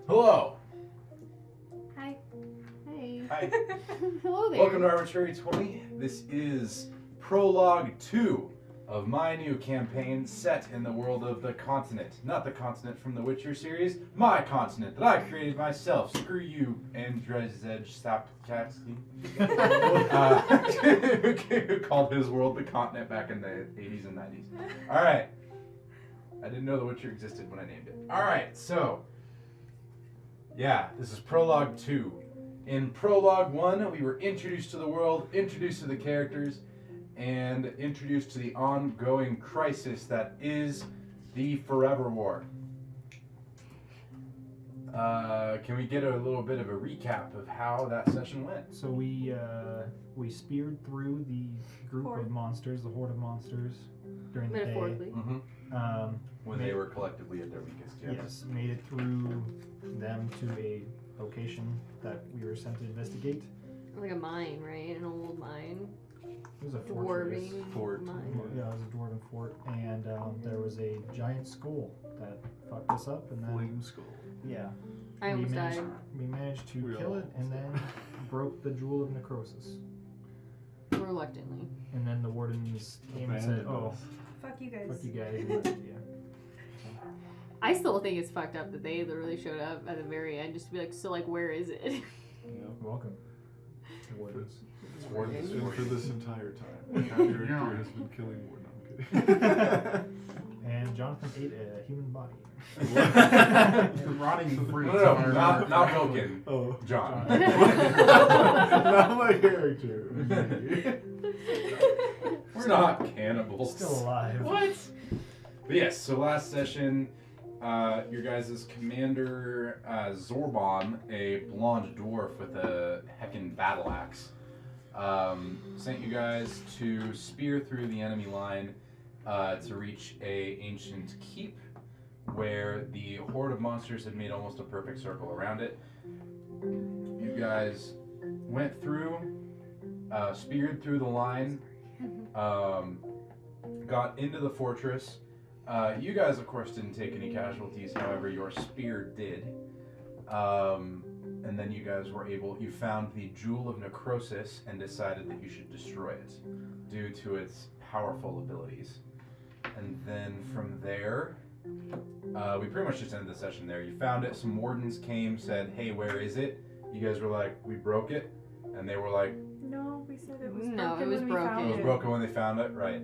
Hello. Hi. Hey. Hi. Hello there. Welcome to Arbitrary 20. This is Prologue 2 of my new campaign set in the world of the continent. Not the continent from the Witcher series, my continent that I created myself. Screw you, Andrzej Sapkowski. Who called his world the continent back in the 80s and 90s. Alright. I didn't know the Witcher existed when I named it. Alright, so. Yeah, this is Prologue 2. In Prologue 1, we were introduced to the world, introduced to the characters, and introduced to the ongoing crisis that is the Forever War. Can we get a little bit of a recap of how that session went? So we speared through the group of monsters, the horde of monsters, during the day. Metaphorically. When they were collectively at their weakest, Yes, made it through them to a location that we were sent to investigate. Like a mine, right? An old mine. It was a fortress. Dwarven Fort. mine. Yeah, it was a dwarven fort, and there was a giant skull that fucked us up, and then Flame skull. yeah, I almost died. we managed to We kill all it, and then broke the jewel of necrosis. Reluctantly. And then the wardens came and said, Abandoned "Oh, us. Fuck you guys. fuck you guys." And left, yeah. I still think it's fucked up that they literally showed up at the very end just to be like, so like, where is it? Yep. Welcome, wardens. Wardens And for for you. this entire time, my character has been killing more. No, I'm kidding. And Jonathan ate a human body. Rotting fruits. No, not Milken. Oh, John. not my character. We're not cannibals. Still alive. What? But yes, so last session, your guys' commander, Zorban, a blonde dwarf with a heckin' battle axe, sent you guys to spear through the enemy line to reach a ancient keep where the horde of monsters had made almost a perfect circle around it. You guys went through, speared through the line, got into the fortress. You guys, of course, didn't take any casualties. However, your spear did. And then you guys were you found the Jewel of Necrosis and decided that you should destroy it due to its powerful abilities. And then from there, we pretty much just ended the session there. You found it. Some wardens came, said, "Hey, where is it?" You guys were like, "We broke it." And they were like, No, we said it was No, broken it was when we broken. found "It was it. broken when they found it." Right.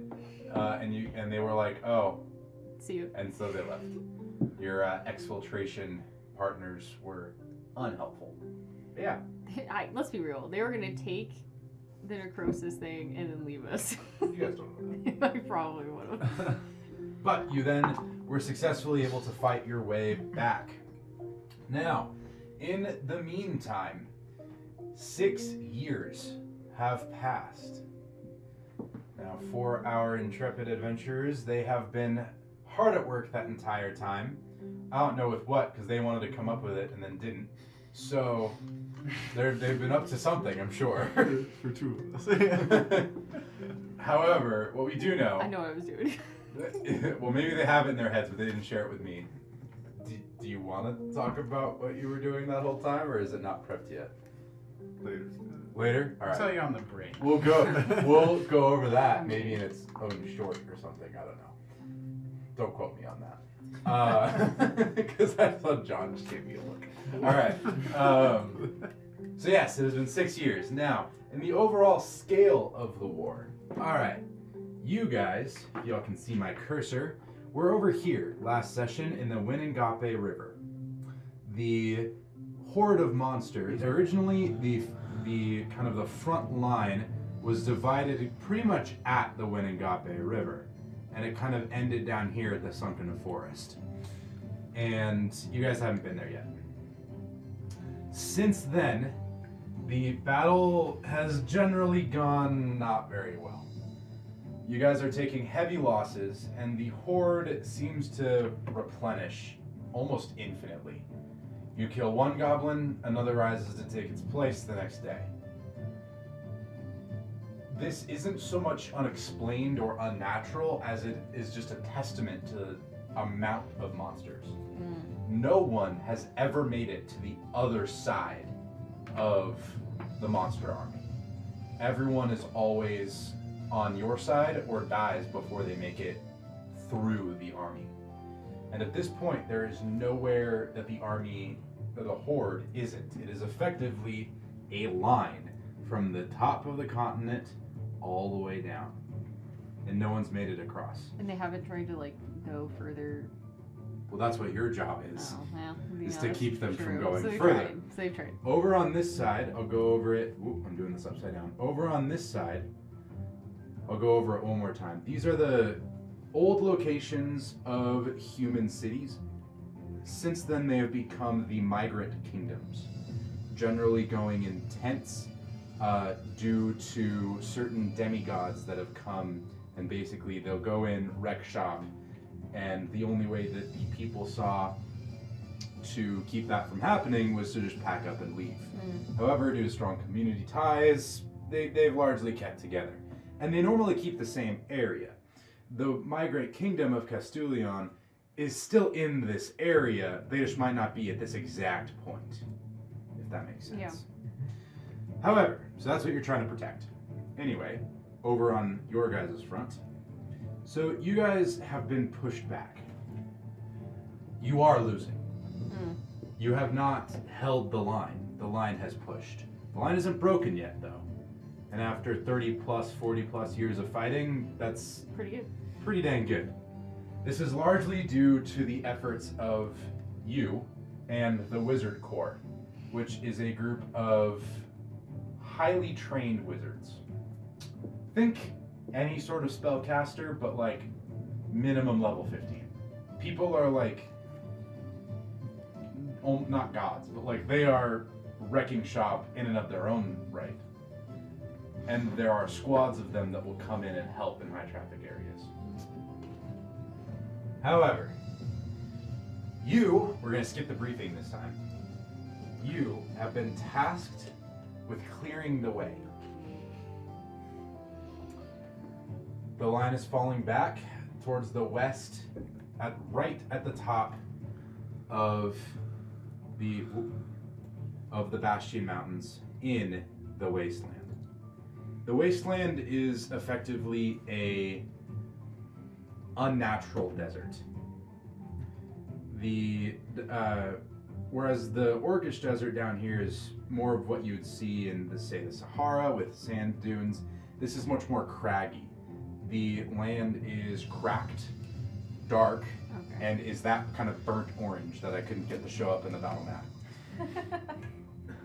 And they were like, "Oh." See you. And so they left. Your exfiltration partners were unhelpful. But yeah. Let's be real. They were gonna take the necrosis thing and then leave us. You guys don't know I probably would have. that. But you then were successfully able to fight your way back. Now, in the meantime, 6 years have passed. Now, for our intrepid adventurers, they have been hard at work that entire time. I don't know with what, because they wanted to come up with it and then didn't. So, they've been up to something, I'm sure. For two of us. However, what we do know... I know what I was doing. Well, maybe they have it in their heads, but they didn't share it with me. Do you want to talk about what you were doing that whole time, or is it not prepped yet? Later. Later? All I'll tell right. you on the break. We'll go over that maybe in its own short or something. I don't know. Don't quote me on that. Because I thought John just gave me a look. All right. So yes, it has been 6 years. Now, in the overall scale of the war, all right, you guys, if y'all can see my cursor, we're over here last session in the Winningape River. The horde of monsters, originally the kind of the front line was divided pretty much at the Winningape River, and it kind of ended down here at the Sunken Forest. And you guys haven't been there yet. Since then, the battle has generally gone not very well. You guys are taking heavy losses, and the horde seems to replenish almost infinitely. You kill one goblin, another rises to take its place the next day. This isn't so much unexplained or unnatural as it is just a testament to the amount of monsters. no one has ever made it to the other side of the monster army. Everyone is always on your side or dies before they make it through the army. And at this point, there is nowhere that the army, or the horde, isn't. It is effectively a line from the top of the continent all the way down. And no one's made it across. And they haven't tried to like go further. Well, that's what your job is. Oh, well, Is to keep them from true. going so they've further. Tried. So they've tried. Over on this side, I'll go over it. Ooh, I'm doing this upside down. Over on this side, I'll go over it one more time. These are the old locations of human cities. Since then, they have become the migrant kingdoms, generally going in tents due to certain demigods that have come, and basically they'll go in, wreck shop, and the only way that the people saw to keep that from happening was to just pack up and leave. However, due to strong community ties, they've largely kept together. And they normally keep the same area. The migrant kingdom of Castellion is still in this area, they just might not be at this exact point, if that makes sense. Yeah. However, so that's what you're trying to protect. Anyway, over on your guys' front, so you guys have been pushed back. You are losing. You have not held the line. The line has pushed. The line isn't broken yet, though. And after 30 plus, 40 plus years of fighting, that's Pretty good. pretty dang good. This is largely due to the efforts of you and the Wizard Corps, which is a group of highly trained wizards. Think any sort of spellcaster, but like minimum level 15. People are like, not gods, but like they are wrecking shop in and of their own right. And there are squads of them that will come in and help in high traffic areas. However, we're going to skip the briefing this time. You have been tasked with clearing the way. The line is falling back towards the west, right at the top of the Bastion Mountains in the Wasteland. The Wasteland is effectively a unnatural desert. Whereas the Orcish Desert down here is more of what you would see in the Sahara with sand dunes. This is much more craggy. The land is cracked, dark, and is that kind of burnt orange that I couldn't get to show up in the battle map.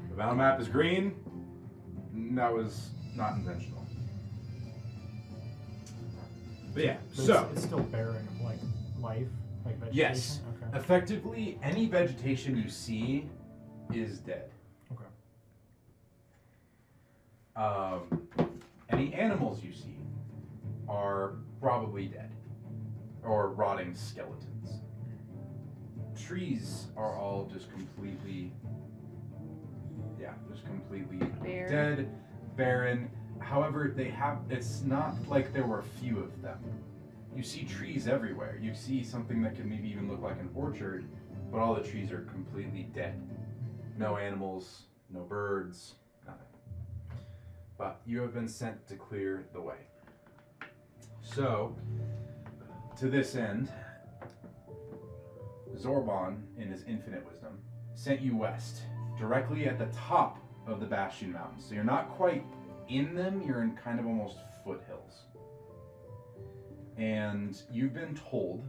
The battle map is green. That was not intentional. But yeah, But so it's still barren of like life, like vegetation. yes, Okay. effectively any vegetation you see is dead. Okay. Any animals you see are probably dead or rotting skeletons. Trees are all just completely Bare. dead, barren. However, it's not like there were a few of them. You see trees everywhere. You see something that could maybe even look like an orchard, but all the trees are completely dead. No animals, no birds, nothing. But you have been sent to clear the way. So, to this end, Zorbon, in his infinite wisdom, sent you west, directly at the top of the Bastion Mountains. So you're not quite in them, you're in kind of almost foothills. And you've been told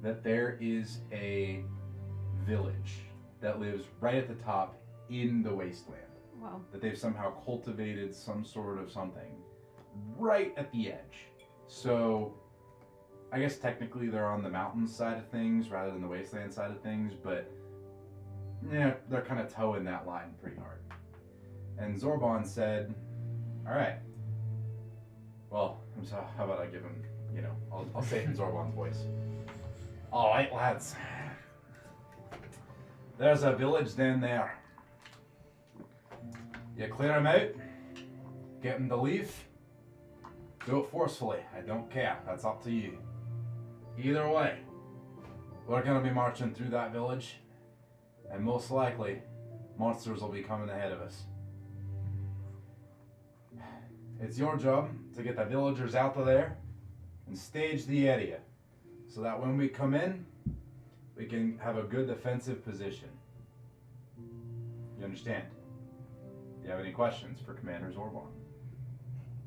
that there is a village that lives right at the top in the wasteland. Wow. That they've somehow cultivated some sort of something right at the edge. So I guess technically they're on the mountain side of things rather than the wasteland side of things, but yeah, they're kind of towing that line pretty hard. And Zorbon said, all right, well, how about I give him, I'll say it in Zorbon's voice. All right, lads. There's a village down there. You clear him out, get him to leave, do it forcefully. I don't care. That's up to you. Either way, We're gonna be marching through that village, and most likely, monsters will be coming ahead of us. It's your job to get the villagers out of there and stage the area, so that when we come in, we can have a good defensive position. You understand? If you have any questions for Commander Zorban,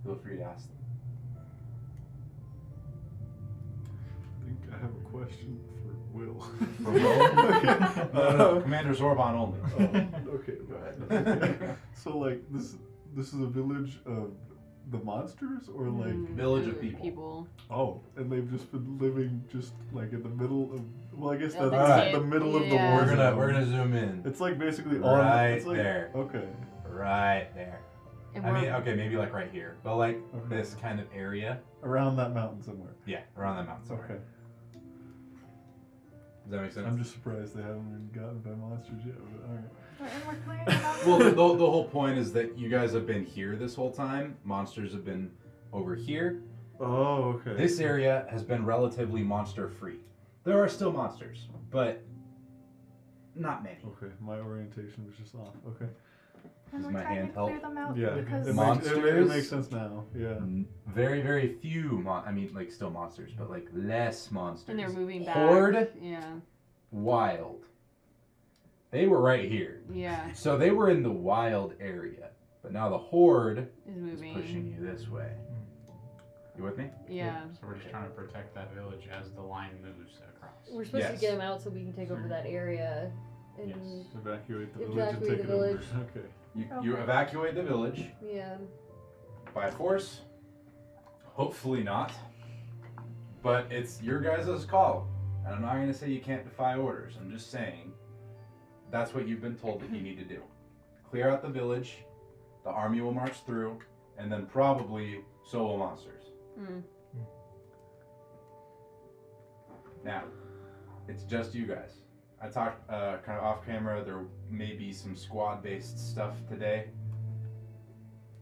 feel free to ask them. I think I have a question for Will. For Will? Okay. No, Commander Zorban only. Okay. Go ahead. So like this is a village of the monsters or like Village of people. oh, and they've just been living just like in the middle of well I guess Oh, that's that's the it. middle of the Yeah. war We're zone. gonna zoom in. It's like basically Right it's like, there. Okay. Right there. And I mean, we're- okay, maybe like right here, but like Okay. this kind of area. Around that mountain somewhere. Yeah, around that mountain somewhere. Okay. Does that make sense? I'm just surprised they haven't been gotten by monsters yet, but alright. And we're clearing it out. Well, the whole point is that you guys have been here this whole time. Monsters have been over here. Oh, okay. This area has been relatively monster free. There are still monsters, but not many. Okay, my orientation was just off. Okay. And Does we're my trying hand to help? clear them out Yeah, because it Monsters? makes sense now. Yeah. Very, very few. I mean, like still monsters, but like less monsters. and they're moving back. Horde? Yeah. Wild. They were right here. Yeah. So they were in the wild area, but now the horde Is is moving. pushing you this way. You with me? Yeah. So we're just trying to protect that village as the line moves across. We're supposed Yes. to get them out so we can take over that area. And Yes. Evacuate the village Evacuate and take the it over. village. Okay. You Okay. evacuate the village yeah. by force. Hopefully not. But it's your guys' call. And I'm not going to say you can't defy orders. I'm just saying that's what you've been told that you need to do. Clear out the village, the army will march through, and then probably so will monsters. Mm. Now, it's just you guys. I talked kind of off camera, there may be some squad-based stuff today.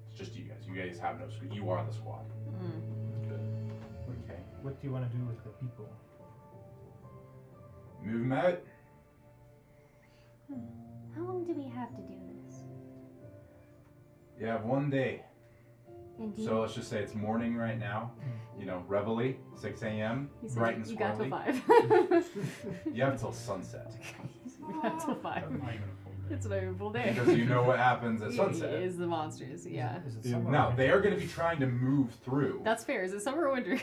It's just you guys. You guys have no squad. You are the squad. Mm. Okay. What do you want to do with the people? Move them out. How long do we have to do this? You have 1 day. And do So let's just say it's morning right now. You know, reveille, 6 a.m., He said bright and you got till squirrely. 5. You have until sunset. We got till 5. Not even a full day. It's not even a full day. Because you know what happens at sunset. Is the monsters, yeah. Is it Yeah. summer? Now, they are going to be trying to move through. That's fair. Is it summer or winter?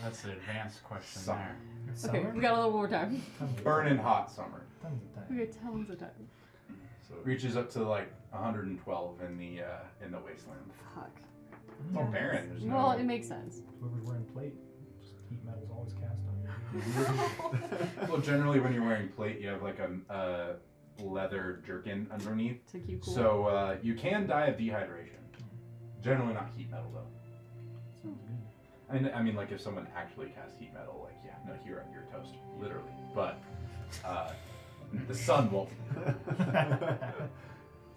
That's the advanced question Summer. there. Okay, Summer? we got a little more time. Tons of- Burning hot summer. Tons of We time. got tons of time. So it reaches up to like 112 in the wasteland. Fuck. It's all barren. There's no. Well, it makes sense. Whoever's wearing plate, just heat metal's always cast on you. Well, generally when you're wearing plate, you have like a leather jerkin underneath. To keep cool. So you can die of dehydration. Generally not heat metal though. Sounds good. And I mean, like if someone actually casts heat metal, like yeah, no, you're toast, literally. But the sun won't.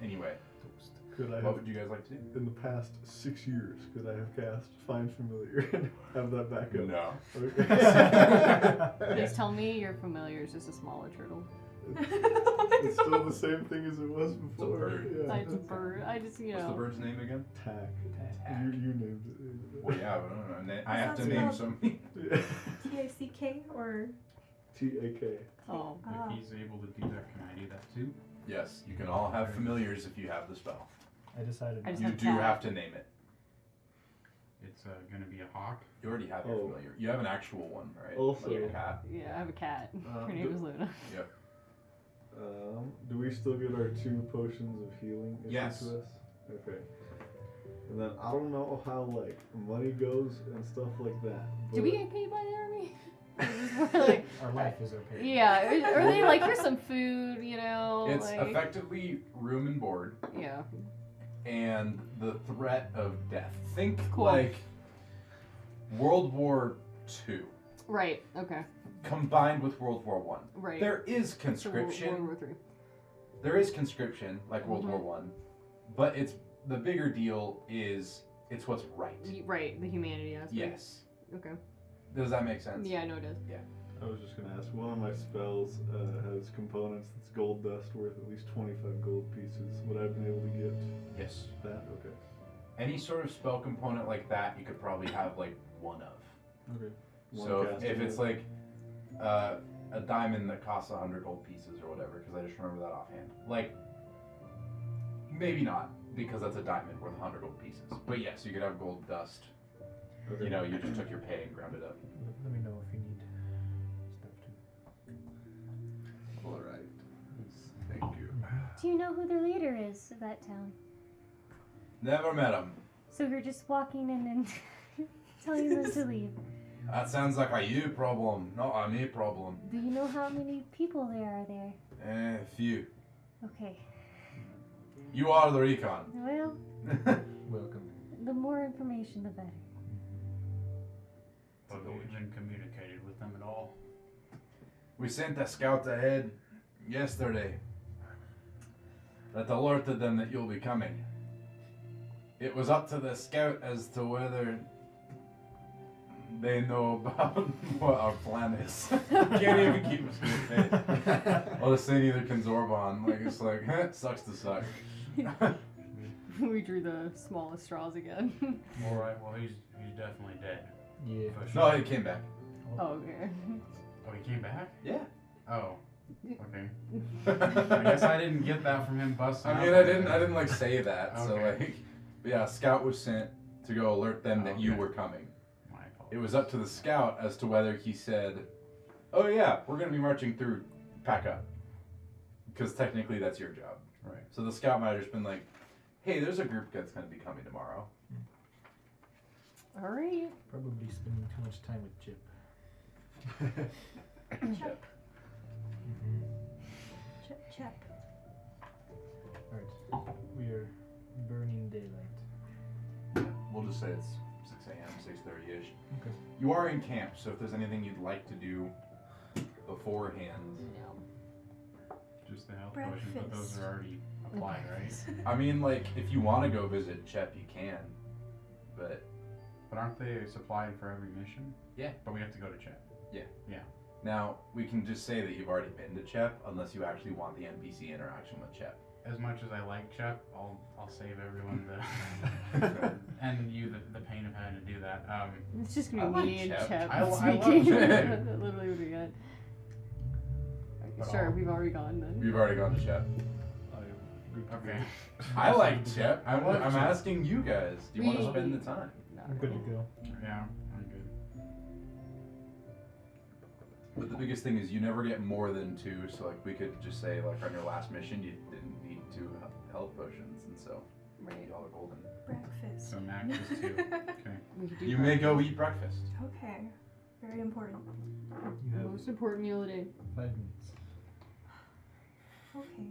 Anyway, Toast. Could I what have, would you guys like to do? in the past 6 years, could I have cast Find Familiar and have that back up? No. Okay. Please tell me your familiar is just a smaller turtle. It's still the same thing as it was before. bird. Yeah. It's a bird. I just, you What's the know. bird's name again? Tack. Tack. You named it. Well, yeah, but I don't know. I Is have to that name spelled- some. T-A-C-K or T-A-K. Oh. If he's able to do that, can I do that too? Yes, you can all have familiars if you have the spell. I decided. I just You have do cat. have to name it. It's going to be a hawk. You already have your Oh. familiar. You have an actual one, right? Also- Like a cat. Yeah, I have a cat. Her do- name is Luna. Do we still get our 2 potions of healing issued Yes. to us? Okay. And then I don't know how like money goes and stuff like that. Do we but- get paid by the army? Or just more like, Our life is okay. yeah, are they like, here's some food, you know? It's like, effectively room and board yeah. and the threat of death. Think Cool. like World War II Right, okay, combined with World War One. right. There is So World conscription. War III. There is conscription like World Mhm. War One, but it's the bigger deal is it's what's right. Right, the humanity aspect. Yes. Okay. Does that make sense? Yeah, I know it does. I was just gonna ask, one of my spells has components that's gold dust worth at least 25 gold pieces. Would I have been able to get Yes. that? Okay. Any sort of spell component like that, you could probably have like one of. Okay. So if it's like a diamond that costs 100 gold pieces or whatever, because I just remember that offhand. Like, maybe not, because that's a diamond worth 100 gold pieces. But yes, you could have gold dust. Okay. You know, you just took your pay and ground it up. Let me know if you need stuff too. All right. Thank you. Do you know who the leader is of that town? Never met him. So you're just walking in and telling them to leave. That sounds like a you problem, not a me problem. Do you know how many people there are there? Few. Okay. You are the recon. Well, Welcome. the more information, the better. Have you even communicated with them at all? We sent a scout ahead yesterday that alerted them that you'll be coming. It was up to the scout as to whether they know about what our plan is. Can't even keep a straight face. I'll just say neither can Zorban. Like, it's like, sucks to suck. We drew the smallest straws again. Alright, well he's definitely dead. Yeah. For No, sure. he came back. Oh, okay. Oh, he came back? Yeah. Oh. Okay. I guess I didn't get that from him busting I mean, out I there. didn't like say that. So Okay. like, but yeah, a scout was sent to go alert them that you Okay. were coming. My fault. It was up to the scout as to whether he said, "Oh yeah, we're gonna be marching through. Pack up," because technically that's your job. Right. So the scout might have just been like, "Hey, there's a group that's gonna be coming tomorrow." All right. Probably spending too much time with Chip. Chep. Mm-hmm. Chep. Alright. We are burning daylight. We'll just say it's 6 a.m., 6:30 ish. Okay. You are in camp, so if there's anything you'd like to do beforehand, No. Just the health potions, but those Breakfast. are already applied, right? I mean, like if you want to go visit Chep, you can, but But aren't they supplied for every mission? Yeah. But we have to go to Chet. now we can just say that you've already been to Chep, unless you actually want the NPC interaction with Chep. As much as I like Chet, I'll save everyone the and you the pain of having to do that. It's just gonna I be like me and Chep. Chep I love speaking. Chep. That's literally what we got. But Sure, I'll- we've already gone then. We've already gone to Chep. I am good to Okay. go. I like Chep. I love I'm Chep. asking you guys. Do you want to We- spend the time? I'm good to go. Yeah, I'm good. But the biggest thing is you never get more than 2, so like we could just say like on your last mission you didn't need 2 health potions, and so Right. y'all are golden. Breakfast. So max is 2. Okay. We could do You may go breakfast. eat breakfast. Okay. Very important. You have Most important meal of the day. 5 minutes. Okay.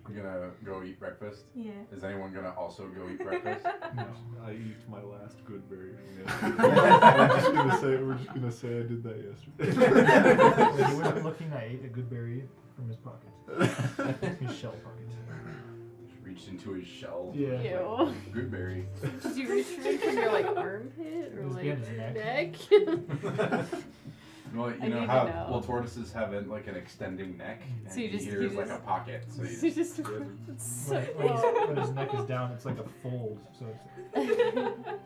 You're gonna go eat breakfast? Yeah. Is anyone gonna also go eat breakfast? No, I eat my last good berry from yesterday. We're just gonna say I did that yesterday. When he wasn't looking, I ate a good berry from his pocket. His shell pocket. Just reached into his shell. Yeah. Ew. Good berry. Did you reach for it from your like armpit or It was like behind his neck. neck? Well, I you know need to how know. well tortoises have like an extending neck, So you and just- here's you like just- a pocket. So you So just, just it's so When his neck is down, it's like a fold. So it's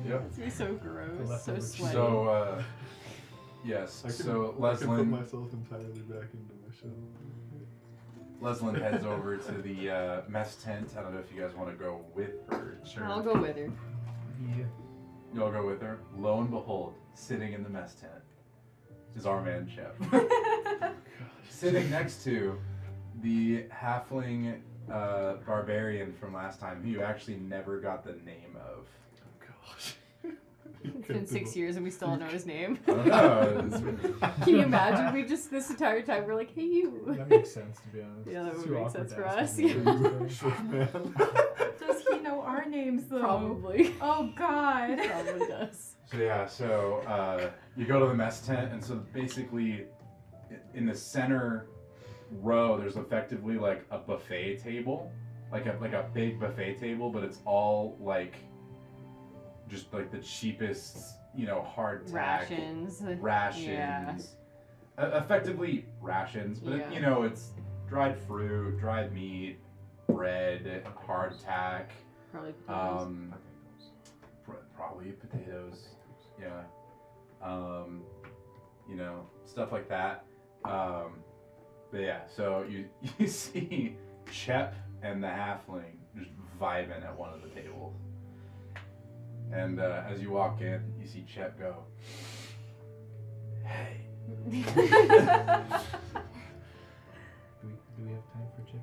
Yep. It's gonna be so gross, so leftover sweaty. so yes. I can, So I can put Leslin myself entirely back into my shell. Leslin heads over to the mess tent. I don't know if you guys want to go with her. Sure. I'll go with her. Yeah. You'll go with her. Lo and behold, sitting in the mess tent is our man Chef. Sitting next to the halfling barbarian from last time, who you actually never got the name of. Oh gosh. It's been 6 years and we still don't know his name. I don't know. Can you imagine? We just this entire time we're like, hey you. That makes sense, to be honest. Yeah, that It's would too make awkward sense to for ask us, him yeah. to Short man. Does he know our names though? Probably. Oh God. Probably does. So yeah, so you go to the mess tent, and so basically, in the center row, there's effectively like a buffet table, like a big buffet table, but it's all like just like the cheapest, hardtack Rations. rations. Yeah. Effectively rations, but Yeah. it's dried fruit, dried meat, bread, hardtack, Probably potatoes. probably potatoes. Yeah. Stuff like that. But yeah, so you see Shep and the halfling just vibing at one of the tables. And as you walk in, you see Shep go, "Hey." Do we have time for Chip?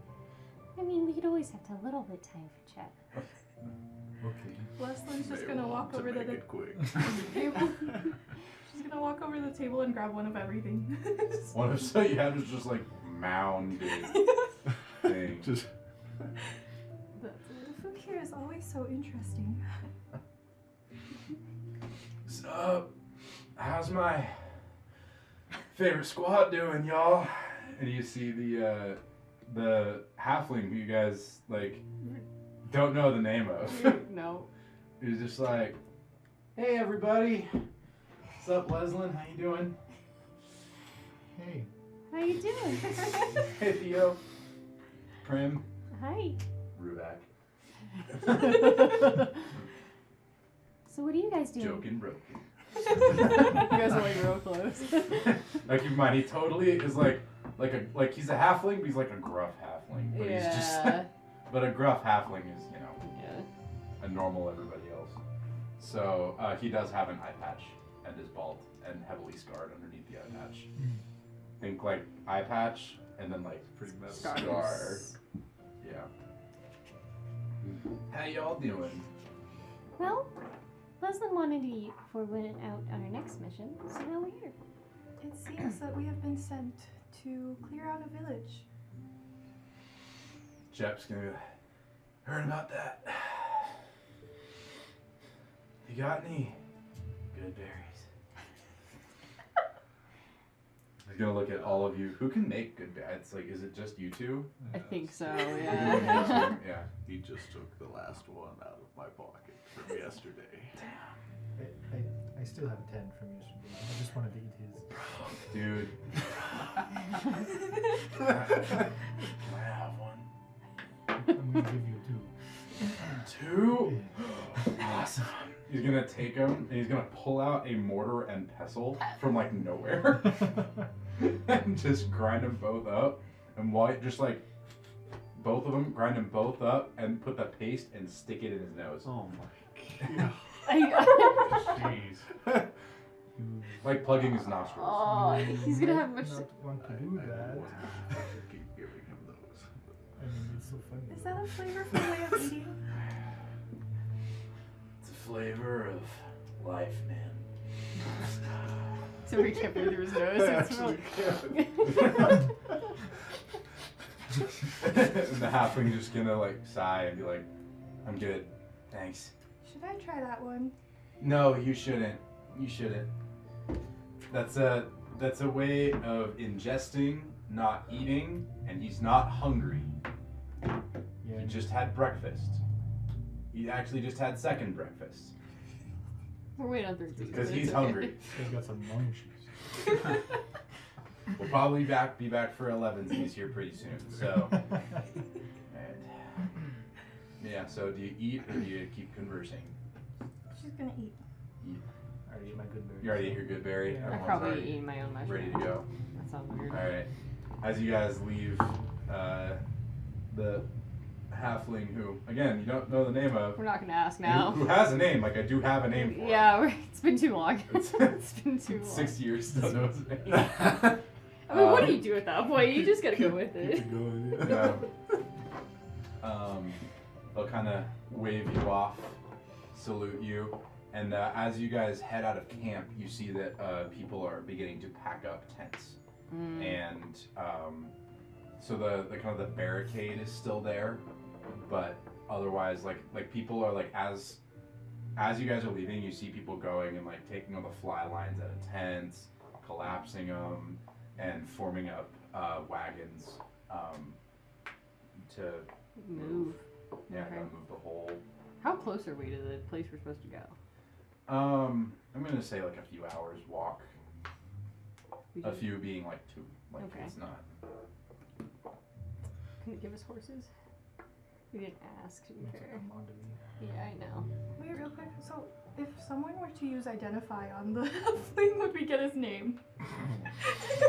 I mean, we could always have a little bit time for chat. Okay. Leslie's just gonna walk over to the quick. table. She's gonna walk over to the table and grab one of everything. So you have this just like mounded thing. Just The food here is always so interesting. So, how's my favorite squad doing, y'all? And you see the halfling who you guys don't know the name of. No. He's just like, "Hey everybody, what's up, Leslin? How you doing? Hey. How you doing? Hey Theo, Prim, Hi. Ruback, So what are you guys doing? joking broken." You guys are like real close. Keep in mind, he totally is like he's a halfling, but he's like a gruff halfling. But he's just but a gruff halfling is, a normal everybody else. So he does have an eye patch and is bald and heavily scarred underneath the eye patch. Think like eye patch and then like pretty messed scar. Yeah. How y'all doing? Well, Leslie wanted to eat before we went out on our next mission, so now we're here. It seems that we have been sent to clear out a village. Jep's gonna be like, "Heard about that. You got any good berries?" He's gonna look at all of you. Who can make good berries? Is it just you two? I think so, You're doing yeah. you two? Yeah. He just took the last one out of my pocket from yesterday. I still have 10 from yesterday. I just wanted to eat his. Dude. Can I have one? I'm gonna give you 2. 2? Awesome. He's gonna take them and he's gonna pull out a mortar and pestle from nowhere and just grind them both up. And both of them, grind them both up and put the paste and stick it in his nose. Oh my god. Jeez. Like plugging his nostrils. Oh, he's gonna have much. Not want to do I that. wouldn't have to keep giving him those. I mean, it's so funny. Is that a flavorful way of eating? It's a flavor of life, man. So he can't breathe through his nose. It's Actually, really... And the halfling's just gonna sigh and be like, "I'm good, thanks." Should I try that one? No, you shouldn't. You shouldn't. That's a way of ingesting, not eating, and he's not hungry. Yeah. He just had breakfast. He actually just had second breakfast We're waiting on 13. because he's hungry. He's got some munchies. We'll probably be back for 11s here pretty soon. So, and, yeah. So, do you eat or do you keep conversing? She's gonna eat. Eat. I already ate my good berries. You already ate your good berry. Yeah. I'm Everyone's probably already eating my own mushroom. ready to go. That sounds weird. All right. As you guys leave, the halfling who, again, you don't know the name of, We're not gonna ask who now. has a name. I do have a name for Yeah, it's been too long. It's- it's been too long. 6 years, still knows his name. I mean, what do you do at that point? You just gotta go with keep it. it going. Yeah. They'll kind of wave you off, salute you, and as you guys head out of camp, you see that people are beginning to pack up tents, and so the kind of the barricade is still there, but otherwise, like people are as you guys are leaving, you see people going and taking all the fly lines out of tents, collapsing them, and forming up wagons to Move. yeah, Okay. kind of move the whole. How close are we to the place we're supposed to go? I'm gonna say like a few hours walk. We A should- few being like 2. Like Okay. it's not. Can you give us horses? We didn't ask, to be It's like fair. a commodity. Yeah, I know. Wait, real quick. So, if someone were to use identify on the fling, would we get his name?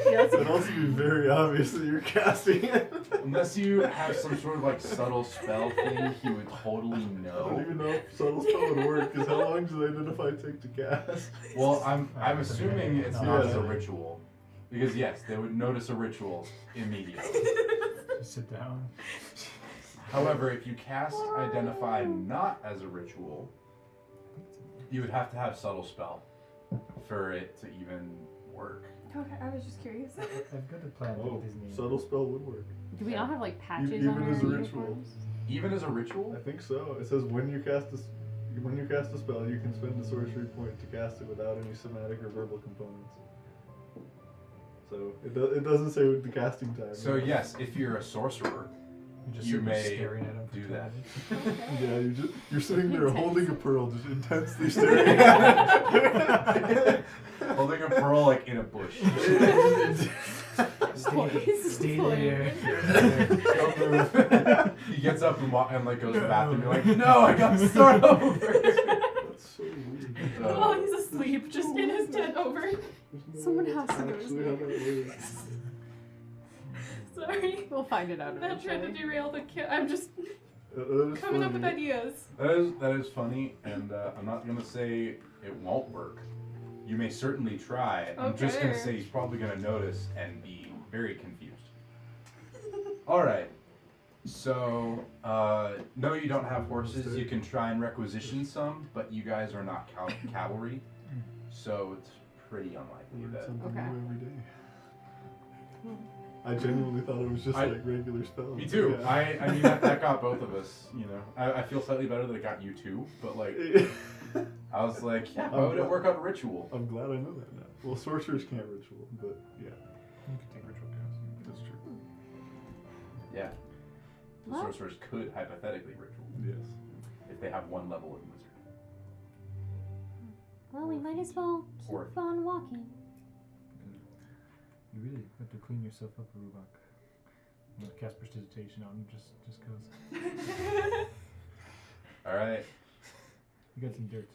Yes. It'd also be very obvious that you're casting it. Unless you have some sort of like subtle spell thing, he would totally I don't know. even know if subtle spell would work, because how long does identify take to cast? Well, I'm assuming it's not as a Yeah. ritual. Because yes, they would notice a ritual immediately. Just sit down. However, if you cast Identify not as a ritual, you would have to have subtle spell for it to even work. Okay, I was just curious. I've got a plan to Oh, get his name. subtle spell would work. Do we not have like patches Even on our as a ritual. uniforms? Even as a ritual? I think so. It says when you cast a spell, you can spend a sorcery point to cast it without any somatic or verbal components. So it doesn't say with the casting time. So yes, if you're a sorcerer, just you sit there may staring at him for do 2 that. minutes. Yeah, you're sitting there Intense. holding a pearl, just intensely staring at it. Holding a pearl like in a bush. Stay there. Don't move. He gets up and like goes to the bathroom. You're like, no, I got to start over. That's so weird. Oh, he's asleep, just in his tent over. There's no Someone way has that's to go to actually how that works. Sorry. We'll find it out I'm not trying to eventually. derail the kid. I'm just That is coming up with funny. ideas. That is funny, and I'm not gonna say it won't work. You may certainly try. I'm just gonna Okay. say he's probably gonna notice and be very confused. All right. So, no, you don't have horses. You can try and requisition some, but you guys are not cavalry, so it's pretty unlikely Learn that. something Okay. new every day. I genuinely thought it was just I- like regular spells. Me too. Yeah. I mean that got both of us. You know, I feel slightly better that it got you too, but like I was like, yeah, why would it work on a ritual? I'm glad I know that now. Well, sorcerers can't ritual, but yeah, You can take ritual casting. that's true. Yeah. The What? sorcerers could hypothetically ritual Yes. if they have one level in wizard. Well, we might as well Or- keep on walking. You really have to clean yourself up, Rubak. I'm gonna cast prestidigitation on him just cause. All right. You got some dirt.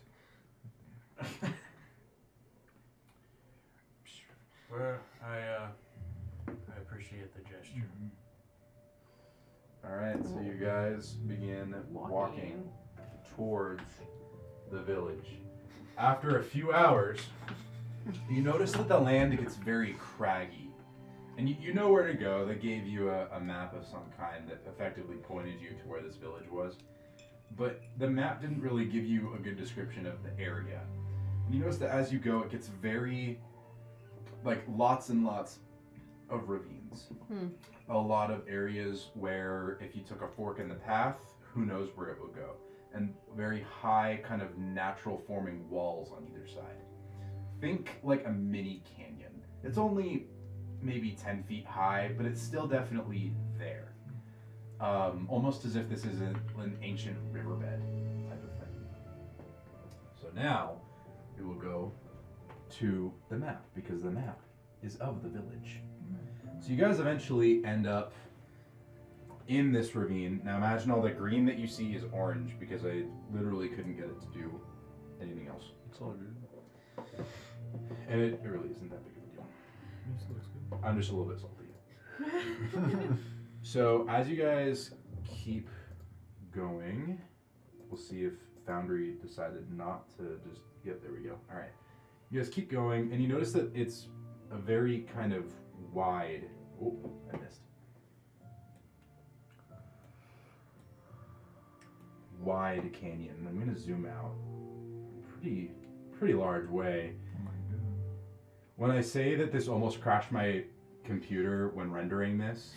Well, I appreciate the gesture. All right. So you guys begin walking towards the village. After a few hours, you notice that the land gets very craggy. And you know where to go. They gave you a map of some kind that effectively pointed you to where this village was. But the map didn't really give you a good description of the area. And you notice that as you go, it gets very, like, lots and lots of ravines. A lot of areas where if you took a fork in the path, who knows where it would go. And very high kind of natural forming walls on either side. Think like a mini canyon. It's only maybe 10 feet high, but it's still definitely there. Almost as if this is an ancient riverbed type of thing. So now we will go to the map, because the map is of the village. So you guys eventually end up in this ravine. Now imagine all the green that you see is orange, because I literally couldn't get it to do anything else. It's all good. And it really isn't that big of a deal. This looks good. I'm just a little bit salty. So as you guys keep going, we'll see if Foundry decided not to just, yep, there we go. All right. You guys keep going, and you notice that it's a very kind of wide, oh, I missed. Wide canyon. I'm gonna zoom out. Pretty large way. Oh my god. When I say that this almost crashed my computer when rendering this,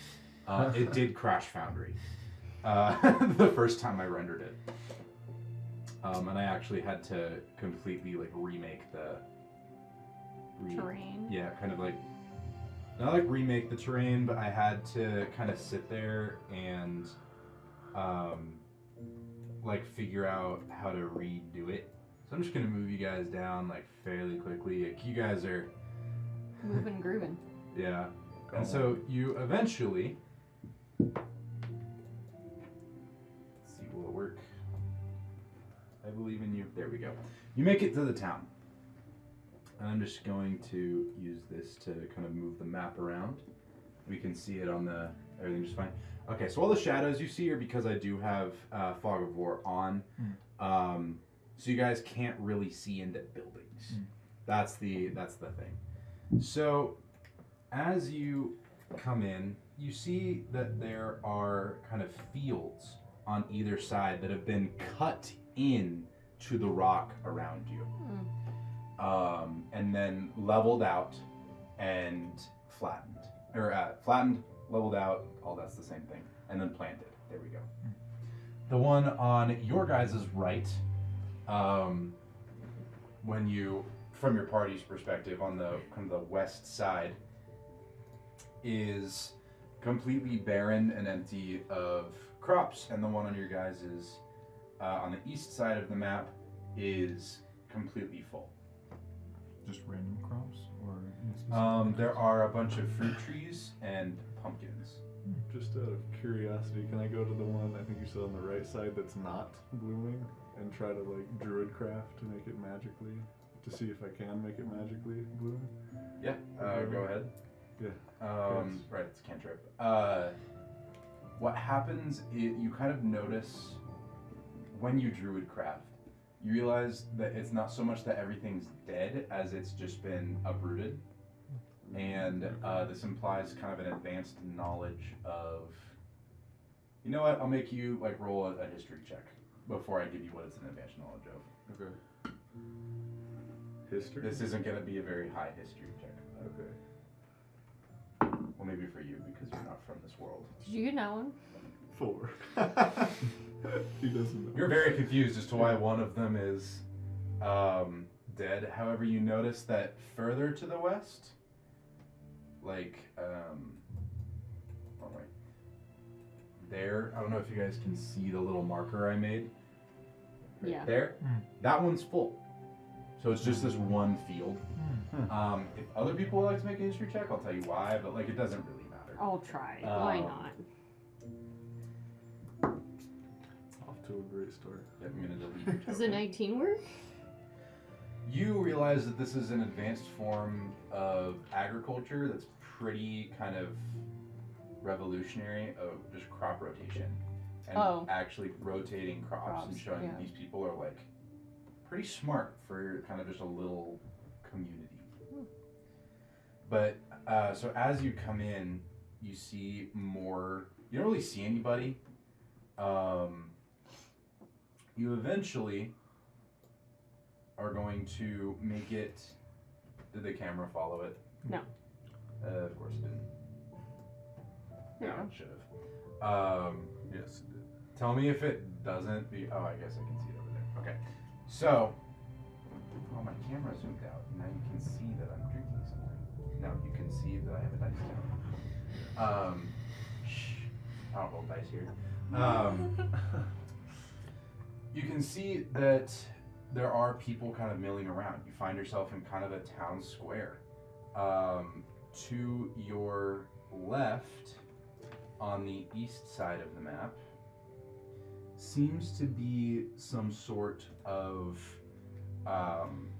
it did crash Foundry the first time I rendered it. And I actually had to completely like remake the Terrain. Yeah, kind of like not like remake the terrain, but I had to kind of sit there and like figure out how to redo it So I'm just gonna move you guys down like fairly quickly. Like, you guys are, Moving, grooving. yeah. And so you eventually, let's see, will it work? I believe in you. There we go. You make it to the town. And I'm just going to use this to kind of move the map around. We can see it on the, everything just fine. Okay, so all the shadows you see are because I do have Fog of War on. So you guys can't really see into buildings. That's the thing. So as you come in, you see that there are kind of fields on either side that have been cut in to the rock around you. And then leveled out and flattened. Or flattened, leveled out, all that's the same thing. And then planted. There we go. The one on your guys' right, when you, from your party's perspective, on the kind of the west side, is completely barren and empty of crops. And the one on your guys' on the east side of the map is completely full. Just random crops, or in specific There are a bunch of fruit trees and pumpkins. Just out of curiosity, can I go to the one I think you said on the right side that's not blooming and try to like druid craft to make it magically, to see if I can make it magically bloom? Yeah, go ahead. Yeah. Right, it's a cantrip. What happens is you kind of notice when you druid craft, you realize that it's not so much that everything's dead as it's just been uprooted. And this implies kind of an advanced knowledge of, you know what, I'll make you like roll a history check before I give you what it's an advanced knowledge of. Okay. History? This isn't going to be a very high history check. Okay. Well, maybe for you because you're not from this world. Did you get that one? 4. He doesn't know. You're very confused as to why one of them is dead. However, you notice that further to the west, like, wrong way. There, I don't know if you guys can see the little marker I made. Right Yeah. there, that one's full. So it's just this one field. If other people would like to make a history check, I'll tell you why, but like it doesn't really matter. I'll try. Why not? Off to a great start. Yep, I'm gonna delete your Does a token. 19 work? You realize that this is an advanced form of agriculture that's pretty kind of revolutionary of just crop rotation. And actually rotating crops and showing that these people are like pretty smart for kind of just a little community. But so as you come in, you see more, you don't really see anybody. You eventually are going to make it. Did the camera follow it? No. Of course it didn't. Yeah. No, it should have. Yes, it did. Tell me if it doesn't. Oh, I guess I can see it over there. Okay. So, oh, my camera zoomed out. Now you can see that I'm drinking something. Now you can see that I have a dice down. Shh. I don't roll dice here. You can see that there are people kind of milling around. You find yourself in kind of a town square. To your left, on the east side of the map, seems to be some sort of kind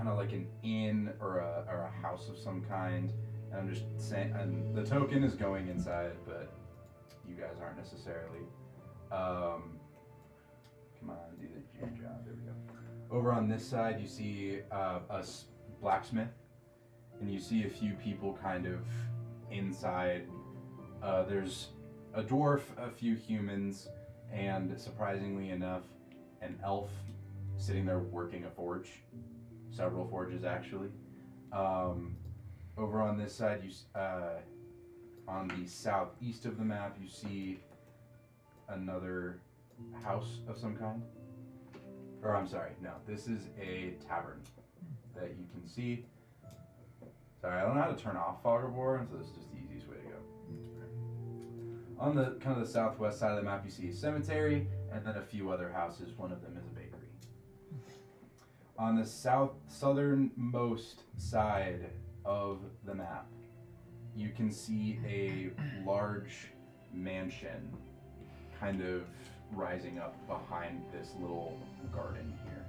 of like an inn or a house of some kind. And I'm just saying, and the token is going inside, but you guys aren't necessarily. Come on, do your job. There we go. Over on this side, you see a blacksmith, and you see a few people kind of inside. There's a dwarf, a few humans, and surprisingly enough, an elf sitting there working a forge. Several forges, actually. Over on this side, on the southeast of the map, you see another house of some kind. Or I'm sorry, no, this is a tavern that you can see. Sorry, I don't know how to turn off Fog of War, so this is just the easiest way to go. On the kind of the southwest side of the map, you see a cemetery, and then a few other houses. One of them is a bakery. On the southernmost side of the map, you can see a large mansion kind of rising up behind this little garden here.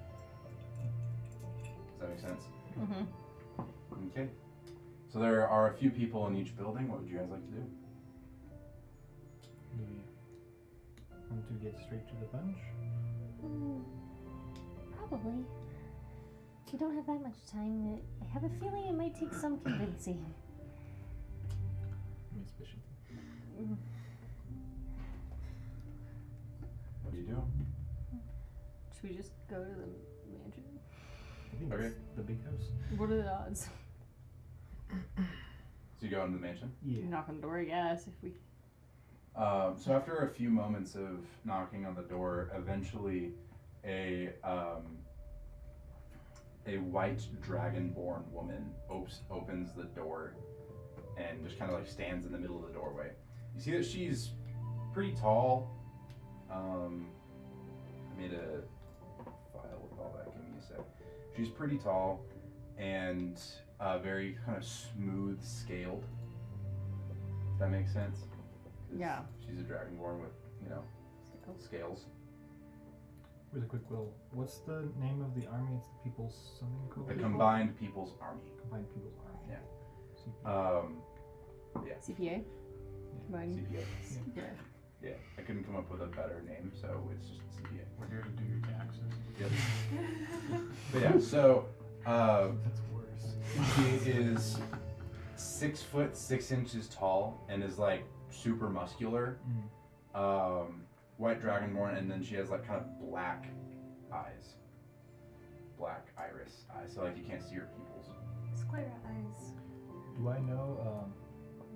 Does that make sense? Mm-hmm. Okay. So there are a few people in each building. What would you guys like to do? Do we want to get straight to the punch? Probably. We don't have that much time. I have a feeling it might take some convincing. Suspicion. What do you do? Should we just go to the mansion? I think Okay. it's the big house. What are the odds? So you go into the mansion? Yeah. Knock on the door, I guess, if we... So after a few moments of knocking on the door, eventually a white dragonborn woman opens the door and just kind of like stands in the middle of the doorway. You see that she's pretty tall. I made a file with all that. Give me a sec. She's pretty tall and very kind of smooth scaled. If that makes sense. 'Cause Yeah. She's a dragonborn with, scales. Really quick, Will. What's the name of the army? It's the People's something called? The Combined People's Army. Combined People's Army. Yeah. CP. Yeah. CPA? Combined. CPA. Yeah. Yeah. I couldn't come up with a better name, so it's just CPA. We're here to do your taxes. Yep. But yeah, so That's worse. she is 6'6" tall and is like super muscular. White dragonborn, and then she has like kind of black eyes, black iris eyes, so like you can't see her pupils. Square eyes. Do I know,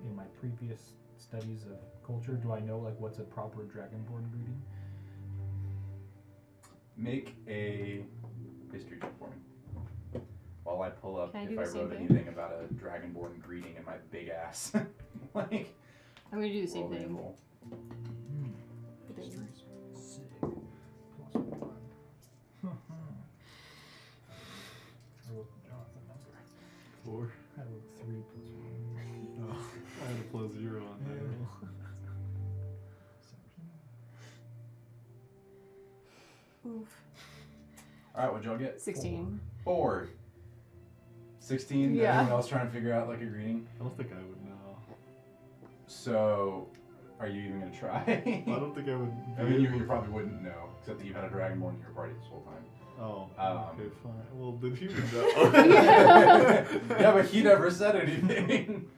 in my previous studies of culture, do I know like what's a proper dragonborn greeting? Make a history check for me. While I pull up Can I if do I the same wrote thing? anything about a dragonborn greeting in my big ass. Like, I'm gonna do the same roll, thing. roll. History's sick. +1. I wrote Jonathan number. 4. I wrote 3 +1. Oh, I had a +0 on that. 17. Oof. Alright, what'd y'all get? 16. 4. 16? Did Yeah. anyone else trying to figure out like a greeting? I don't think I would know. So, are you even gonna try? I don't think I would. I mean, you probably wouldn't know, except that you've had a dragonborn in your party this whole time. Oh, okay, fine. Um, Well, did he know? Yeah, but he never said anything.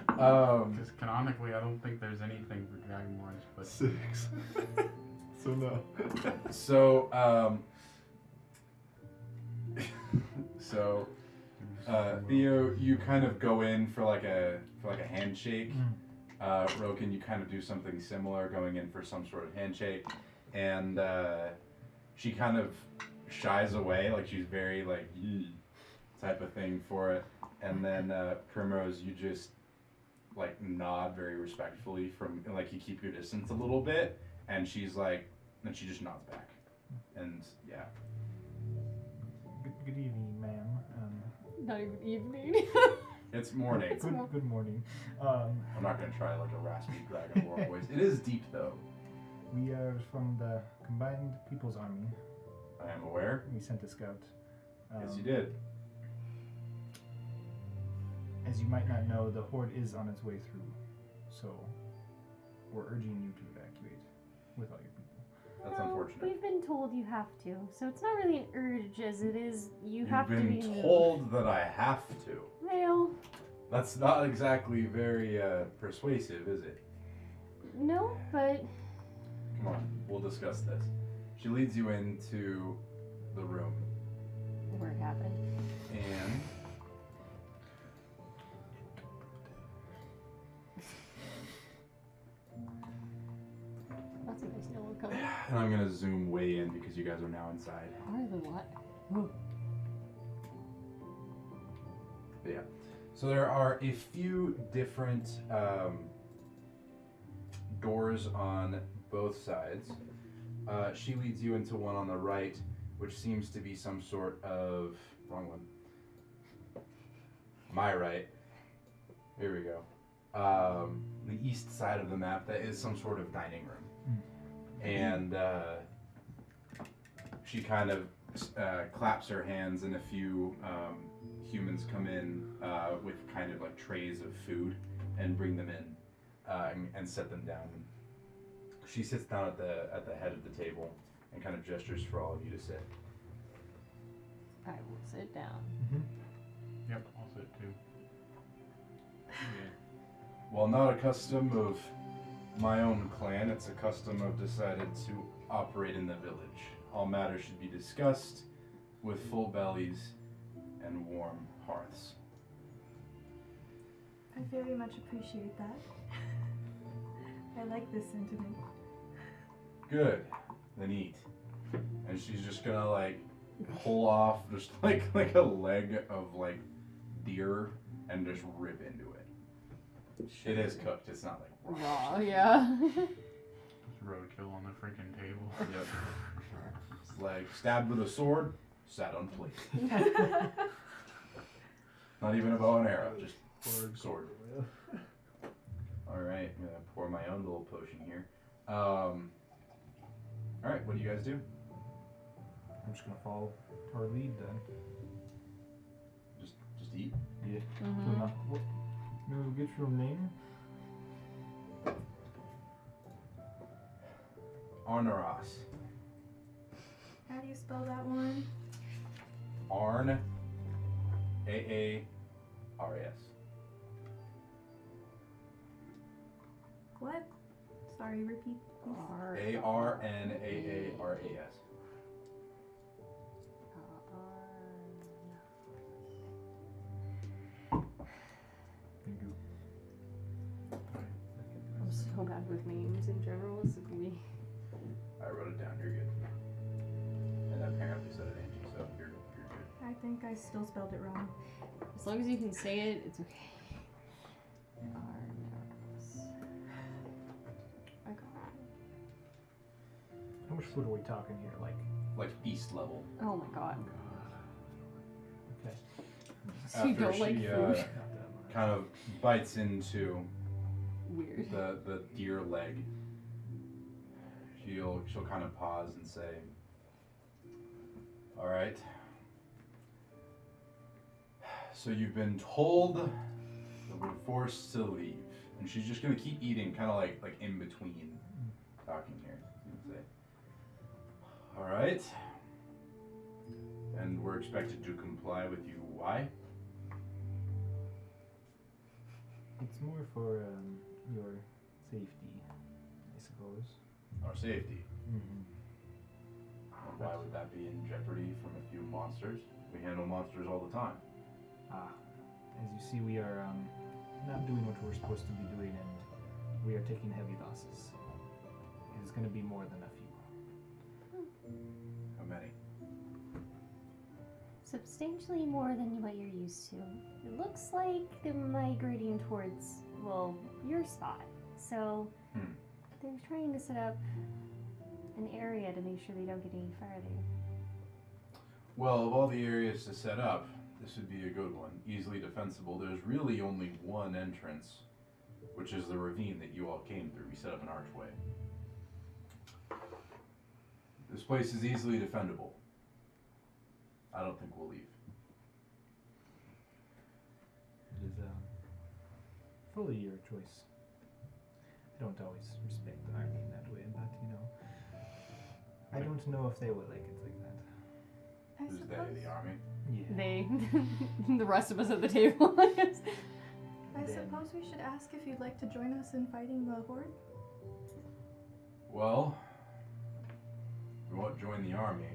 Because canonically, I don't think there's anything for dragonborns, but 6. So no. So, Theo, you kind of go in for like a handshake. Roken, you kind of do something similar, going in for some sort of handshake, and she kind of shies away, like she's very like "Yee," type of thing for it. And then Primrose, you just like nod very respectfully from like you keep your distance a little bit, and she's like, and she just nods back, and yeah. Good evening, ma'am. Not even evening. It's morning. Good morning. I'm not gonna try like a raspy dragonborn voice. It is deep though. We are from the Combined People's Army. I am aware. We sent a scout. Yes, you did. As you might not know, the horde is on its way through, so we're urging you to evacuate with all your people. That's No, unfortunate. We've been told you have to, so it's not really an urge as it is you You've have to been be told that I have to. Well, That's not exactly very persuasive, is it? no, but Come on, we'll discuss this. She leads you into the room, Where it happened. and That's a nice yellow color. I'm gonna zoom way in because you guys are now inside. Are the what? But yeah. So there are a few different doors on both sides. She leads you into one on the right, which seems to be some sort of wrong one. My right. Here we go. The east side of the map, that is some sort of dining room. And she kind of claps her hands, and a few humans come in with kind of like trays of food and bring them in and set them down. She sits down at the head of the table and kind of gestures for all of you to sit. I will sit down. Yep, I'll sit too. While not a custom of my own clan, it's a custom I've decided to operate in the village. All matters should be discussed with full bellies and warm hearths. I very much appreciate that. I like this sentiment. Good. Then eat. And she's just gonna like pull off just like a leg of like deer and just rip into it. It is cooked. It's not like Raw, yeah. Roadkill on the freaking table. Yep. It's like stabbed with a sword, sat on plate. Not even a bow and arrow, just sword. All right, I'm gonna pour my own little potion here. All right, what do you guys do? I'm just gonna follow our lead then. Just eat. Yeah. Mhm. What? Maybe we'll get your name. Arnaras. How do you spell that one? Arn. A-A-R-A-S. What? Sorry, repeat. Please. A-R-N-A-A-R-A-S. Thank you. I'm so bad with names in general. This is gonna be. I wrote it down, you're good. And apparently so did Angie, so you're good. I think I still spelled it wrong. As long as you can say it, it's okay. Arnaras. I got How much food are we talking here? Like, Like feast level. it. Oh my god. okay, So you don't like she food? not that much. kind of bites into Weird. the deer leg, she'll kind of pause and say, "All right. So you've been told that we're forced to leave," and she's just gonna keep eating, kind of like in between talking here. And say, "All right. And we're expected to comply with you. Why?" It's more for your safety, I suppose. Our safety. Mm-hmm. Why would that be in jeopardy from a few monsters? We handle monsters all the time. As you see, we are not doing what we're supposed to be doing, and we are taking heavy losses. It is going to be more than a few. How many? Substantially more than what you're used to. It looks like they're migrating towards, well, your spot. So they're trying to set up an area to make sure they don't get any farther. Well, of all the areas to set up, this would be a good one. Easily defensible. There's really only one entrance, which is the ravine that you all came through. We set up an archway. This place is easily defendable. I don't think we'll leave. It is fully your choice. I don't always respect the army in that way, but you know, I don't know if they would like it like that. I Who's they? suppose. The army? Yeah. They, the rest of us at the table, I guess. I suppose we should ask if you'd like to join us in fighting the horde. Well, we won't join the army.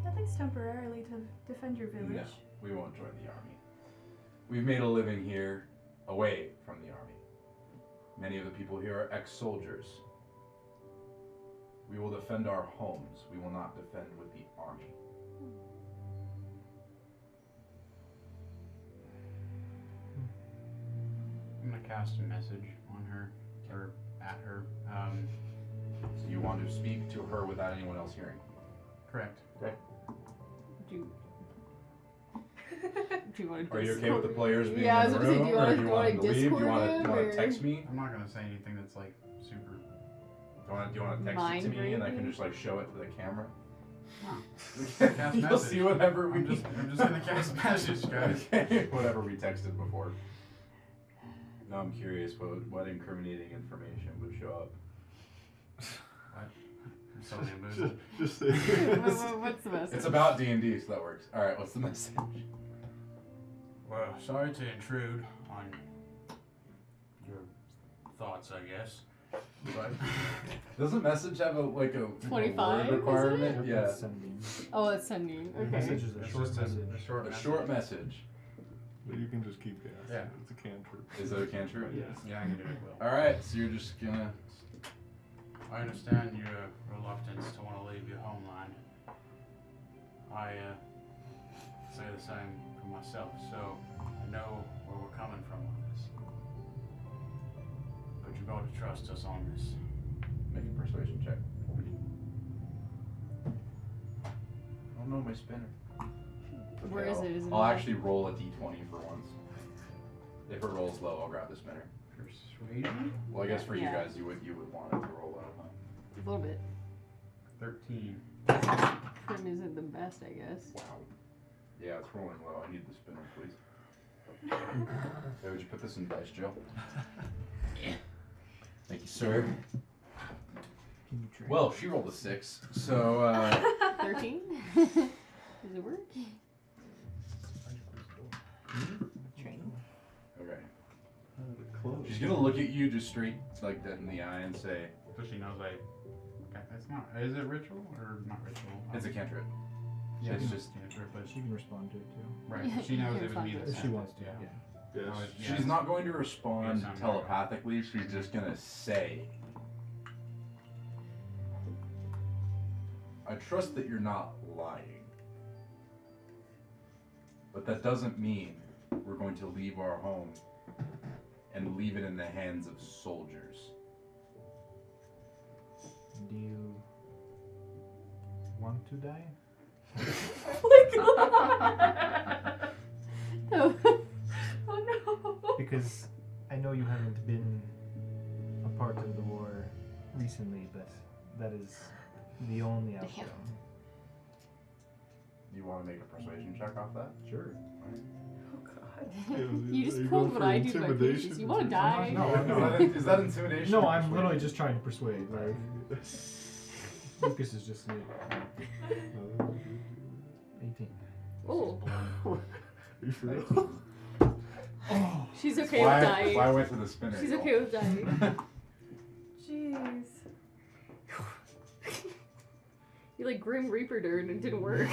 At least temporarily to defend your village. No, we won't join the army. We've made a living here away from the army. Many of the people here are ex-soldiers. We will defend our homes. We will not defend with the army. I'm gonna cast a message on her, or at her. So you want to speak to her without anyone else hearing? Correct. Do you want to? Are you okay with the players being Yeah, I in was the gonna say, room, do you or wanna- do you do you want them wanna to leave? Do you Discord want him, to or- text me? I'm not gonna say anything that's like super. Do you want to text Mind it to me and I can reading? just like show it to the camera? Cast You'll message. see whatever we I'm just gonna cast message, guys. Okay, whatever we texted before. Now I'm curious what incriminating information would show up. I'm so bamboozled. Just say What's the message? It's about D&D, so that works. All right, what's the message? Well, sorry to intrude on your thoughts, I guess. But Does a message have a 25, is word requirement? it? Yeah, That's sending. Oh, it's sending. The Okay. message is a it's short just message. a short a message. short message. But you can just keep casting. Yeah. It's a cantrip. Is it a cantrip? Yes. Yeah, I can do it. Will. All right, so you're just gonna. I understand your reluctance to want to leave your homeland. I say the same for myself, so I know where we're coming from on this. But you got to trust us on this. Make a persuasion check. I don't know my spinner. Where is it? Is it I'll in actually roll a d20 for once. If it rolls low, I'll grab the spinner. Persuasion? Well, I guess for you Yeah. guys, you would want it to roll low, huh? A little bit. 13. Prim isn't the best, I guess. Wow. Yeah, it's rolling low. I need the spinner, please. Hey, would you put this in dice, Joe? Thank you, sir. Can you trade? Well, she rolled a 6, so 13? Does it work? Train. okay. Close. She's gonna look at you just straight like dead in the eye and say, So she knows like. That's not. Is it ritual or not ritual? "It's a cantrip." Yeah, it's it's just- just cantrip, but She can respond to it too. right. Yeah, She knows you it can was me respond that to If sent she it, wants to, yeah. Yes. Oh, it- She's not going to respond Yes, I'm telepathically. She's just gonna say, "I trust that you're not lying, but that doesn't mean we're going to leave our home and leave it in the hands of soldiers." Do you want to die? Oh, Oh no. Because I know you haven't been a part of the war recently, but that is the only outcome. You want to make a persuasion check off that? Sure. Oh god. you Are just you pulled going what for I do by intimidation patience. You want to or die? No, Is that intimidation? No, or I'm persuasion? literally just trying to persuade. Like Lucas is just 18. Oh, Are you for real? Oh, she's okay Why, with dying. why I went to the spinner? She's roll. okay with dying. Jeez. You like Grim Reapered her and it didn't work.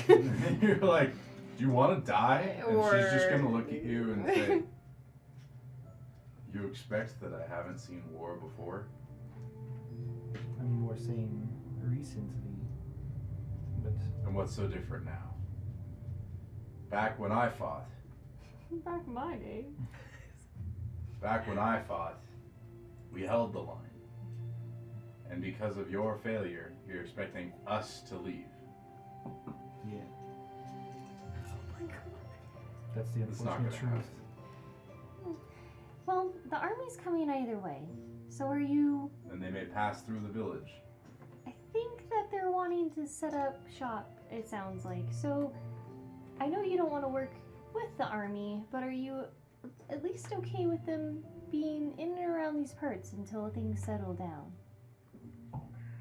You're like, "Do you want to die?" And she's just Or- gonna look at you and say, "You expect that I haven't seen war before?" I'm more saying recently, but And what's so different now? Back when I fought, Back in my day. we held the line. And because of your failure, you're expecting us to leave. yeah, Oh my god. that's the It's not unfortunate gonna truth. Well, the army's coming either way. So are you. And they may pass through the village. I think that they're wanting to set up shop, it sounds like. So I know you don't want to work with the army, but are you at least okay with them being in and around these parts until things settle down?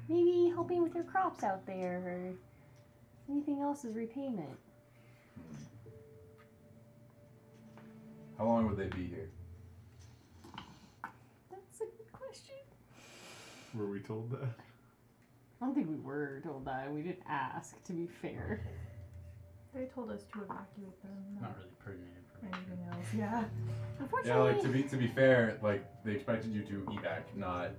Maybe helping with your crops out there or anything else as repayment. How long would they be here? That's a good question. Were we told that? I don't think we were told that. We didn't ask, to be fair. They told us to evacuate them. Not really pertinent information. anything else. Yeah. Yeah, Unfortunately, like to be fair, like they expected you to evac, not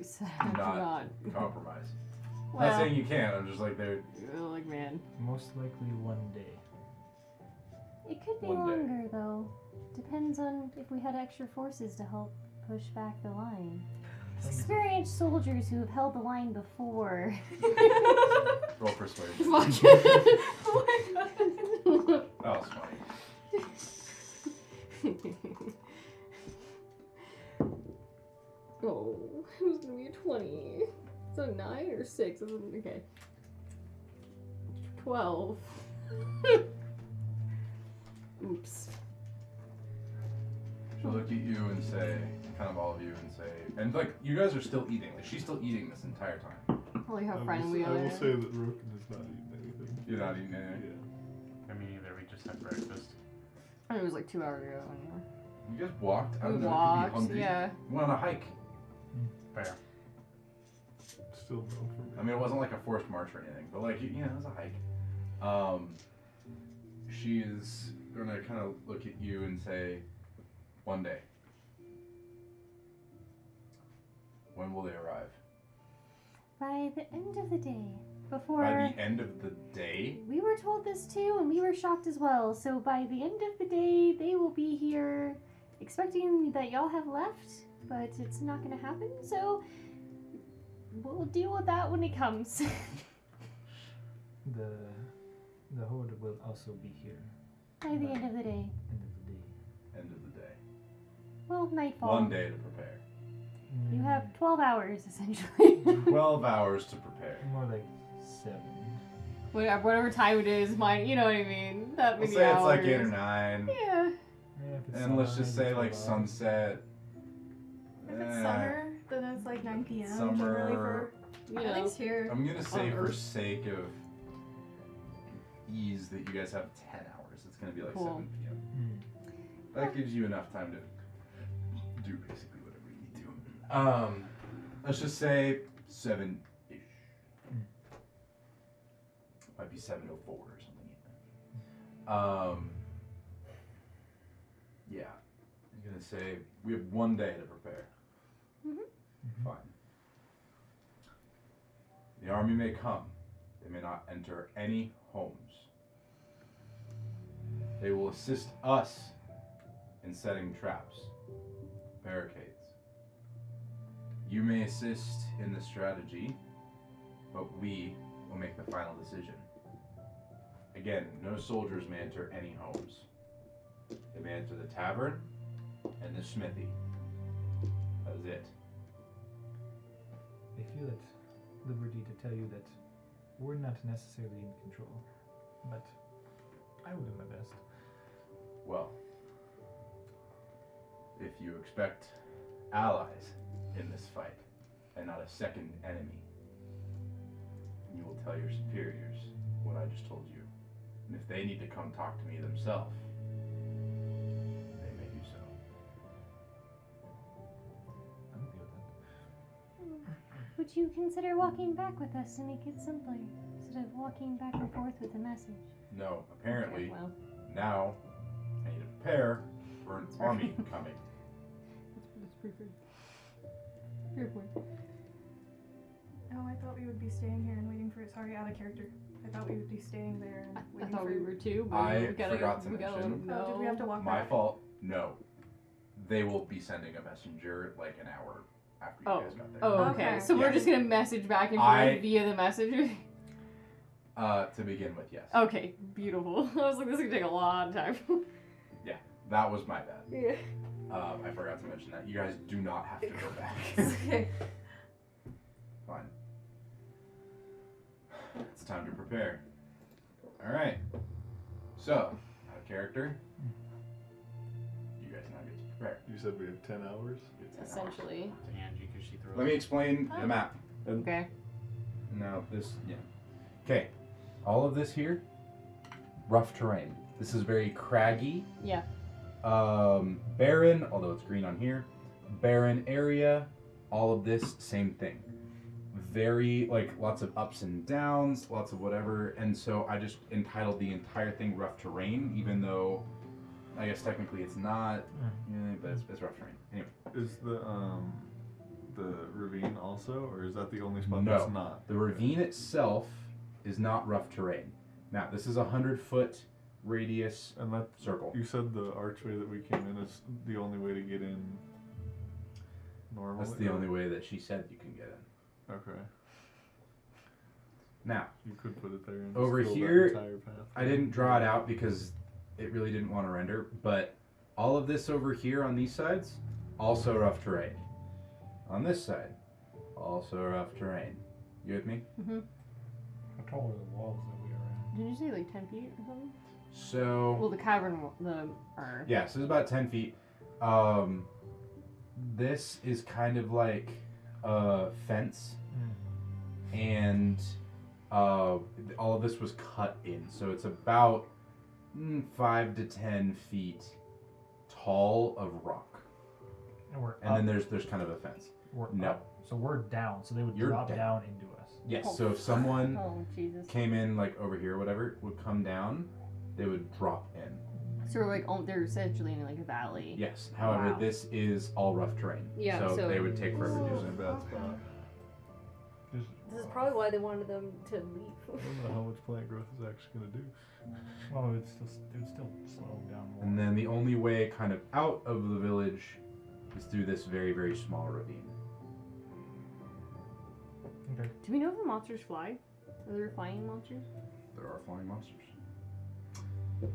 So, not compromise. I'm Well, not saying you can't. I'm just like they're. like, man. Most likely one day. it could be one day. longer though. Depends on if we had extra forces to help push back the line. Experienced soldiers who have held the line before. Roll persuasion. Fuck. Oh my god. That was funny. Oh, it was gonna be a 20. So 9 or 6? Okay. 12. Oops. She'll look at you and say, kind of all of you, and say, and like you guys are still eating. Like she's still eating this entire time. Holy how I friendly will, we I will are. say that Roken has not eaten anything. You're not eating anything. Yeah. I mean, either we just had breakfast. It was like 2 hours ago. Anyway. You guys walked. I We don't know. walked, Could be hungry. yeah. Went on a hike. Fair. Still no for me. I mean, it wasn't like a forced march or anything, but like you know, it was a hike. She is gonna kind of look at you and say, "One day. When will they arrive? By the end of the day. Before. By the end of the day? We were told this too, and we were shocked as well. So by the end of the day, they will be here expecting that y'all have left, but it's not going to happen. So we'll deal with that when it comes. The horde will also be here. By the end of the day. End of the day. End of the day. Well, nightfall. 1 day to prepare. You have 12 hours, essentially. 12 hours to prepare. More like 7. Whatever time it is, mine. You know what I mean? That We'll many say hours. it's like 8 or 9. Yeah. Yeah, if it's And let's just summer, say maybe like 12 hours. sunset. If it's Eh, summer, then it's like 9 p.m. Summer. generally for You at know. least here. I'm gonna say On for Earth. sake of ease that you guys have 10 hours. It's gonna be like Cool. 7 p.m. Mm. That gives you enough time to do basically whatever you need to. Let's just say 7-ish. Might be 7:04 or something. Yeah. I'm gonna say we have 1 day to prepare. Fine. The army may come. They may not enter any homes. They will assist us in setting traps, barricades. You may assist in the strategy, but we will make the final decision. Again, no soldiers may enter any homes. They may enter the tavern and the smithy. That is it. I feel at liberty to tell you that we're not necessarily in control, but I will do my best. Well, if you expect allies in this fight and not a second enemy, you will tell your superiors what I just told you. And if they need to come talk to me themselves, they may do so. I'm okay with that. Would you consider walking back with us to make it simpler? Instead of walking back and forth with a message. No, apparently, Well, now I need to prepare for an army coming. that's pretty fair. Fair point. Oh, I thought we would be staying here and waiting for it. Sorry, out of character. I thought we would be staying there and I waiting thought for we were too, but I we gotta forgot to we gotta let mention- them Oh, did we have to know. walk My back? fault? No. They will be sending a messenger like an hour after you Oh. guys got there. Oh, okay. Okay. So we're Yeah. just gonna message back and I- forth via the messenger. To begin with, yes. Okay, beautiful. I was like, this is gonna take a lot of time. That was my bad. Yeah. I forgot to mention that. You guys do not have to go back. Okay. Fine. It's time to prepare. Alright. So, out of character, you guys now get to prepare. You said we have 10 hours? You get 10 hours. Essentially. To Angie, because she threw Let me explain the map. Okay. Now, this, yeah. Okay. All of this here, rough terrain. This is very craggy. Yeah. Barren, although it's green on here. Barren area. All of this, same thing. Very, like, lots of ups and downs, lots of whatever. And so I just entitled the entire thing rough terrain, even though I guess technically it's not, but it's rough terrain. Anyway. Is the ravine also, or is that the only spot No. that's not? The ravine itself is not rough terrain. Now, this is a 100-foot radius And that circle. you said the archway that we came in is the only way to get in Normal. That's the only way that she said you can get in. Okay. Now, You could put it there. And over just fill that here, entire path. I didn't draw it out because it really didn't want to render, but all of this over here on these sides, also rough terrain. On this side, also rough terrain. You with me? Mm-hmm. How tall are the walls that we are Did you say like 10 feet or something? So, Well, the cavern, yeah, so it's about 10 feet. This is kind of like a fence, and all of this was cut in, so it's about 5 to 10 feet tall of rock, in? And we're and up. then there's kind of a fence. We're No. up. So we're down. So they would You're drop down. down into us. Yes, Oh. so if someone Oh, Jesus. came in like over here, whatever, would come down, they would drop in. So we're like, they're essentially in like a valley. Yes. However, Wow. this is all rough terrain. Yeah, So, so- they would take forever to do It's in a so. bad spot. This is probably why they wanted them to leave. I don't know how much plant growth is actually going to do. Well, it would still slow them down more. And then the only way kind of out of the village is through this very, very small ravine. Okay. Do we know if the monsters fly? Are there flying monsters? There are flying monsters.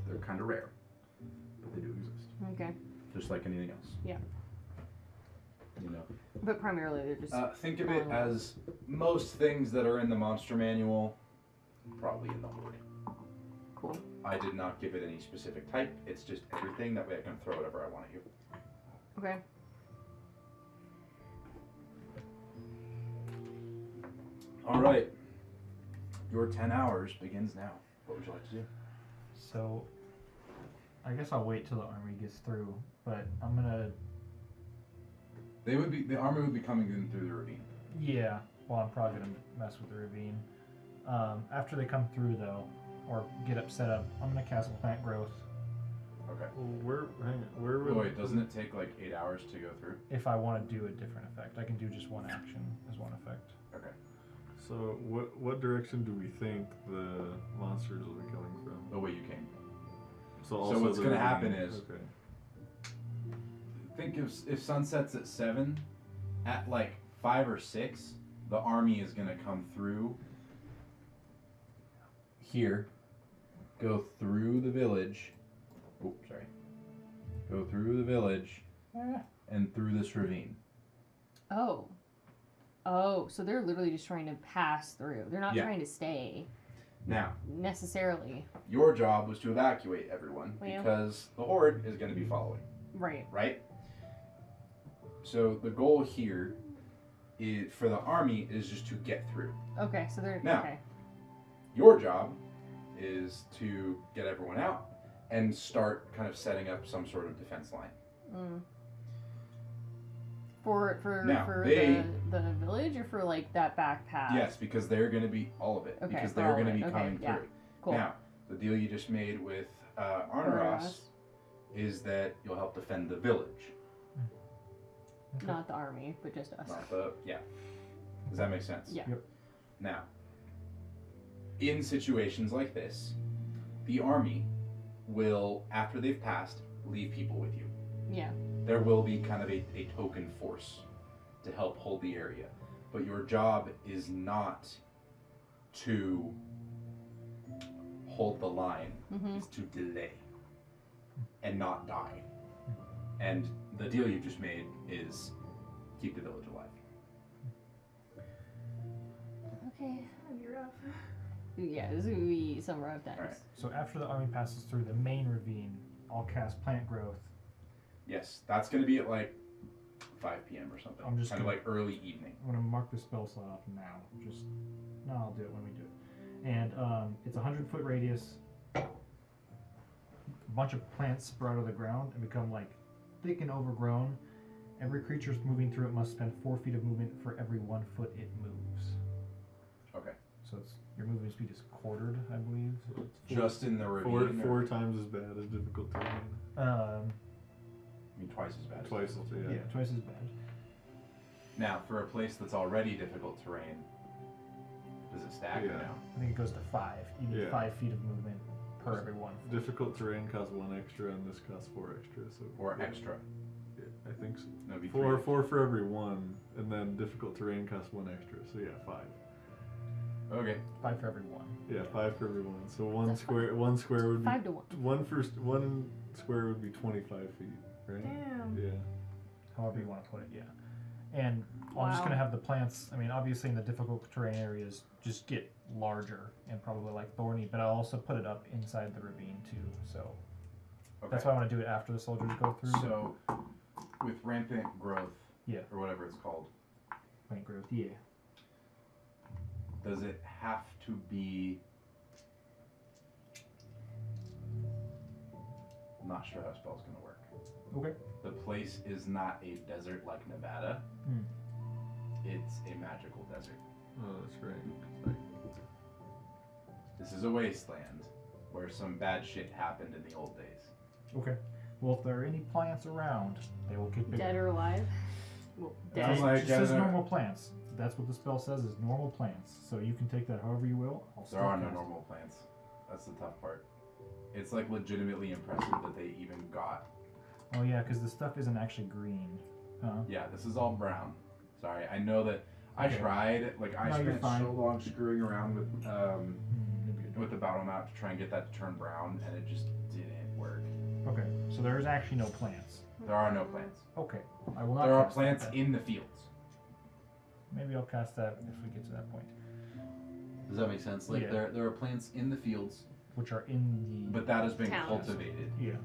They're kind of rare, but they do exist. Okay. Just like anything else. Yeah. You know. But primarily they're just. Think of it as most things that are in the monster manual, probably in the horde. Cool. I did not give it any specific type. It's just everything. That way I can throw whatever I want at you. Okay. All right. Your 10 hours begins now. What would you like to do? So, I guess I'll wait till the army gets through, but I'm gonna. The army would be coming in through the ravine. Yeah. Well, I'm probably gonna mess with the ravine. After they come through, though, or get up set up, I'm gonna cast plant growth. Okay. Well, where Oh, would wait, doesn't it take like 8 hours to go through? If I want to do a different effect, I can do just one action as one effect. Okay. So what direction do we think the monsters will be coming from? The way you came. So what's the gonna ravine. happen is- Okay. Think if sun sets at 7, at like 5 or 6, the army is gonna come through here, go through the village. Oh, sorry. Go through the village and through this ravine. Oh. Oh, so they're literally just trying to pass through. They're not Yeah. trying to stay Now, necessarily. your job was to evacuate everyone Yeah. because the horde is going to be following, Right. right? So the goal here is for the army is just to get through. Okay, so they're Now. okay. Your job is to get everyone out and start kind of setting up some sort of defense line. Mm. For Now, for they- the village or for like that back path? Yes, because they're going to be all of it. Okay, because for they're all going to of be it. Okay, coming yeah. through. Cool. Now, the deal you just made with Arnaros is that you'll help defend the village, Not the army, but just us. not the Does that make sense? Yeah. Yep. Now, in situations like this, the army will, after they've passed, leave people with you. Yeah. There will be kind of a token force to help hold the area. But your job is not to hold the line, Mhm. it's to delay and not die. And the deal you just made is keep the village alive. Okay. That'd be rough. Yeah, this is gonna be some rough times. Alright. So after the army passes through the main ravine, I'll cast plant growth. Yes, that's going to be at like 5 p.m. or something. I'm just kind of gonna- like early evening. I'm gonna mark the spell slot off now. No, I'll do it when we do it. And it's a 100-foot radius. A bunch of plants sprout out of the ground and become like thick and overgrown. Every creature moving through it must spend 4 feet of movement for every 1 foot it moves. Okay. So it's your movement speed is quartered, I believe. So it's Just in the ravine? Four times as bad as difficult terrain. I mean, twice as bad. Twice as yeah, twice as bad. Now, for a place that's already difficult terrain, does it stack or Yeah. no? I think it goes to 5. You need Yeah. 5 feet of movement per every 1 foot. Difficult terrain costs 1 extra, and this costs 4 extra. So Or extra? I think so. No, it'd be Four 3. for every one, and then difficult terrain costs 1 extra. So yeah, 5. Okay. 5 for every one. Yeah, 5 for every one. So one That's square. One square would be 5 to 1. one square would be 25 feet, right? Damn. Yeah. However you want to put it, yeah. And I'm just Wow. gonna have the plants. I mean, obviously in the difficult terrain areas, just get larger and probably like thorny. But I'll also put it up inside the ravine too. So Okay. that's why I want to do it after the soldiers go through. So, with rampant growth, Yeah. or whatever it's called, Plant growth, yeah. does it have to be? I'm not sure how spell's gonna work. Okay. The place is not a desert like Nevada. Hmm. It's a magical desert. Oh, that's right. It's like, This is a wasteland where some bad shit happened in the old days. Okay. Well, if there are any plants around, they will get bigger. Dead or alive? Well, It dead. Sounds like just says dead or- normal plants. That's what the spell says is normal plants. So you can take that however you will. I'll There still are no cast it. normal plants. That's the tough part. It's like legitimately impressive that they even got. Oh yeah, because the stuff isn't actually green. Huh? Yeah, this is all brown. Sorry, I know that I Okay. tried. Like I No, you're spent fine. so long screwing around with Maybe you with the battle map to try and get that to turn brown, and it just didn't work. don't. Okay. So there is actually no plants. There are no plants. Okay. I will not. There are cast that plants then. in the fields. Maybe I'll cast that if we get to that point. Does that make sense? Like Yeah. there are plants in the fields, Which are in the. but that has been Towns. cultivated, Yeah.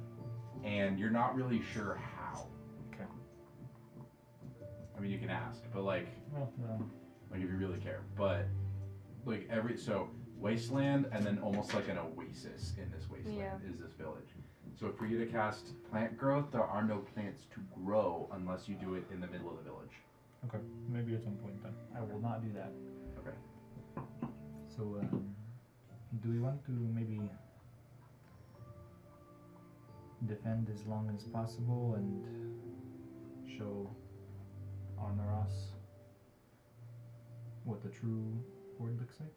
and you're not really sure how. Okay. I mean, you can ask, but like Well, if you really care. But like so wasteland, and then almost like an oasis in this wasteland Yeah. is this village. So for you to cast plant growth, there are no plants to grow unless you do it in the middle of the village. okay. Maybe at some point then. I will not do that. Okay. So, do we want to maybe defend as long as possible and show Arnaros what the true horde looks like?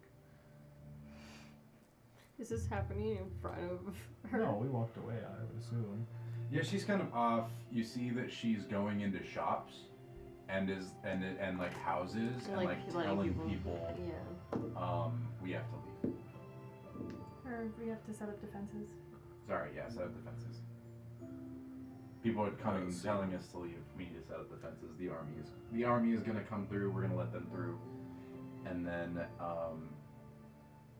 Is this happening in front of her? No, we walked away, I would assume. Yeah, she's kind of off. You see that she's going into shops and like houses and like letting telling people, Yeah. we have to leave. Or we have to set up defenses. Sorry, yeah, set up defenses. People are coming telling us to leave. We need to set up defenses. The army is gonna come through. We're gonna let them through, and then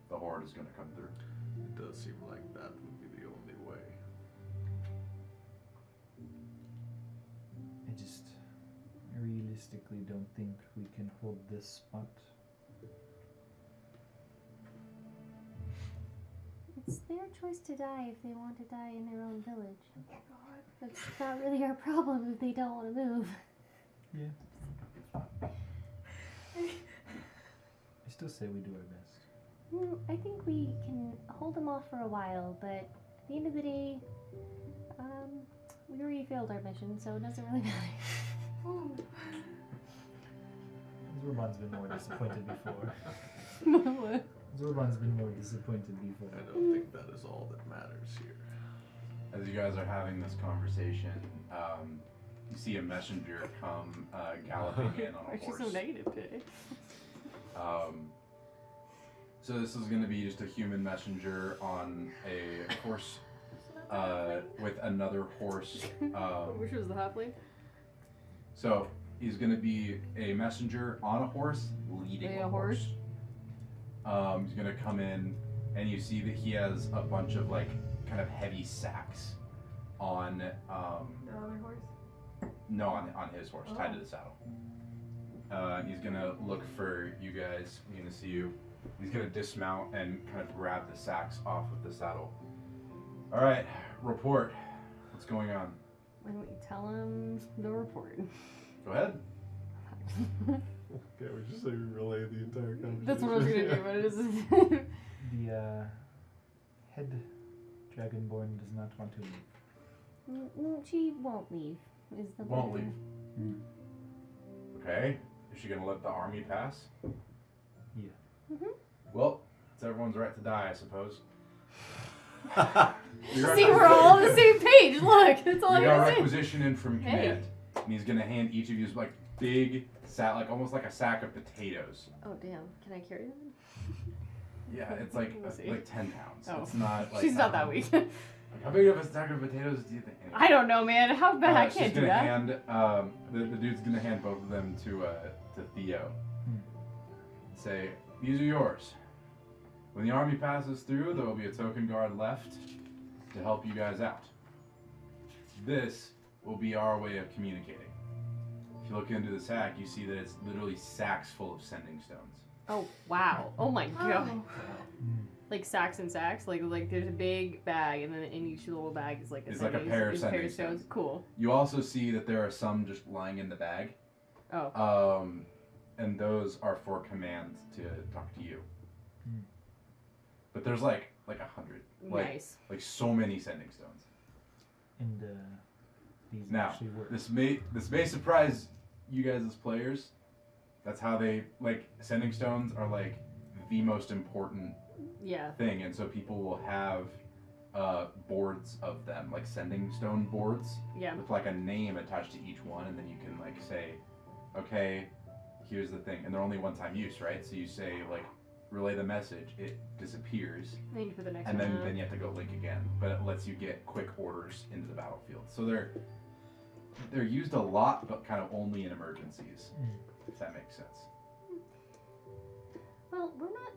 the horde is gonna come through. it does seem like that would be the only way. I just realistically don't think we can hold this spot. It's their choice to die if they want to die in their own village. Oh God. That's not really our problem if they don't want to move. I still say we do our best. I think we can hold them off for a while, but at the end of the day, we already failed our mission, so it doesn't really matter. Ooh. Zurban's been more disappointed before. What? Zurban's been more disappointed before. I don't think that is all that matters here. As you guys are having this conversation, you see a messenger come galloping in on Why a is she horse. so negative today? So this is going to be just a human messenger on a horse with another horse. Which was the halfling? So he's going to be a messenger on a horse leading Yeah, a horse. He's going to come in, and you see that he has a bunch of like kind of heavy sacks on The other horse. no on his horse tied to the saddle. He's gonna look for you guys. He's gonna see you. He's gonna dismount and kind of grab the sacks off of the saddle. All right, report. What's going on? Why don't you tell him the report? Go ahead. Okay, we just say we relay the entire conversation. That's what I was gonna do, but it is. The head dragonborn does not want to leave. She won't leave. Is the Won't plan. leave. Okay. Is she gonna let the army pass? Yeah. Well, it's everyone's right to die, I suppose. See, we're all on the same page. Look, that's all We I got gotta say. requisition in from Hey. command. and he's gonna hand each of you like big sack, like almost like a sack of potatoes. Oh damn! Can I carry them? Yeah, it's like We'll see. like 10 pounds. Oh. It's not like She's not that weak. Like, how big of a sack of potatoes do you think? Anyway. I don't know, man. How bad? I She's can't do gonna that. hand the dude's gonna hand both of them to Theo. Say, these are yours. When the army passes through, there will be a token guard left to help you guys out. This will be our way of communicating. If you look into the sack, you see that it's literally sacks full of sending stones. Oh wow! Oh my god! Oh. Like sacks and sacks. Like there's a big bag, and then in each little bag is like a It's like a sending- pair of is sending stones. stones. Cool. You also see that there are some just lying in the bag. Oh. And those are for command to talk to you. Hmm. But there's like 100. Nice. Like so many sending stones. And these Now, actually work. this may surprise you guys as players. That's how they like sending stones are like the most important Yeah. thing, and so people will have boards of them, like sending stone boards Yeah. with like a name attached to each one, and then you can like say, okay, here's the thing, and they're only one-time use, right? So you say like relay the message, it disappears, Then you put the next and one. then you have to go link again, but it lets you get quick orders into the battlefield. So they're used a lot, but kind of only in emergencies, if that makes sense. Well, we're not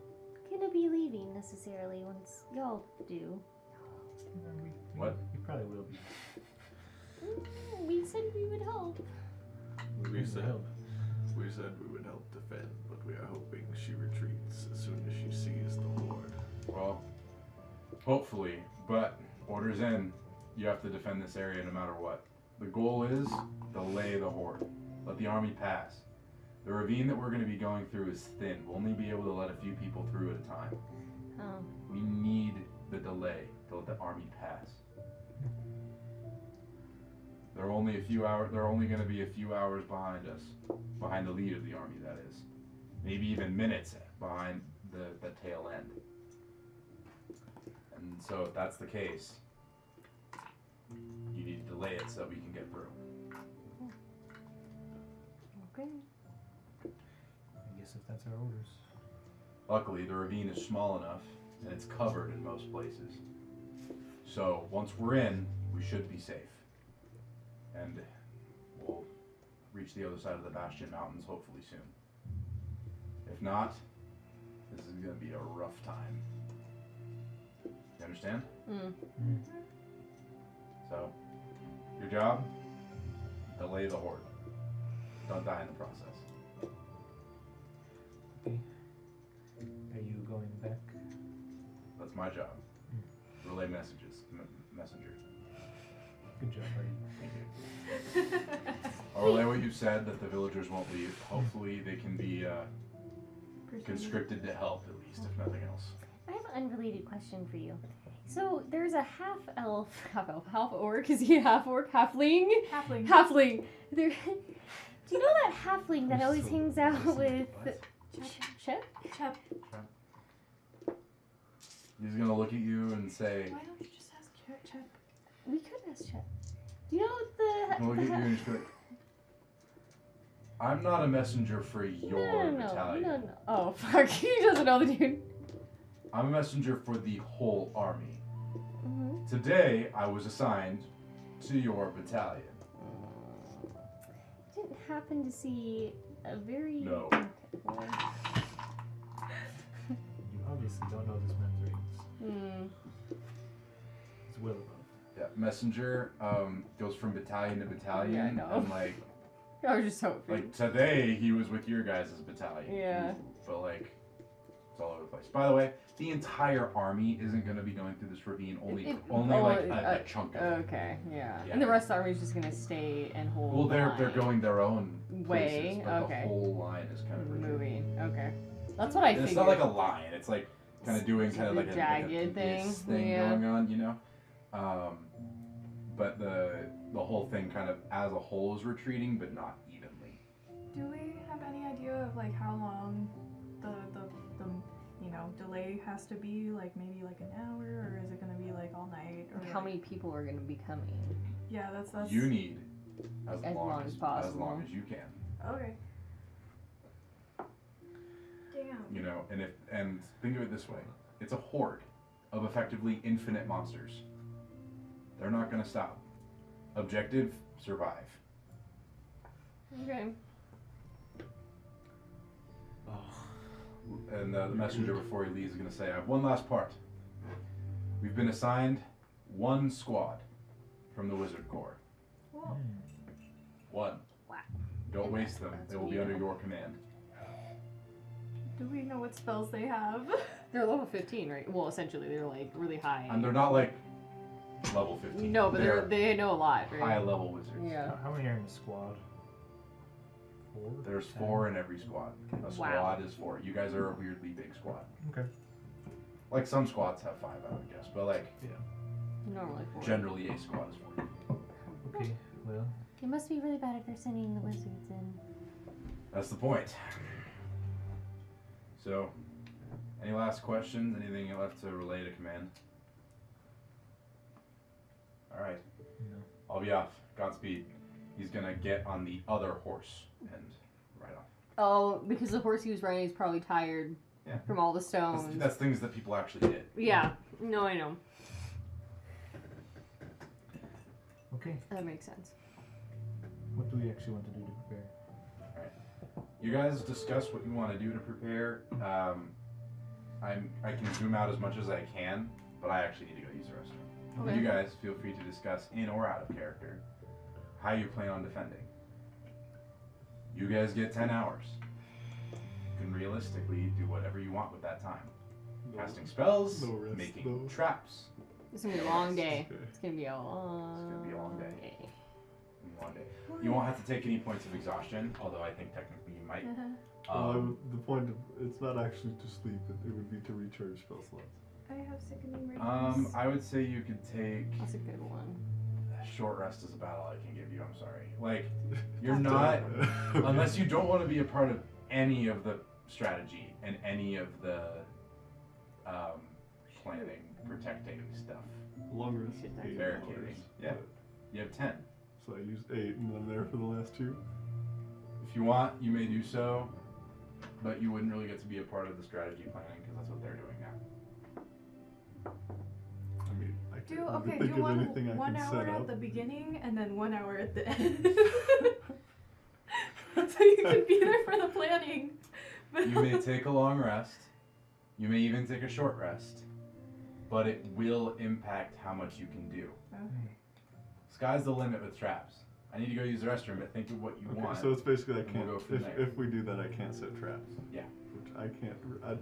gonna be leaving necessarily once y'all do. What? We probably will be. We said we would help. We said help. we would help defend, but we are hoping she retreats as soon as she sees the horde. Well, hopefully, but orders in, you have to defend this area no matter what. The goal is delay the horde. Let the army pass. The ravine that we're going to be going through is thin. We'll only be able to let a few people through at a time. Oh. We need the delay to let the army pass. They're only going to be a few hours behind us, behind the lead of the army, that is. Maybe even minutes behind the tail end. And so if that's the case, you need to delay it so we can get through. Okay. I guess if that's our orders. Luckily, the ravine is small enough, and it's covered in most places. So once we're in, we should be safe. And we'll reach the other side of the Bastion Mountains hopefully soon. If not, this is going to be a rough time. You understand? So, your job, delay the horde. Don't die in the process. Okay. Are you going back? That's my job. Relay messages, messenger. Good job, buddy. Thank you. I'll relay what you've said, that the villagers won't leave. Hopefully they can be conscripted to help, at least, if nothing else. I have an unrelated question for you. So there's a half orc. Is he half orc? Halfling? Halfling. There. Do you know that halfling that always hangs out with Chip? Chep. He's gonna look at you and say, Why don't you just ask Chep? We could ask Chip. Do you know he's gonna look at you and just be like, I'm not a messenger for your battalion. No. Oh fuck! He doesn't know the dude. I'm a messenger for the whole army. Mm-hmm. Today, I was assigned to your battalion. Didn't happen to see a very. No. Okay. You obviously don't know this man's ratings. It's well above. Yeah, messenger goes from battalion to battalion. Yeah, I know. And like I was just hoping. Like today, he was with your guys' battalion. Yeah. But like, it's all over the place. By the way, the entire army isn't going to be going through this ravine. Only a chunk of it. Okay, yeah. Yeah. And the rest of the army is just gonna stay and hold. Well, they're line. going their own Way, places, but okay. the whole line is kind of moving. Okay, that's what I And figured. it's not like a line. It's like kind of doing kind of The like a jagged this thing, thing yeah. going on, you know. But the whole thing kind of as a whole is retreating, but not evenly. Do we have any idea of like how long the delay has to be? Like maybe like an hour, or is it gonna be like all night? Or Like, how many people are gonna be coming? Yeah, that's. You need As long as As possible. long as you can. Okay. Damn. You know, and think of it this way: it's a horde of effectively infinite monsters. They're not gonna stop. Objective: survive. Okay. And the messenger before he leaves is gonna say, "I have one last part. We've been assigned one squad from the Wizard Corps. Cool. One. Wow. Don't And waste them. that's They will be weird. under your command." Do we know what spells they have? They're level 15, right? Well, essentially, they're like really high. And they're not like level 15. No, but they know a lot, right? high level wizards. Yeah. How many are in the squad? 4? There's 10? 4 in every squad. A squad is 4. You guys are a weirdly big squad. Okay. Like some squads have 5, I would guess, but like Normally 4. generally a squad is 4. Okay. Well, It must be really bad if they're sending the wizards in. That's the point. So, any last questions? Anything you left to relay to command? All right. no. I'll be off. Godspeed. He's gonna get on the other horse and ride off. Oh, because the horse he was riding is probably tired Yeah. from all the That's, stones. that's things that people actually did. Yeah. No, I know. Okay. That makes sense. What do we actually want to do to prepare? You guys discuss what you want to do to prepare. I can zoom out as much as I can, but I actually need to go use the restroom. Okay. You guys feel free to discuss in or out of character how you plan on defending. You guys get 10 hours. You can realistically do whatever you want with that time. Casting spells, no rest, making though. traps. It's gonna be a long day. Okay. It's gonna be a long. It's gonna be a long day. One day. You won't have to take any points of exhaustion, although I think technically you might. The point of it's not actually to sleep; it would be to recharge spell slots. I have sickening radiance. I would say you could take That's a good one. short rest is about all I can give you. I'm sorry. Like you're not Okay. unless you don't want to be a part of any of the strategy and any of the planning, protecting stuff. Long rest. Shit, 8 barricading. hours. Yeah. You have 10. So I used 8 and I'm there for the last 2. If you want, you may do so, but you wouldn't really get to be a part of the strategy planning because that's what they're doing now. I mean, I Do can't okay. think Do of anything I one can hour set at up. the beginning and then 1 hour at the end, so you can be there for the planning. But You may take a long rest. You may even take a short rest, but it will impact how much you can do. Sky's the limit with traps. I need to go use the restroom, but think of what you Okay, want. so it's basically I and we'll can't. go from there. If we do that, I can't set traps. Yeah. Which I can't.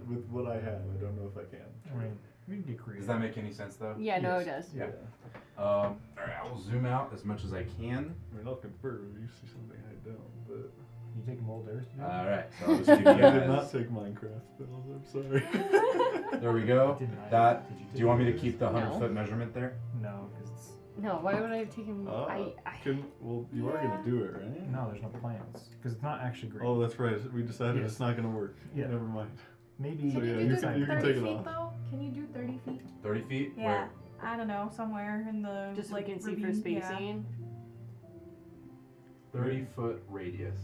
With what I have, I don't know if I can. I mean, we can get creative. Does that make any sense though? Yeah, no, it Yes. does. Yeah. All right, I will zoom out as much as I can. I mean, I'll confer if you see something I don't, but You take mold earth? to do All it? right, so I'll just give you I did not guys. take Minecraft spells. I'm sorry. There we go. Didn't I? That. Did you Do you want me to take keep the No. 100-foot measurement there? No, because it's No, why would I have taken? Well, you are gonna do it, right? no. There's no plans because it's not actually great. Oh, that's right. We decided Yes. it's not gonna work. Yeah. Never mind. Maybe. So Can yeah, you you do can 30 take it feet off. though? Can you do 30 feet? 30 feet? Yeah. Where? I don't know, somewhere in the Just so like we can see for ravine. Yeah. spacing. 30-foot radius.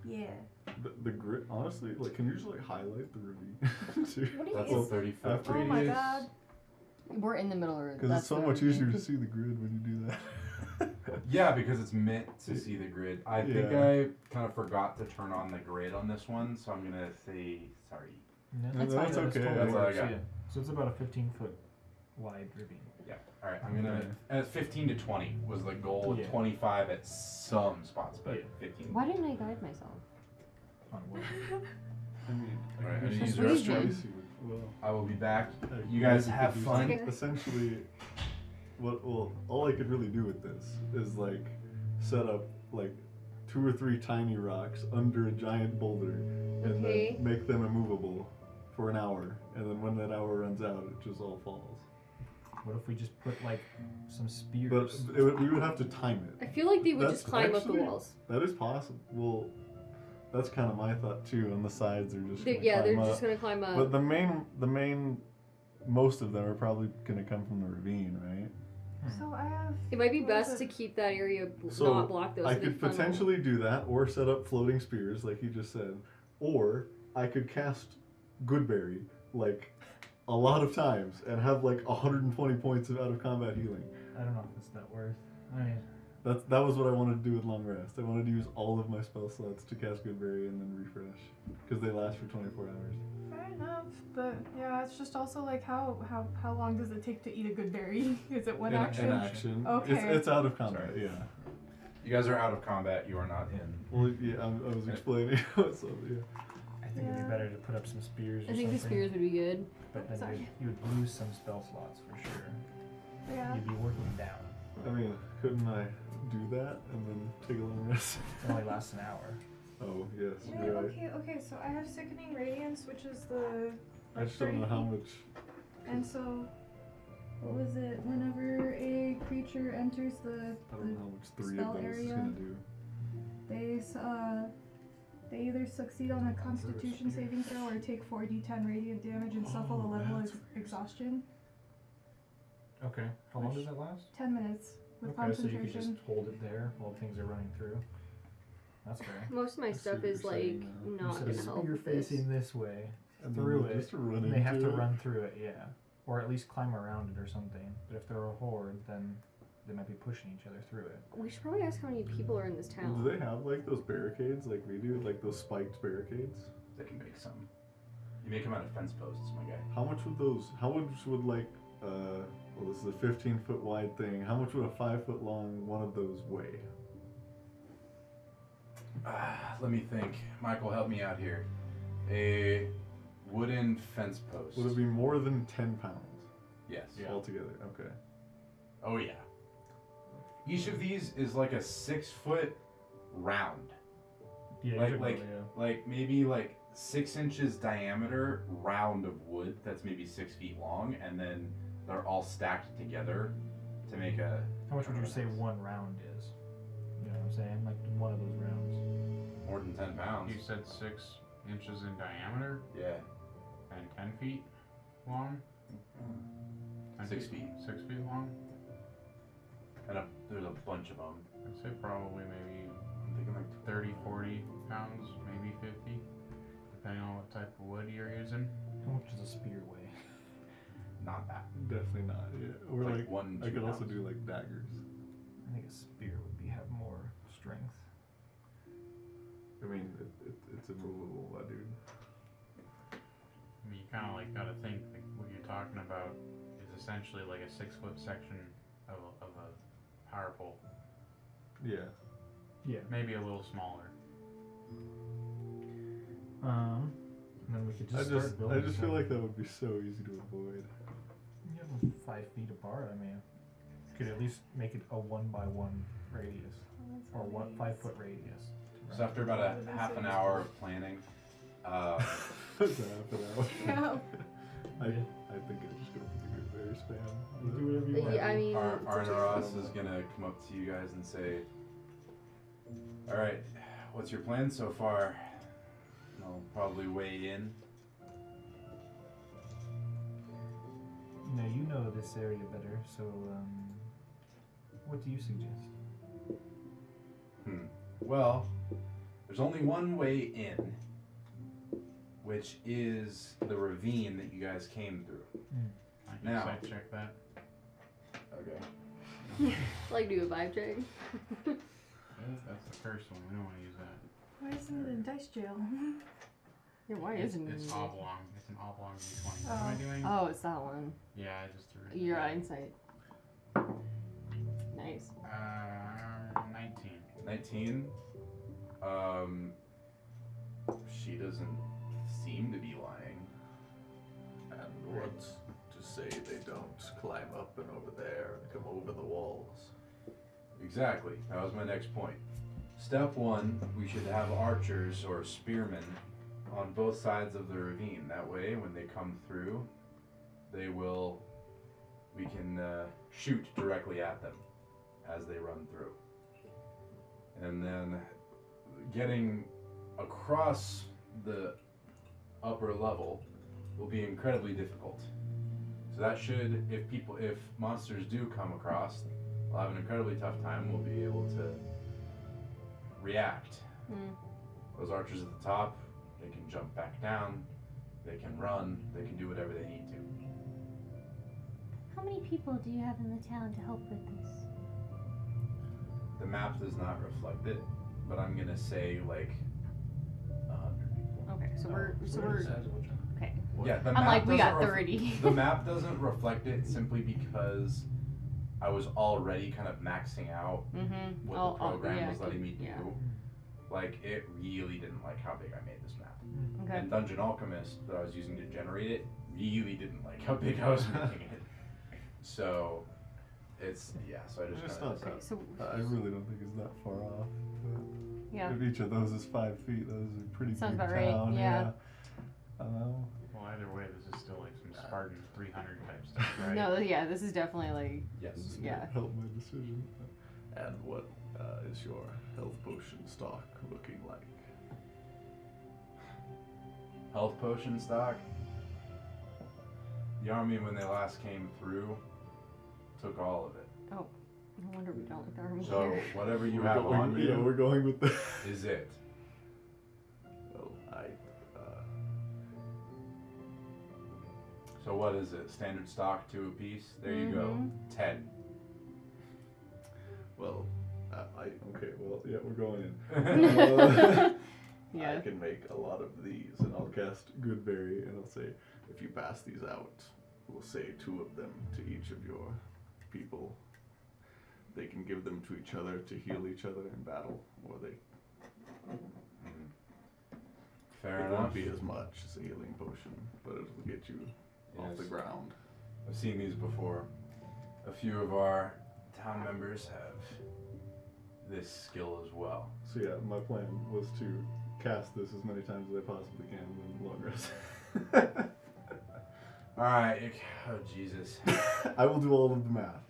Yeah. The grid, honestly, like, can you just like highlight the ravine? What do you That's mean? a 30-foot After- Oh radius. my god. We're in the middle of it. Because it's so much easier to see the grid when you do that. Yeah, because it's meant to see the grid. I think Yeah. I kind of forgot to turn on the grid on this one, so I'm gonna say sorry. No, That's fine, okay. totally That's all I works, got. yeah. So it's about a 15-foot wide ravine. Yeah. All right. I'm gonna. At 15 to 20 was the goal. Yeah. 25 at some spots, but Yeah. 15. Why didn't I guide myself? On wood. I mean, Alright, I I can use use the your restroom. choice. Well, I will be back. I You guys could have do fun. something. Essentially, all I could really do with this is like set up like 2 or 3 tiny rocks under a giant boulder, and Okay. then make them immovable for an hour, and then when that hour runs out, it just all falls. What if we just put like some But spears? we would have to time I it. feel like they would That's just climb up the actually- walls. That is possible. Well, that's kind of my thought too. On the sides, they're just gonna Yeah, they're climb just up. gonna climb up. But the main, most of them are probably gonna come from the ravine, right? So I have. It might be what is best it? to keep that area So, not blocked though. I so they could funnel. potentially do that, or set up floating spears, like you just said, or I could cast Goodberry like a lot of times and have like 120 points of out of combat healing. I don't know if it's that worth. I mean, That was what I wanted to do with Long Rest. I wanted to use all of my spell slots to cast Goodberry and then refresh, because they last for 24 hours. Fair enough, but yeah, it's just also like how long does it take to eat a good berry? Is it one action? An action. Okay. It's out of combat. Sorry. Yeah. You guys are out of combat. You are not in. Well, yeah. I was explaining. So yeah. I think it'd Yeah. be better to put up some spears. Or I think the something, spears would be good. But then Sorry. you would lose some spell slots for sure. Yeah. You'd be working down. I mean, couldn't I do that and then take a long rest? It only lasts an hour. Oh yes, Wait, you're right. okay, so I have Sickening Radiance, which is the. I just don't know how 30 much. And so, what was it? Whenever a creature enters the I don't know how much 3 spell of those is area. gonna do. They either succeed on a Constitution saving throw or take 4d10 radiant damage and suffer a level of exhaustion. Okay. How long does that last? 10 minutes with Okay, so you could concentration. just hold it there while things are running through. That's fair. Most of my I see stuff what is you're like saying now. not you gonna set a help spear with this. facing this way And through then it. just run and they have to into it. run through it, yeah. Or at least climb around it or something. But if they're a horde, then they might be pushing each other through it. We should probably ask how many people are in this Well, town. do they have like those barricades like we do, like those spiked barricades? They can make some. You make them out of fence posts, my guy. How much would those? How much would like? Well, this is a 15-foot wide thing. How much would a 5-foot long one of those weigh? Let me think. Michael, help me out here. A wooden fence post. Would it be more than 10 pounds Yes. altogether? Okay. Oh yeah. Each of these is like a 6-foot round. Yeah, Like- usually, like- yeah. Like maybe like 6 inches diameter round of wood that's maybe 6 feet long, and then they're all stacked together to make a. How much would you say one round is? You know what I'm saying? Like one of those rounds. More than 10 pounds. You said 6 inches in diameter Yeah. and 10 feet long? 10 6 feet. 6 feet long? And there's a bunch of them. I'd say probably maybe I'm thinking like 30, 40 pounds, maybe 50, depending on what type of wood you're using. How much does a spear weigh? not that. Definitely not. Yeah. Or Like like, 1, 2 I could also pounds. do like daggers. I think a spear would have more strength. I mean, it's immovable, that dude. I mean, you kind of like got to think like what you're talking about is essentially like a 6-foot section of a power pole, Yeah. Yeah. maybe a little smaller. And then we could just I start building. just feel like that would be so easy to avoid. You have them 5 feet apart. I mean, could at least make it a 1x1 radius or 5-foot radius. So after about a half an hour of planning, That's half an hour. Yeah. I think I'm just gonna put the good berry spam. You do whatever you want. Yeah, I mean, Arnaros is gonna come up to you guys and say, "Alright, what's your plan so far?" And I'll probably weigh in. Now you know this area better, so what do you suggest? Well, there's only one way in, which is the ravine that you guys came through. I can Now. side check that. Okay. like do a vibe check. That's the first one. We don't want to use that. Why isn't it in dice jail? Yeah, why It's isn't it? oblong. It's an oblong d20. What Oh. am I doing? Oh, it's that one. Yeah, I just threw it. Your insight. Nice. 19. 19. She doesn't seem to be lying. And what's to say they don't climb up and over there and come over the walls? Exactly. That was my next point. Step 1, we should have archers or spearmen on both sides of the ravine. That way, when they come through, we can shoot directly at them as they run through. And then getting across the upper level will be incredibly difficult. So that should, if monsters do come across, we'll have an incredibly tough time. We'll be able to react. Those archers at the top, they can jump back down, they can run, they can do whatever they need to. How many people do you have in the town to help with this? The map does not reflect it, but I'm gonna say like 100 people. Okay, so we're okay. Yeah, the I'm map like, we doesn't got 30. The map doesn't reflect it simply because I was already kind of maxing out what the program was letting me do. yeah. Like, it really didn't like how big I made this map. Okay. And Dungeon Alchemist that I was using to generate it really didn't like how big I was making it. So it's so I just It's kinda not that. So I really don't think it's that far off. But yeah. if each of those is 5 feet, those are pretty Sounds big about right, town. yeah. Well, either way, this is still like some Spartan 300 type stuff, right? No, yeah, this is definitely like Yes. yeah. Help my decision. And what is your health potion stock looking like? Health potion stock. The army, when they last came through, took all of it. Oh, no wonder we don't like the army So here. whatever you We're have going- on yeah, you we're going with the. is it. Well, So what is it? Standard stock, 2 apiece. There you go. 10. Okay, well, yeah, we're going in. Yeah. I can make a lot of these, and I'll cast Goodberry, and I'll say, if you pass these out, we'll say 2 of them to each of your people. They can give them to each other to heal each other in battle, or they Fair it enough. won't be as much as a healing potion, but it'll get you off the Yes. ground. I've seen these before. A few of our town members have this skill as well. So yeah, my plan was to cast this as many times as I possibly can in long rest. Alright, oh Jesus. I will do all of the math.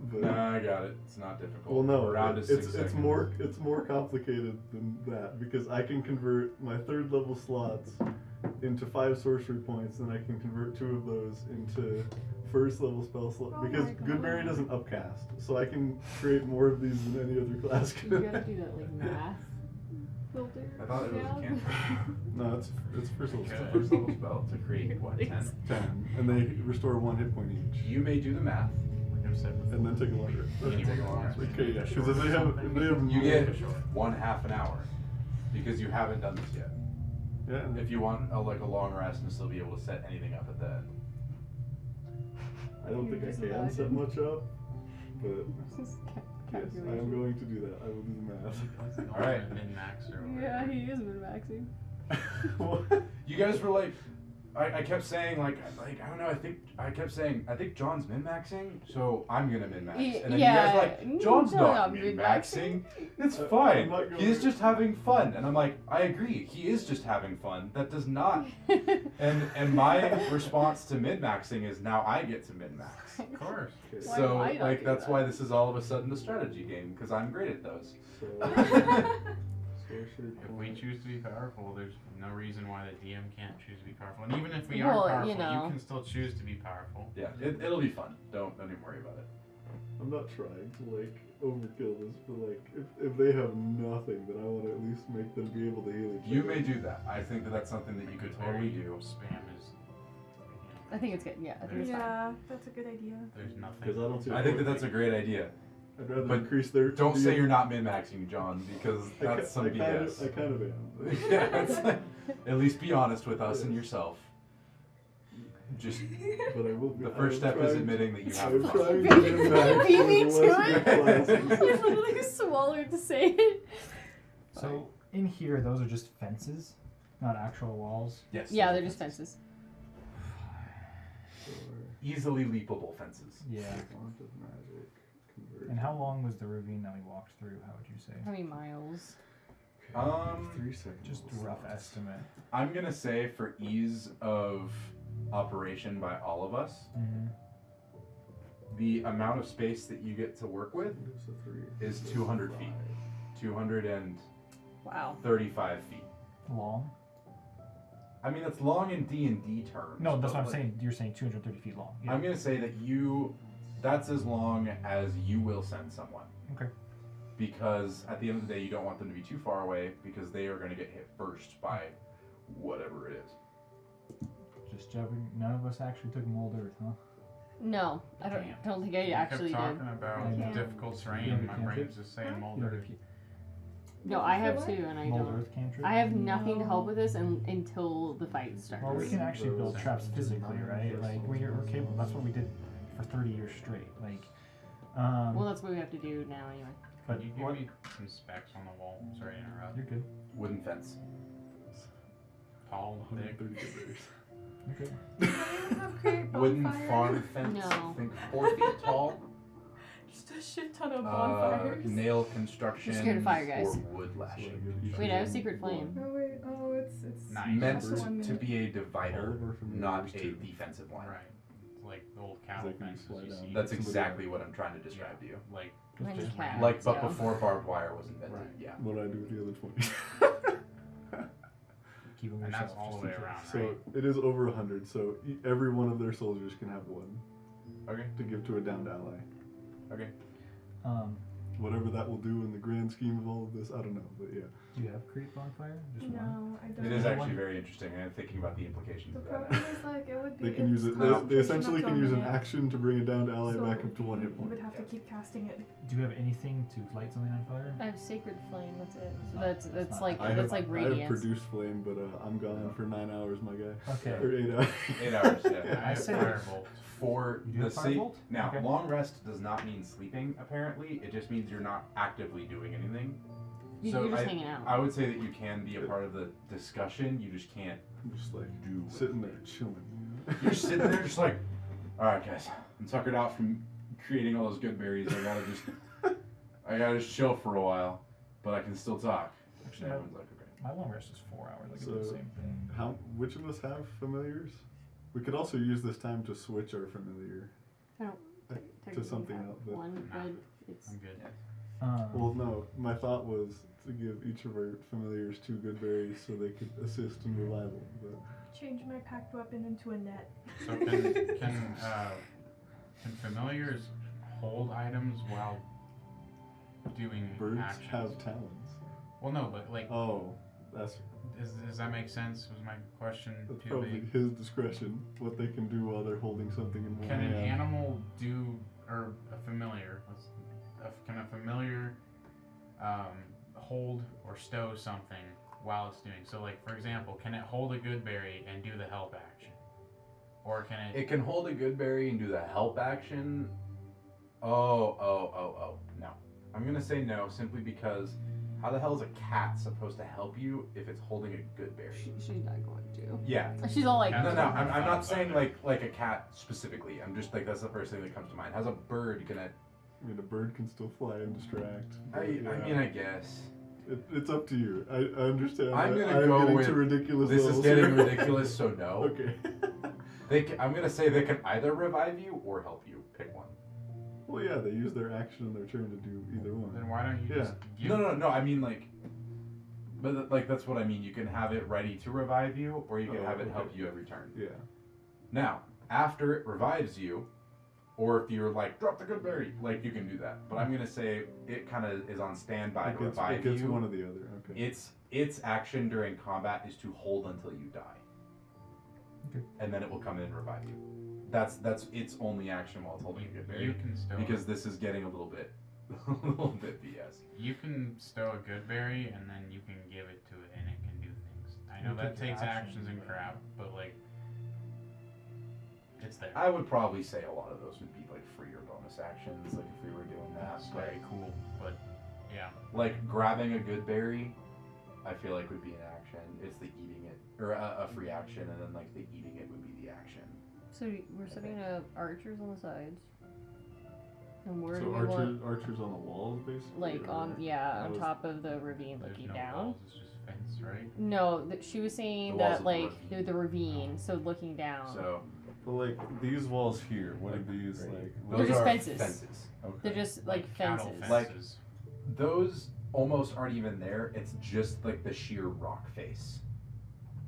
But, No, I got it. It's not difficult. well, no, Around is it's 6 seconds. more complicated than that because I can convert my 3rd level slots into 5 sorcery points, and I can convert 2 of those into 1st level spell slots Oh because my God. Goodberry doesn't upcast, so I can create more of these than any other class You could. gotta do that like math filter. I thought it was a down. cantrip. No, it's first level It's a spell. first level spell to create what, 10? 10, and they restore 1 hit point each, You may do the math. Like I've said before. and then take a longer. Can you take a long rest? Okay, yeah, because if they have You more- get 1/2 an hour because you haven't done this yet. yeah, and If you want a long rest and still be able to set anything up at the end. I don't think I Just can set imagine. much up, but Just yes, I calculation. am going to do that. I will do the math. Alright. Min max or whatever. Yeah, he is min-maxing. What? You guys were like, I kept saying I don't know. I kept saying I think John's min-maxing, so I'm gonna min-max. And then you guys were like, John's not min-maxing. It's I'm fine. not going He's to- just having fun. And I'm like, I agree. He is just having fun. That does not. And my response to min-maxing is now I get to min-max. Of course. Okay, Why So do I not do that's that? why this is all of a sudden a strategy game because I'm great at those. so, sorcery If we point. choose to be powerful, there's no reason why the DM can't choose to be powerful. And even if we Well, aren't powerful, you know. can still choose to be powerful. Yeah, it'll be fun. Don't even worry about it. I'm not trying to overkill this, but if they have nothing, then I want to at least make them be able to heal each You other. may do that. I think that that's something that you could totally do. Spam is. I think it's good. Yeah, I think it's fine. Yeah, that's a good idea. There's nothing. Because I don't see. I think that that's a great idea. I'd rather but increase their. Don't say you're not min-maxing, John, because I that's some BS. I kind of am. Yeah, it's at least be honest with us and yourself. Just But I will be. the first step is admitting that you have I'm fun. trying to get back Beat to me the to less it. good classes. I literally swallowed to say it. So in here, those are just fences, not actual walls. Yes. Yeah, those they're are just fences. easily leapable fences. Yeah. Font of magic, conversion. And how long was the ravine that we walked through? How would you say? How many miles? 3 seconds. Just a rough estimate. I'm gonna say for ease of operation by all of us, Mm-hmm. the amount of space that you get to work with There's a 3. is There's a 200 5. feet. 235 Wow. feet. Long. I mean, it's long in D&D terms. No, that's but, what I'm like, saying. You're saying 230 feet long. Yeah. I'm gonna say that that's as long as you will send someone. Okay. Because at the end of the day, you don't want them to be too far away because they are going to get hit first by whatever it is. Just joking. None of us actually took mold earth, huh? No, I don't think I You actually kept did. talking about Yeah. difficult terrain. Yeah, My you brain's can't. just saying You Mulder. have No, I have two, and I mold don't. earth cantrip. I have nothing to help with this until the fight starts. Well, we can actually build traps physically, right? Like when you're capable. That's what we did for 30 years straight. Like, Well, that's what we have to do now anyway. but Can you give what? me some specs on the wall? Sorry to interrupt. You're good. Wooden fence. Tall, thick. 130 good berries. You're good. Do you have create Wooden bonfire? farm fence. No. I think 4 feet tall. Just a shit ton of bonfires. Nail construction. You're scared of fire, guys. Or wood lashing. Wait, I have secret flame. Oh wait, oh it's Nice. Meant that's the one to minute. be a divider, All of our familiars not a too. defensive line. Right. It's like the old cattle Like when you fences slide you down. see. That's exactly what I'm trying to describe to you. Like, Mine's just cat. random. Like, but so- before barbed wire was invented. Right. Yeah. What do I do with the other 20? Keep them And yourself. that's all just the way in case. around, So right? it is over 100. So every one of their soldiers can have one Okay. to give to a downed ally. Okay. Whatever that will do in the grand scheme of all of this, I don't know. But yeah. Do you have create bonfire? Just one. No, I don't. It is Another actually one? very interesting, and I'm thinking about the implications The of that. problem is like it would be. They can use it's it. They concentration essentially up to can a use an minute, action to bring a downed ally so back up to 1 hit You point. would have to keep casting it. Do you have anything to light something on fire? I have sacred flame. That's it. So No, that's that's not- like I that's have, like I have radiance. produced flame, but I'm gone for 9 hours, my guy. Okay. Or 8 hours. 8 hours, yeah. I have say- firebolt. For You do the have sake. firebolt? Now, Okay. long rest does not mean sleeping, apparently. It just means you're not actively doing anything. So You're just I- hanging out. I would say that you can be a part of the discussion, you just can't I'm just like do sitting there anything. chilling. You're sitting there just like, alright guys, I'm tuckered out from creating all those good berries. I gotta just chill for a while, but I can still talk. Actually, And everyone's like, okay. my long rest is 4 hours. I can do the So- same thing. Which of us have familiars? We could also use this time to switch our familiar. I don't to technically something have else, but- one, Nah. but it's I'm good. Well, no. My thought was to give each of our familiars 2 good berries so they could assist in revival. But Change my packed weapon into a net. So can familiars hold items while doing birds actions? have talons. Well, no, but like, Oh, does does that make sense? Was my question that's too probably big? his discretion. What they can do while they're holding something in one Can an hand. animal do, or a familiar? Can a familiar hold or stow something while it's doing? So, like for example, can it hold a good berry and do the help action, or can it? It can hold a good berry and do the help action. Oh. No. I'm gonna say no simply because how the hell is a cat supposed to help you if it's holding a good berry? she's not going to. Yeah. She's all like, Cat- No, I'm not saying like a cat specifically. I'm just like that's the first thing that comes to mind. How's a bird gonna? I mean, a bird can still fly and distract. I but, yeah. mean, I guess It's up to you. I understand. I'm that. gonna I'm go getting with to ridiculous this is levels getting here. ridiculous. So no. Okay. I'm gonna say they can either revive you or help you. Pick one. Well, yeah, they use their action and their turn to do either one. Then why don't you Yeah. just give? No. I mean like, but like that's what I mean. You can have it ready to revive you, or you can Oh, have it okay. help you every turn. Yeah. Now, after it revives you, or if you're like drop the good berry, like you can do that. But I'm gonna say it kind of is on standby to It revive gets you. one or the other. Okay. Its action during combat is to hold until you die. Okay. And then it will come in and revive you. That's its only action while it's holding a good berry. You can stow. Because this is getting a little bit BS. You can stow a good berry and then you can give it to it and it can do things. I know You that take takes actions, actions and but- crap, but like, it's there. I would probably say a lot of those would be like free or bonus actions, like if we were doing that. That's But very cool, but yeah. like grabbing a good berry, I feel like would be an action. It's the eating it, or a free action, and then like the eating it would be the action. so we're setting up archers on the sides, and where So do we want archers on the walls, basically. like or- on that on was- top of the ravine There's looking no down? walls, it's just fence, right? No, she was saying The walls that of the like ravine. they're the ravine, so looking down. So But like these walls here, what are these like? They're those just are fences. Okay. They're just like cattle fences. Like- fences. those almost aren't even there. It's just like the sheer rock face.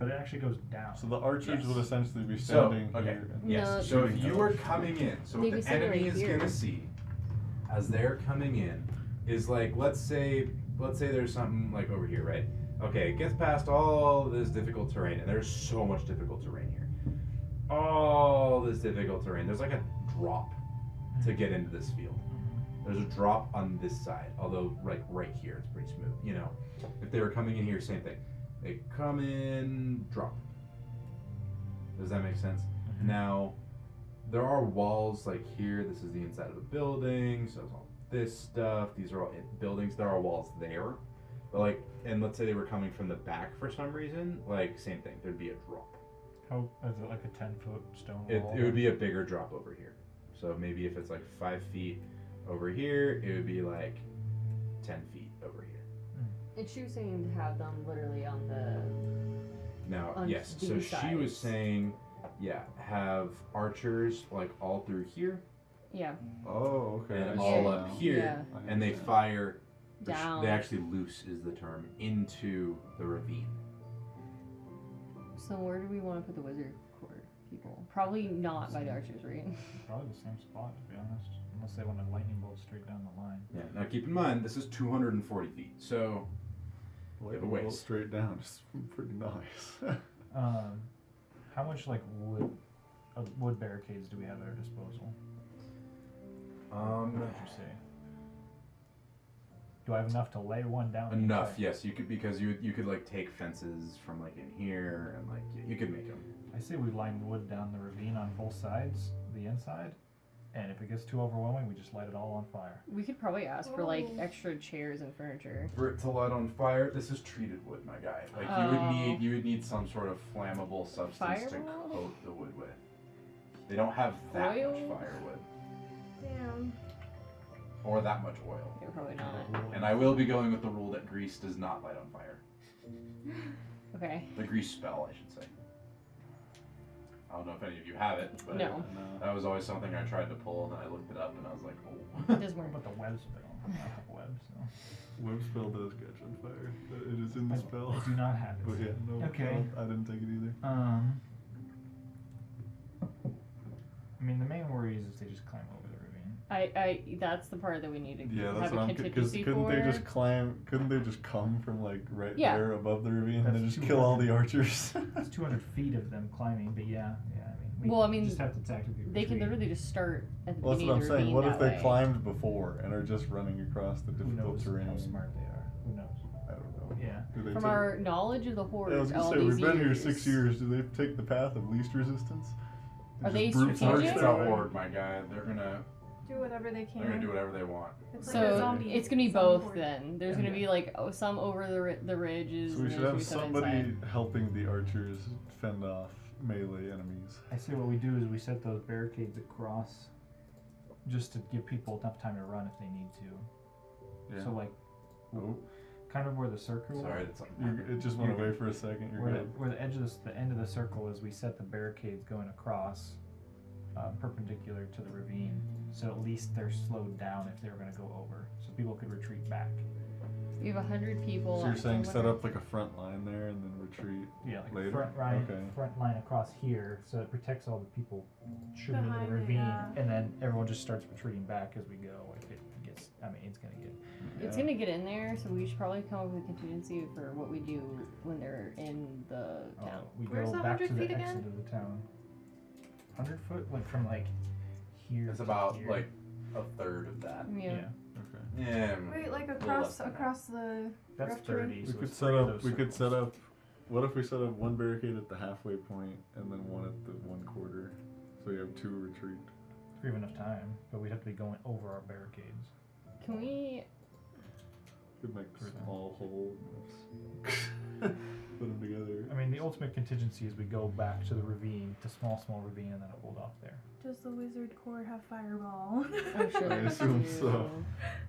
But it actually goes down. So the archers Yes. would essentially be So, standing okay. here. And Yes. No. So if shooting you at are us. coming in, so They'd what be the standing enemy right is here. gonna see as they're coming in is like, let's say there's something like over here, right? Okay, it gets past all this difficult terrain, and there's so much difficult terrain here. All this difficult terrain. There's like a drop to get into this field. There's a drop on this side, although like right here it's pretty smooth. You know, if they were coming in here, same thing. They come in, drop. Does that make sense? Now, there are walls like here. This is the inside of a building, so it's all this stuff. These are all buildings. There are walls there, but like, and let's say they were coming from the back for some reason. Like, same thing. There'd be a drop. How is it like a 10-foot stone It wall? would be a bigger drop over here. So maybe if it's like 5 feet over here, it would be like 10 feet over here. And she was saying to have them literally on the. Now, On yes. So these she was sides. saying, yeah, have archers like all through here Yeah. Oh, okay. and I all see up now. here, Yeah. I and they understand. fire. Down. They actually loose is the term into the ravine. So where do we want to put the wizard court people? Probably not by the archers, right? Probably the same spot, to be honest. Unless they want a lightning bolt straight down the line. Yeah. Now keep in mind this is 240 feet. So Like a ways. straight down, just pretty nice. How much like wood barricades do we have at our disposal? What would you say? Do I have enough to lay one down? enough, inside? yes. You could because you could like take fences from like in here and like you could make them. I say we line wood down the ravine on both sides, the inside, and if it gets too overwhelming, we just light it all on fire. We could probably ask for like Oh. extra chairs and furniture. For it to light on fire, this is treated wood, my guy. Like you would need some sort of flammable substance to Fireball? coat the wood with. They don't have that Oil? much firewood Damn. or that much oil. Yeah, probably not. And I will be going with the rule that grease does not light on fire. Okay. The grease spell, I should say. I don't know if any of you have it, but No. that was always something I tried to pull, and then I looked it up, and I was like, oh. It doesn't What work. about the web spell? I don't have web, so Web spell does catch on fire. It is in the spell. I do not have it. But yeah, no, Okay. I didn't take it either. I mean, the main worry is if they just climb over the ravine. That's the part that we need to Yeah, that's have what a I'm. Because contingency couldn't for. they just climb? Couldn't they just come from like right Yeah. there above the ravine and then That's just kill all 200. the archers? It's 200 feet of them climbing, but yeah. I mean, Well, I mean, just have to tactically They can retreat. literally just start at the Well, that's beginning what of I'm the saying. ravine What if that they way. climbed before and are just running across the Who difficult knows terrain? how smart they are? Who knows? I don't know. Yeah. Do they From take- our knowledge of the horde Yeah, I was gonna all say these we've been here years, 6 years. Do they take the path of least resistance? Are just they brute force strategic? It's their a way? horde, my guy. They're gonna Do whatever they can. do whatever they want. It's like a So zombie. it's gonna be zombie both horde. then. There's Yeah. gonna be like some over the ridges. So we and should there's have gonna be some somebody inside. helping the archers fend off melee enemies. I say what we do is we set those barricades across just to give people enough time to run if they need to. Yeah. So like Oh, kind of where the circle Sorry, that's something. it just went You're away for a second. You're where good. where the edge of the end of the circle is, we set the barricades going across perpendicular to the ravine, so at least they're slowed down if they were going to go over, so people could retreat back. We have 100 people. So you're saying or set whatever. up like a front line there and then retreat. Yeah, like Later? a front line across here, so it protects all the people shooting into Behind the it, ravine, yeah. and then everyone just starts retreating back as we go. If it gets, I mean, it's gonna get. It's Yeah. gonna get in there, so we should probably come up with a contingency for what we do when they're in the town. We Where's go the back to 100 the feet exit again? of the town. 100 foot, like from like here. It's to about here. like a third of that. Yeah. Yeah, Okay. Yeah. Wait, like less across than that. across the that's rough terrain? 30. We so could it's set three of up. those We could set circles. up. What if we set up one barricade at the halfway point and then one at the 1/4, so you have 2 retreat. If we have enough time, but we'd have to be going over our barricades. Can we? Could make Sure. small holes. Put them together. I mean, the ultimate contingency is we go back to the ravine, to small ravine, and then hold off there. Does the wizard core have fireball? I'm sure I they assume do. so.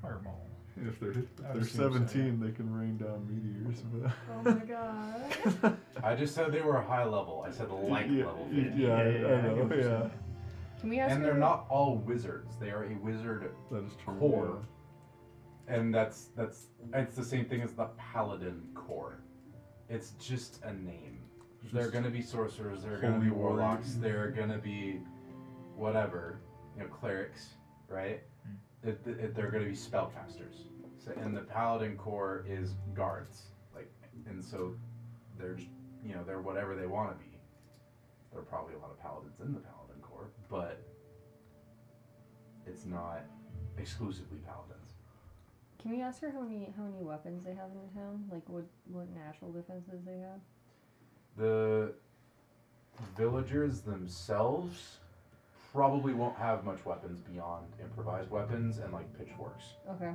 Fireball. If they're I would they're assume so, 17, they can rain down meteors. But Oh my god. I just said they were high level. I said light yeah, level. yeah, fish. I get know. what you're Yeah, saying. Can we ask And they're her- not all wizards. They are a wizard that is true. core. And that's it's the same thing as the paladin core. It's just a name. There are going to be sorcerers, there are going to be Holy warlocks, warriors. there are going to be whatever, clerics, right? They're going to be spellcasters. So, and the paladin corps is guards, and so they're just, they're whatever they want to be. There are probably a lot of paladins in the paladin corps, but it's not exclusively paladins. Can we ask her how many weapons they have in the town? Like what natural defenses they have? The villagers themselves probably won't have much weapons beyond improvised weapons and like pitchforks. Okay.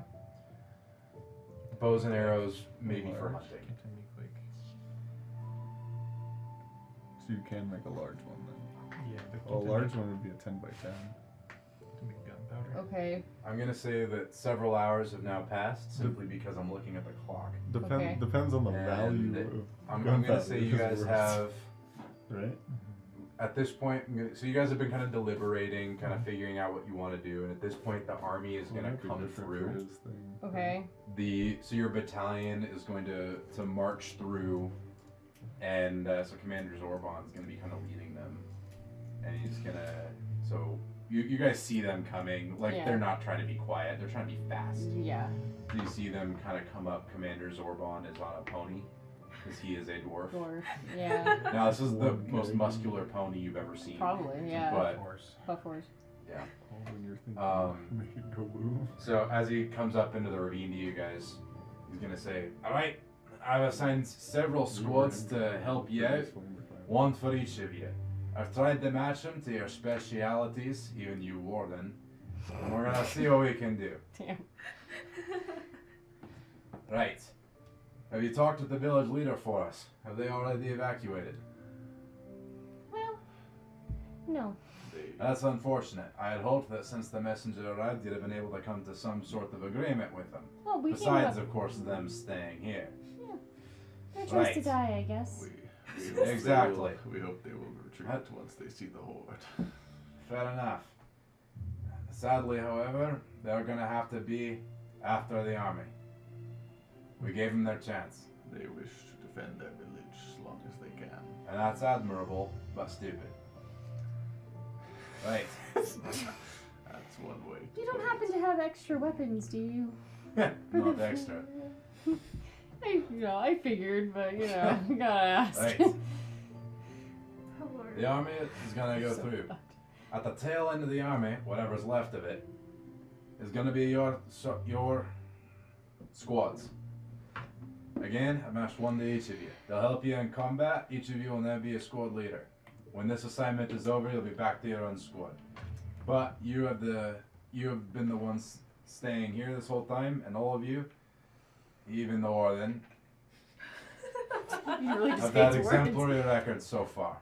Bows and arrows, maybe for hunting. Can make like So you can make a large one then. yeah. A large one would be a 10 by 10. To make gunpowder. Okay. I'm gonna say that several hours have now passed simply because I'm looking at the clock. Okay. Depends on the And value of I'm gonna gunpowder say you is guys worse. have, Right? at this point, so you guys have been kind of deliberating, kind of figuring out what you want to do, and at this point the army is Well, gonna might be come different for through. his thing. Okay. So your battalion is going to march through, and so Commander Zorban is going to be kind of leading them, and he's gonna. So you guys see them coming, like Yeah. they're not trying to be quiet; they're trying to be fast. Yeah. You see them kind of come up. Commander Zorban is on a pony, because he is a dwarf. Dwarf. Yeah. Now this is the Dwarf most carrying- muscular pony you've ever seen. Probably. Yeah. But Horse. Buff horse. yeah. Oh, when you're thinking, Um, make it go woo. So as he comes up into the ravine to you guys, he's gonna say, "All right, I've assigned several squads to help you out. One for each of you. I've tried to match them to your specialities, even you warden, and we're gonna see what we can do." Damn. Right. Have you talked with the village leader for us? Have they already evacuated? Well, no. That's unfortunate. I had hoped that since the messenger arrived, you'd have been able to come to some sort of agreement with them. Well, we Besides, came of course, them staying here. Their choice Right. to die, I guess. We hope they Exactly. will- we hope they will retreat once they see the horde. Fair enough. Sadly, however, they're gonna have to be after the army. We gave them their chance, They wish to defend their village as long as they can. and that's admirable, but stupid. Right. That's one way. You don't happen to have extra weapons, do you? Not extra. I figured, but gotta ask. Right. Oh, Lord. The army is gonna go through. At the tail end of the army, whatever's left of it, is gonna be your squads. Again, I matched one to each of you. They'll help you in combat. Each of you will now be a squad leader. When this assignment is over, you'll be back to your own squad. But you have been the ones staying here this whole time, and all of you, even the warden, You really just have had hate words. exemplary records so far.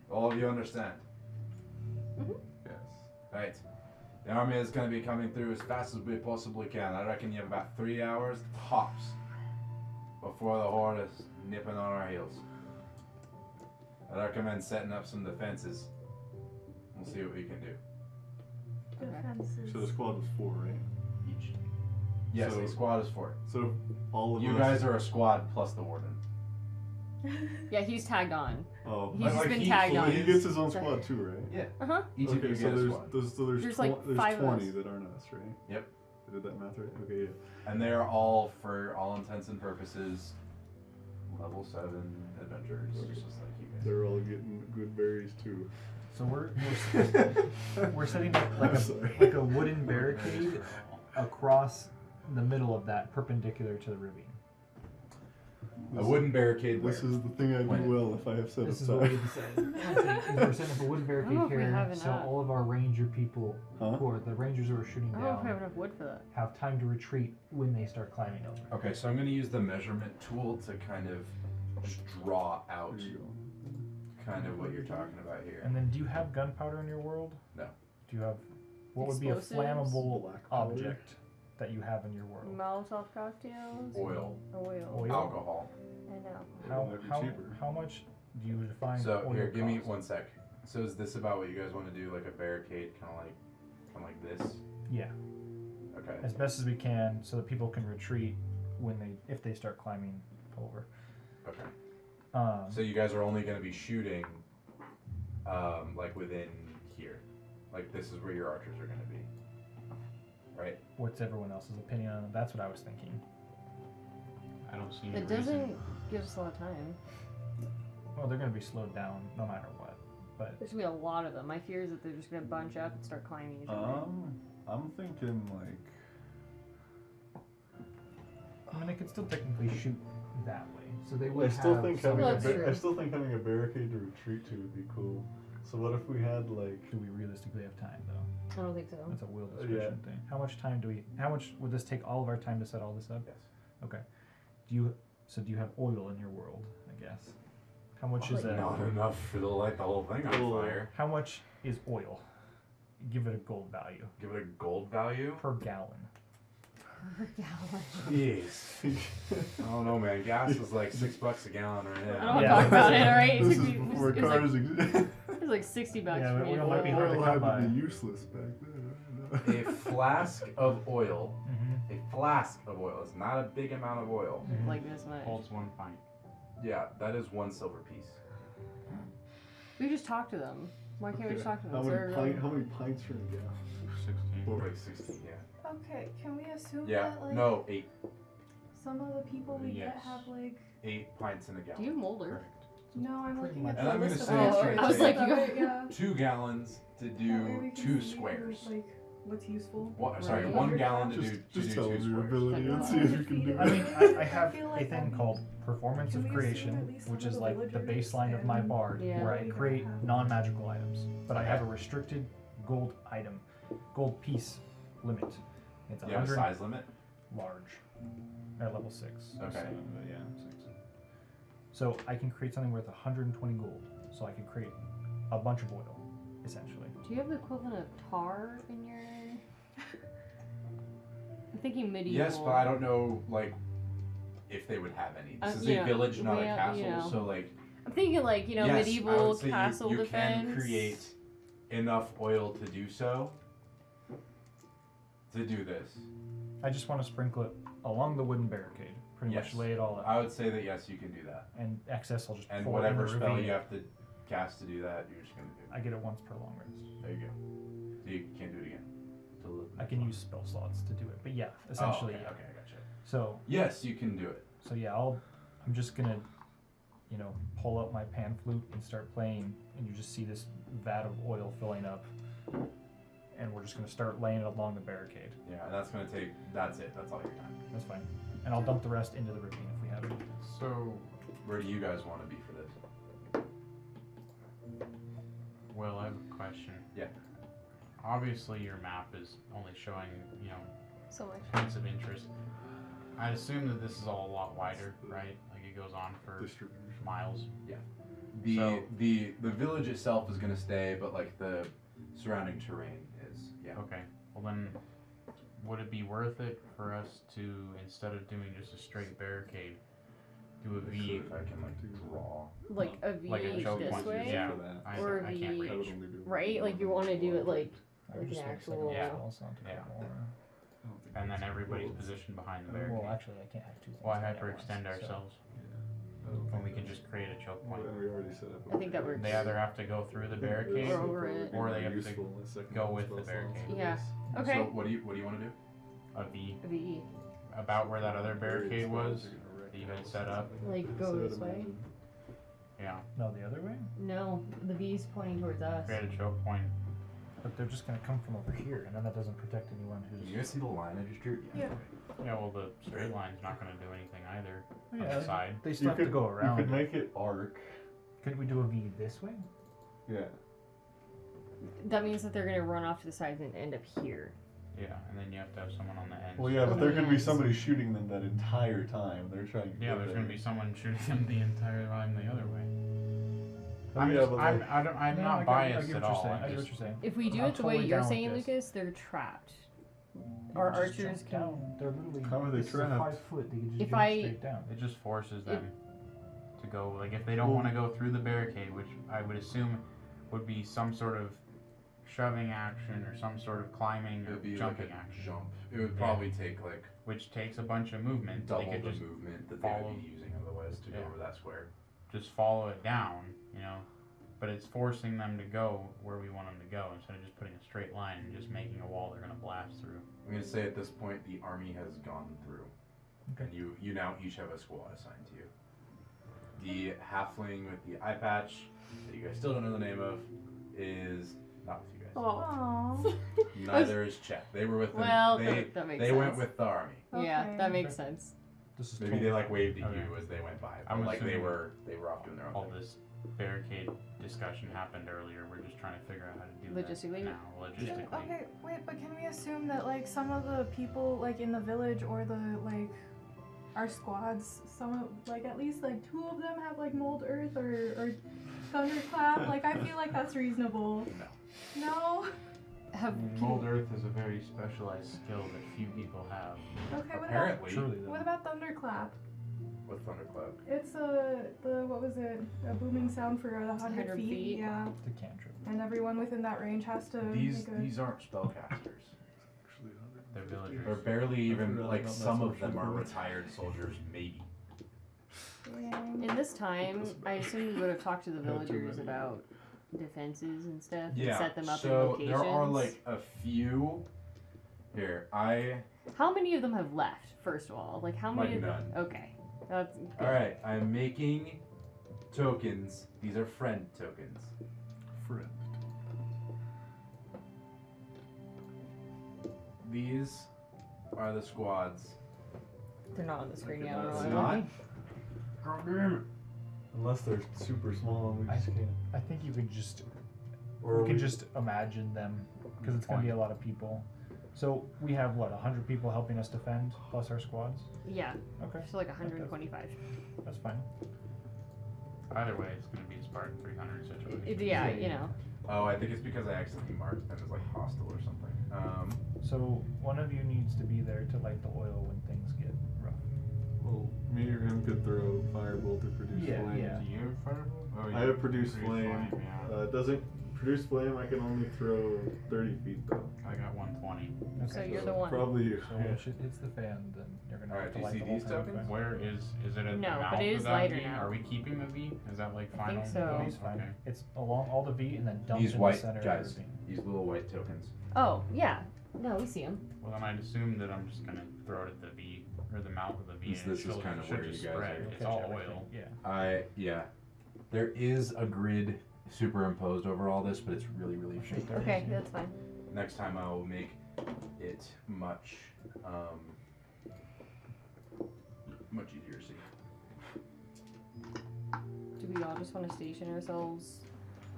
All of you understand? Yes. Right. The army is going to be coming through as fast as we possibly can. I reckon you have about 3 hours tops before the horde is nipping on our heels. I recommend setting up some defenses. We'll see what we can do. Defenses. So the squad was 4, right? Each. Yes, So- the squad is 4. So all of You us. guys are a squad plus the warden. Yeah, he's tagged on. Oh, He's Like- just like been he tagged so on. he gets his own squad too, right? Yeah. Uh huh. Each of okay, you so get a there's, squad. There's like 5 of 20 us. that aren't us, right? Yep. I did that math right? Okay, yeah. And they're all, for all intents and purposes, level 7 adventurers. Okay. Just like you guys. They're all getting good berries too. So we're setting up like I'm sorry. a wooden barricade across the middle of that, perpendicular to the ravine. A wooden barricade This where? is the thing I do When- well if I have set This is aside. what we decided. We're setting up a wooden I barricade don't know if we here, have so enough. all of our ranger people, Huh? who are the rangers who are shooting I don't know if we have down, enough wood for that. have time to retreat when they start climbing over. Okay, so I'm going to use the measurement tool to kind of just draw out There you go. kind of what you're talking about here. And then, do you have gunpowder in your world? No. Do you have what would be a Explosives? flammable Black powder. object that you have in your world? Molotov cocktails. Oil. Oil. Oil? Alcohol. And alcohol. How That'd be how, cheaper. how much do you define? So oil here, give me cost? 1 sec. So is this about what you guys want to do, like a barricade, kind of like this? Yeah, Okay. as best as we can, so that people can retreat when if they start climbing over. Okay. So you guys are only going to be shooting, like within here, like this is where your archers are going to be, right? What's everyone else's opinion on it? That's what I was thinking. I don't see any It doesn't reason. give us a lot of time. Well, they're going to be slowed down no matter what. But There's gonna be a lot of them. My fear is that they're just gonna bunch up and start climbing each other. I'm thinking like. I mean, they could still technically shoot that way, so they I would still have think some having a That's true. I still think having a barricade to retreat to would be cool. So what if we had like Do we realistically have time though? I don't think so. That's a will Yeah. discretion thing. How much time do we? How much would this take? All of our time to set all this up? Yes. Okay. Do you have oil in your world? I guess. How much is that? Not enough for the light the whole thing on Oh. fire. How much is oil? Give it a gold value Give it a gold value. per gallon. Per gallon. Jeez. I don't know, man. Gas is like $6 a gallon right I don't now. want to Yeah. talk about it, alright? this It is took me- before it was like, cars existed. it was like $60 Yeah, for me. we to might be fill hard up. to Oil come by. had to be useless back then. A flask of oil. Mm-hmm. A flask of oil. It's not a big amount of oil. Like this much. Holds 1 pint. Yeah, that is 1 silver piece. We just talk to them. Why can't we just talk to them? How Is many, there a- pint, how many pints are in a gallon? 16. Like 16, yeah. Okay, can we assume Yeah, that like no, 8 some of the people we get Yes. have like 8 pints in a gallon. Do you have Molder? no, I'm Pretty looking much. at And the I'm gonna list of say all it's the straight I was to like, that you way, yeah. 2 gallons to That way do we can 2 see squares. like what's useful. What, sorry, Right. 1 gallon to Just, do just to tell do them 2 your squares. ability and Like, see if you can do it. I mean, I have feel like a thing that called means- performance Can of we assume creation, at least which some of is the like the villagers baseline of my and bard, Yeah. where I we don't create have- non-magical items, but I have a restricted gold item, gold piece limit. It's You have a 100 size limit? large at level 6. Okay. Yeah, 6. So I can create something worth 120 gold. So I can create a bunch of oil, essentially. Do you have the equivalent of tar in your? I'm thinking medieval. Yes, but I don't know, like, if they would have any. This is you a know, village, not a well, castle, you know. so, like, I'm thinking like yes, I medieval would say castle you defense. can create enough oil to do so. To do this. I just want to sprinkle it along the wooden barricade. Pretty Yes. much lay it all out. I would say that yes, you can do that. And excess I'll just And pour in whatever the spell ravine. you have to cast to do that, you're just gonna do. I get it once per long rest. There you go. So you can't do it again. Till the- I can use spell slots to do it, but yeah, essentially, Oh, okay, yeah. okay, I gotcha. So, Yes, you can do it. yeah, I'm just gonna, pull out my pan flute and start playing, and you just see this vat of oil filling up, and we're just gonna start laying it along the barricade. Yeah, and that's gonna take. That's it. That's all your time. That's fine, and I'll dump the rest into the ravine if we have it. So, Where do you guys want to be for this? Will, I have a question. Yeah. Obviously, your map is only showing, So much. points of interest. I assume that this is all a lot wider, right? Like it goes on for Distribution. miles. The So- the village itself is gonna stay, but like the surrounding terrain is Okay. Well then, would it be worth it for us to, instead of doing just a straight barricade, do a V, If I can like draw. Like a V like a choke this point? way, Yeah. For that. Or I can't V- I would reach. only do right? Like you want to do it like I would Like just an like actual- second Yeah. spell slot to Yeah. get more. I don't think And then that's everybody's close. positioned behind the Well, barricade. actually, I can't have two things. Why going at once, hyperextend so- ourselves I don't when think we can that's- just create a choke point? And we already set up. I think that works. They either have to go through the barricade, Or over it. or they have to go with the spell slots. barricade. Yeah. So Okay. what do you want to do? a V, V. about where that other barricade was that you had set up. Like go this way. Yeah, No, the other way? No, the V's pointing towards us. create a choke point. But they're just gonna come from over here, and then that doesn't protect anyone who's. You guys see the line I just drew? Yeah. Yeah, well, the straight line's not going to do anything either on Yeah, the side. They You still have to could go around. You could make it arc. Couldn't we do a V this way? Yeah. That means that they're gonna run off to the sides and end up here. Yeah, and then you have to have someone on the end. Well, yeah, but there could be Yes. somebody shooting them that entire time. They're trying. To Yeah, get there's there. going to be someone shooting them the entire time the other way. Oh, I'm, yeah, just, but I'm, like- I don't, I'm No, not I get biased what at you're all. saying. I I'm get what just, you're saying. If we do I'm it the way totally you're down with saying, this. Lucas, they're trapped. They Our could just archers jump can. down. They're literally. How are they this is a trapped? 5 foot. They could just If jump I- straight down. it just forces them to go. Like, if they don't want to go through the barricade, which I would assume would be some sort of shoving action or some sort of climbing It or would be jumping like a action, jump. It would probably take like which takes a bunch of movement. double They could the just movement that they follow- would be using otherwise to go Yeah. over that square. just follow it down, you know. But it's forcing them to go where we want them to go instead of just putting a straight line and just making a wall they're gonna blast through. I'm gonna say at this point the army has gone through, and you now each have a squad assigned to you. The halfling with the eye patch that you guys still don't know the name of is not with you guys. Oh. Aww. Neither is Chet. They were with them. Well, they that makes they sense. went with the army. Yeah, Okay. that makes sense. This is Maybe totally they like waved at Okay. you as they went by. But I'm like they assuming were off doing their All own thing. this barricade discussion happened earlier. We're just trying to figure out how to do Logistically? that now. Logistically. Okay, wait, but can we assume that like some of the people like in the village or the like our squads, some of, like at least like 2 of them have like mold earth or thunderclap? Like I feel like that's reasonable. No. Mold Earth is a very specialized skill that few people have. Okay, Apparently, Truly, what about thunderclap? what's thunderclap? It's the what was it? A booming sound for 100 100 feet. feet. Yeah. the cantrip. And everyone within that range has to These make a these aren't spellcasters. Actually, They're villagers. They're barely even forgot like about that some of social them are group. retired soldiers, maybe. Dang. In this time, I assume you would have talked to the villagers about defenses and stuff and Yeah. set them up in So locations. there are like a few. Here, How many of them have left? First of all, like how many? Like of them? none. Okay, that's good. All right. I'm making tokens. These are friend tokens. friend. These are the squads. They're not on the screen Okay, yet. that's I don't not. know. God damn it. Unless they're super small and we I just can't. I think you could just Or we can we- just imagine them because it's gonna be a lot of people. So we have what 100 people helping us defend plus our squads. Yeah, Okay, so like 125. that's fine. Either way, it's going to be a Spartan 300 situation. Yeah, you know. Oh, I think it's because I accidentally marked them as like hostile or something. So one of you needs to be there to light the oil when things get rough. Well, me or him could throw firebolt or produce Yeah, flame. yeah. Do you have fireball? Oh, I have produce flame. Yeah. It doesn't produce flame. I can only throw 30 feet though. I got 120. So you're the one. Probably you. So when shit hits the fan, then you're gonna Alright, have to do you light see the whole these thing tokens? fire. Where is it at No, the mouth but it of is that lighter V? now. Are we keeping the V? Is that like I think final? so. He's fine. Okay. It's along all the V and then dumped These in white the center guys. of the V. These little white tokens. Oh yeah, no, we see them. Well, then I'd assume that I'm just gonna throw it at the V or the mouth of the V. This- and this it is should- kinda it should where just you guys spread. are. It's Catch all everything. oil. Yeah. There is a grid superimposed over all this, but it's really, really faint. Okay, that's fine. Next time I will make it much, much easier to see. Do we all just want to station ourselves?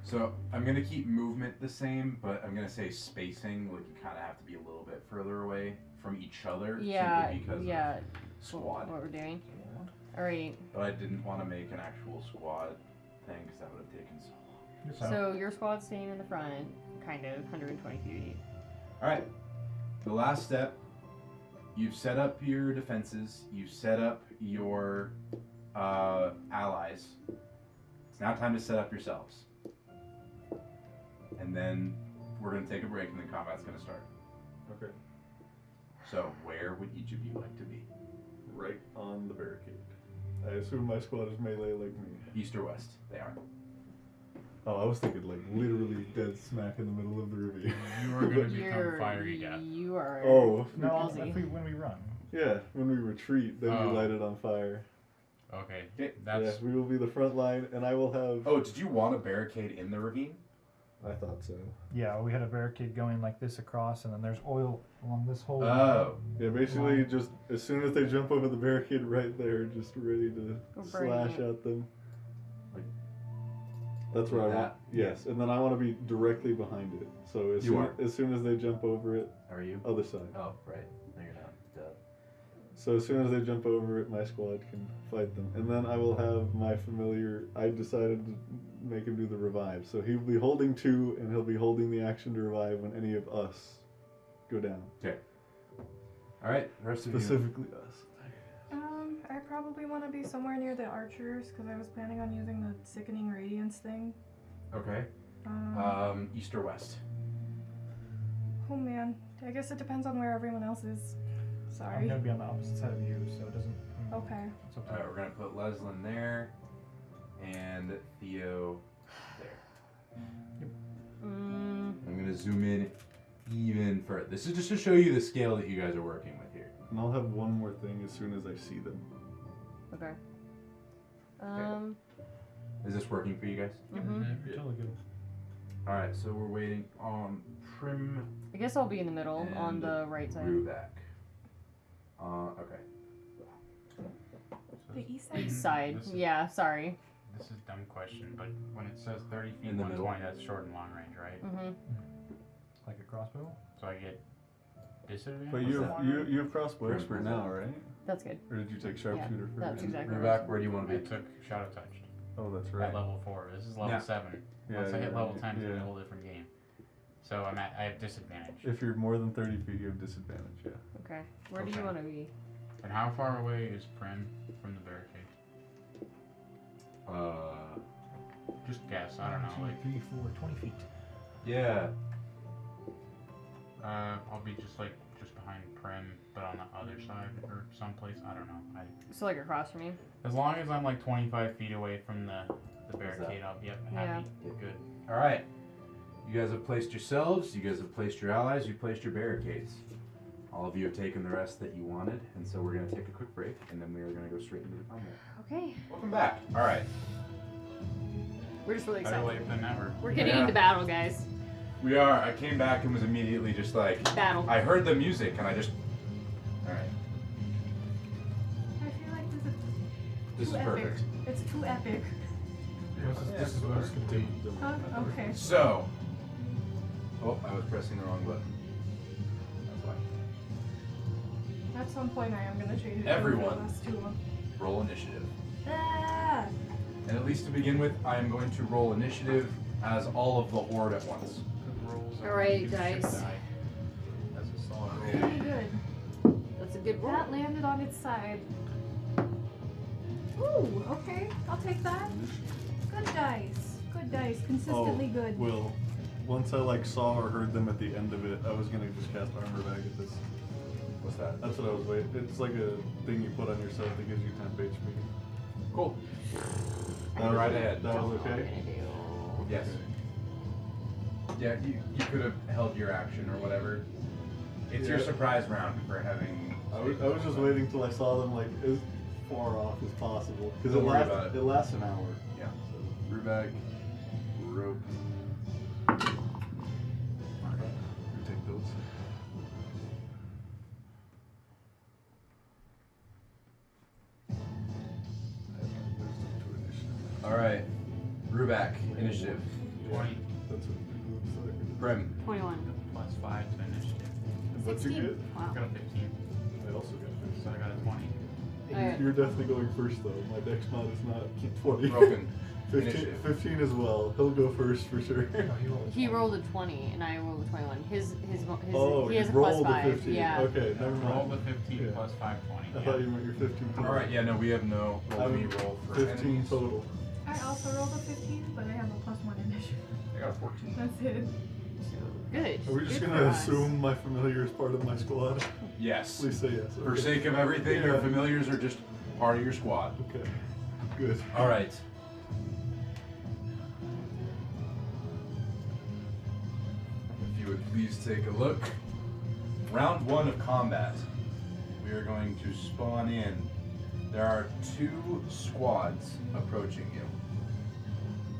So I'm gonna keep movement the same, but I'm gonna say spacing. Like you kind of have to be a little bit further away from each other. Yeah, Simply because yeah. of squad. What we're doing. All right. But I didn't want to make an actual squad thing because that would have taken so long. You're fine. So your squad's staying in the front, kind of 120 feet. All right. The last step. You've set up your defenses. You've set up your allies. It's now time to set up yourselves. And then we're gonna take a break, and then combat's gonna start. Okay. So where would each of you like to be? Right on the barricade. I assume my squad is melee like me. East or west? They are. Oh, I was thinking like literally dead smack in the middle of the ravine. You are gonna become fiery death. You are. Oh, No, Ballsy. when we run. yeah. When we retreat, then Oh. we light it on fire. Okay, Okay. that's Yeah, we will be the front line, and I will have. Oh, did you want a barricade in the ravine? I thought so. Yeah, we had a barricade going like this across, and then there's oil along this whole. Oh. Yeah, basically, just as soon as they jump over the barricade right there, just ready to Go burn slash it. at them. Like, That's where I want. that? Yes, and then I want to be directly behind it. So You as soon as they jump over it, Are you? other side. Oh, right. No, you're not. Duh. So as soon as they jump over it, my squad can fight them, and then I will have my familiar. I decided to make him do the revive, so he'll be holding 2, and he'll be holding the action to revive when any of us go down. All right. The rest of you. Specifically us. I probably want to be somewhere near the archers because I was planning on using the sickening radiance thing. Okay. East or west? Oh man, I guess it depends on where everyone else is. I'm Sorry. gonna be on the opposite side of you, so it doesn't. Okay. It's up to All right. you. We're gonna put Leslin there, and and Theo there. Mm, I'm gonna zoom in even further. This is just to show you the scale that you guys are working with here. And I'll have one more thing as soon as I see them. okay. Is this working for you guys? Mm-hmm. Totally good. All right, so we're waiting on Prim I guess I'll be in the middle on and the right side. Ruvac. Okay. The east side. East side. This is- Yeah, sorry. This is a dumb question, but when it says 30 feet, In the middle. 120, that's short and long range, right? Mm-hmm. Like a crossbow? So I get disadvantage? But What's you that? have, you have crossbow expert now, right? That's good. Or did you take sharpshooter first? that's exactly Ruvac, where do you want I to be? took Shadow Touched Oh, that's at right. level 4. This is level Yeah. 7. Yeah, Once I hit yeah, level 10, it's yeah. a whole different game. So I have disadvantage. If you're more than 30 feet, you have disadvantage, yeah. Okay. Where do Okay. you want to be? And how far away is Prim from the barricade? Just guess. I don't know. 2, 3, 4, 20 feet. Yeah. I'll be just behind Prim, but on the other side or someplace. I don't know. So like across from you? As long as I'm like 25 feet away from the barricade, I'll be happy. Good. All right. You guys have placed yourselves. You guys have placed your allies. You placed your barricades. All of you have taken the rest that you wanted, and so we're gonna take a quick break, and then we are gonna go straight into the combat. Okay. Welcome back. All right. We're just really Better excited. late than never. We're getting Yeah. into battle, guys. We are. I came back and was immediately just like, Battle. I heard the music, and I just. All right. I feel like This is too epic. perfect. It's too epic. This is what it's going to be. Huh? Okay. So. Oh, I was pressing the wrong button. That's why. At some point, I am gonna change it. Everyone. To the last two. Roll initiative. Ah! And at least to begin with, I am going to roll initiative as all of the horde at once. Good rolls. All right, You should dice. die. That's a solid roll. Pretty good. That's a good roll. That landed on its side. Ooh, okay. I'll take that. Good dice. Good dice. Consistently good. Well, once I saw or heard them at the end of it, I was gonna just cast armor back at this. What's that? That's what I was waiting. It's like a thing you put on yourself that gives you temp HP. Cool. That was right ahead. That was okay. Yes. Yeah, you could have held your action or whatever. It's your Yeah. surprise round for having. I was just waiting till I saw them as far off as possible because Don't worry about it. it lasts an hour. Yeah. Rubag, rope. You take those. I have my wisdom to initiative. All right. Rubak, initiative. 20 That's what it looks like. Prim. 21. plus 5 to initiative. What'd you 16. get? Wow. I got a 15, I also got so I got a 20. Alright. You're definitely going first though. My dex mod is not 20. Broken. 15, Initiative. 15 as well. He'll go first for sure. He rolled a 20 and I rolled a 21. His Oh, he you has a plus rolled 5. a 15. Yeah. Okay, never Roll mind. the 15 Yeah. plus 520. I thought you meant your 15 total. All right. Yeah. No, we have no. I Roll me have roll for 15 enemies. total. I also rolled a 15, but I have a +1 initiative. I got a 14. That's it. Good. Are we just Good gonna for us. assume my familiar is part of my squad? Yes. Please say yes. For Okay. sake of everything, your Yeah. familiars are just part of your squad. Okay. Good. All right. If you would please take a look. Round 1 of combat. We are going to spawn in. There are 2 squads approaching you.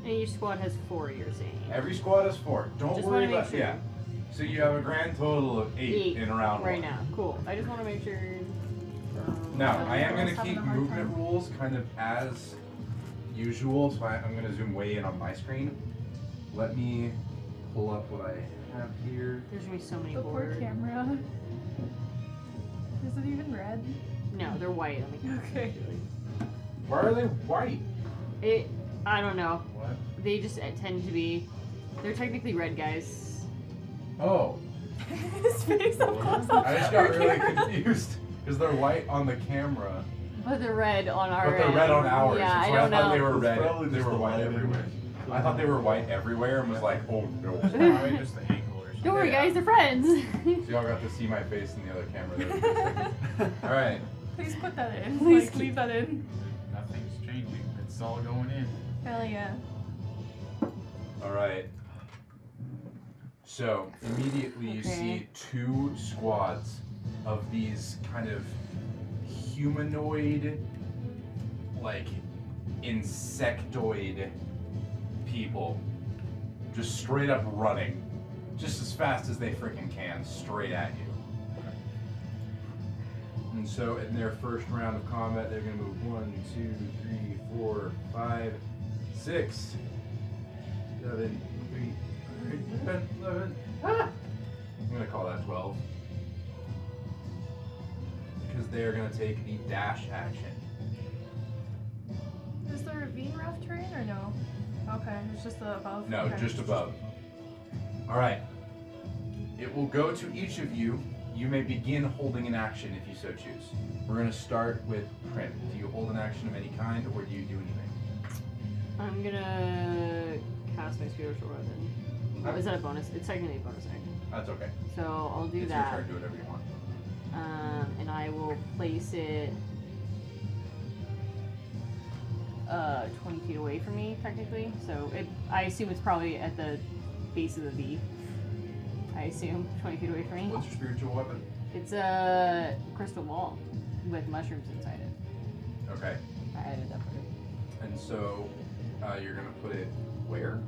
And each squad has 4, you're saying. Every squad has 4. Don't Just worry wanna make about sure. yeah. So you have a grand total of 8 in round 1. right now. Cool. I just want to make sure. Now, I am going to Having keep a hard movement time. rules kind of as usual, so I'm going to zoom way in on my screen. Let me pull up what I have here. There's gonna be so many The poor board. camera. Is it even red? No, they're white. On the camera. Okay. Why are they white? I don't know. What? They just tend to be. They're technically red guys. Oh, His face up close up. I just got really confused because they're white on the camera, But they're red on our but they're end. red on ours. Yeah, so I don't thought they know. were It's red. probably They just were the white lighting. everywhere. I thought they were white everywhere and was like, oh no. Probably just the angle or something. Don't worry, Yeah. guys. They're friends. So y'all got to see my face in the other camera. All right. Please put that in. Please Leave that in. Nothing's changing. It's all going in. Hell yeah. All right. So immediately you see 2 squads of these kind of humanoid, like insectoid people, just straight up running, just as fast as they freaking can, straight at you. And so in their first round of combat, they're gonna move 1, 2, 3, 4, 5, 6, 7, 8, 10, 11. Ah! I'm gonna call that 12. Because they're gonna take the dash action. Is the ravine rough terrain or no? Okay, it's just the above. No, okay. just above. Alright. It will go to each of you. You may begin holding an action if you so choose. We're gonna start with Prim. Do you hold an action of any kind or do you do anything? I'm gonna cast my spiritual weapon. Oh, is that a bonus? It's technically a bonus action. That's okay. So I'll do It's that. your turn, do whatever you want. And I will place it 20 feet away from me, technically. So I assume it's probably at the base of the V. I assume 20 feet away from me. What's your spiritual weapon? It's a crystal ball with mushrooms inside it. Okay. I added that part. And so you're gonna put it where?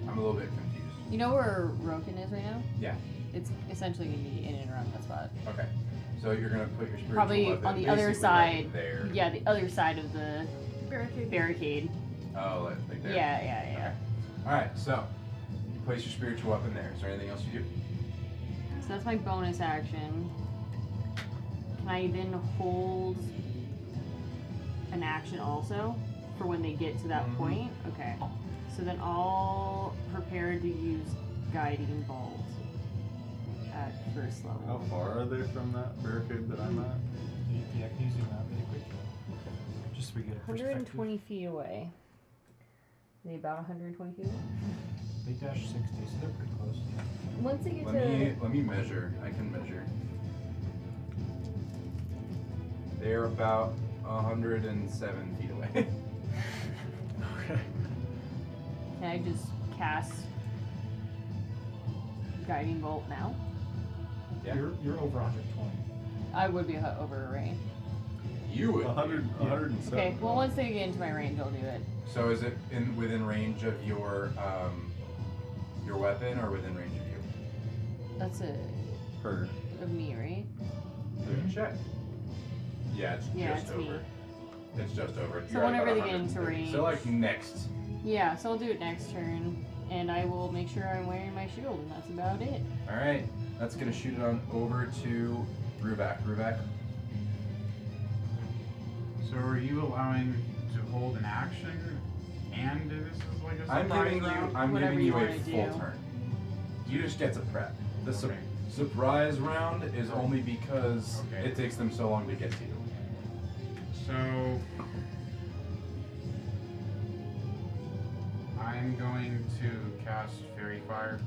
I'm a little bit confused. You know where Roken is right now? Yeah. It's essentially gonna be in and around that spot. Okay. So you're gonna put your spiritual Probably weapon on the other basically side. right there. Yeah, the other side of the Barricade. barricade. Oh, like there. Yeah. All right. So you place your spiritual weapon there. Is there anything else you do? So that's my bonus action. Can I then hold an action also for when they get to that point? Okay. So then I'll prepare to use guiding bolt at first level. How far are they from that barricade that I'm at? Yeah, can you zoom out really quick? Just so we get a perspective. 120 feet away. Are they about 120 feet away? They dash 60, so they're pretty close. Once they get Let me measure. I can measure. They're about 107 feet away. Okay. Can I just cast guiding bolt now? Yeah. You're over 120. I would be over a range. You would. 107. Okay, well once they get into my range, I'll do it. So is it within range of your weapon or within range of you? That's a Her. of me, right? Check. Yeah, it's Yeah, just it's over. me. It's just over. So You're at whenever about they get into 130. range. So like next. Yeah, so I'll do it next turn, and I will make sure I'm wearing my shield, and that's about it. All right. That's gonna shoot it on over to Ruvak. Ruvak. So are you allowing to hold an action and this is like a surprise round? I'm Whatever giving you you a wanna full do. turn. You just get to prep. The Okay. surprise round is only because Okay. it takes them so long to get to you. So I'm going to cast Fairy Fire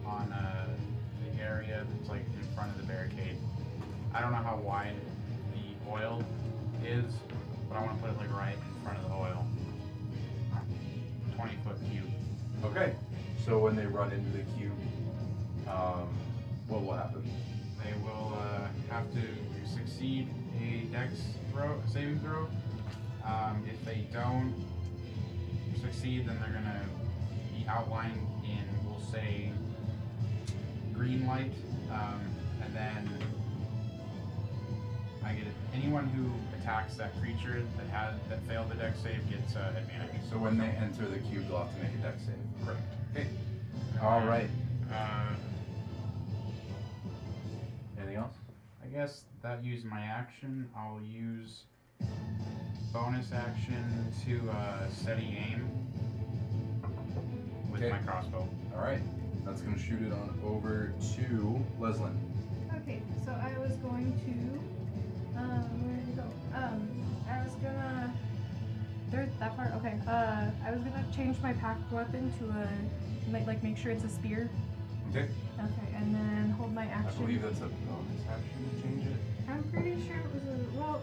on the area that's like in front of the barricade. I don't know how wide the oil is, but I want to put it like right in front of the oil. 20-foot cube. Okay. So when they run into the cube, what will happen? They will have to succeed a saving throw. If they don't succeed, then they're gonna be outlined in, we'll say, green light, and then anyone who attacks that creature that failed the dex save gets advantage. So when they enter the cube, they'll have to make a dex save. Correct. Okay. All right. Anything else? I guess that used my action. I'll use bonus action to steady aim with Okay. my crossbow. All right. That's gonna shoot it on over to Leslin. Okay, so I was going to, where did it go? I was gonna, there's that part, okay. I was gonna change my packed weapon to make sure it's a spear. Okay. Okay, and then hold my I action. believe that's a bonus action to change it. I'm pretty sure it was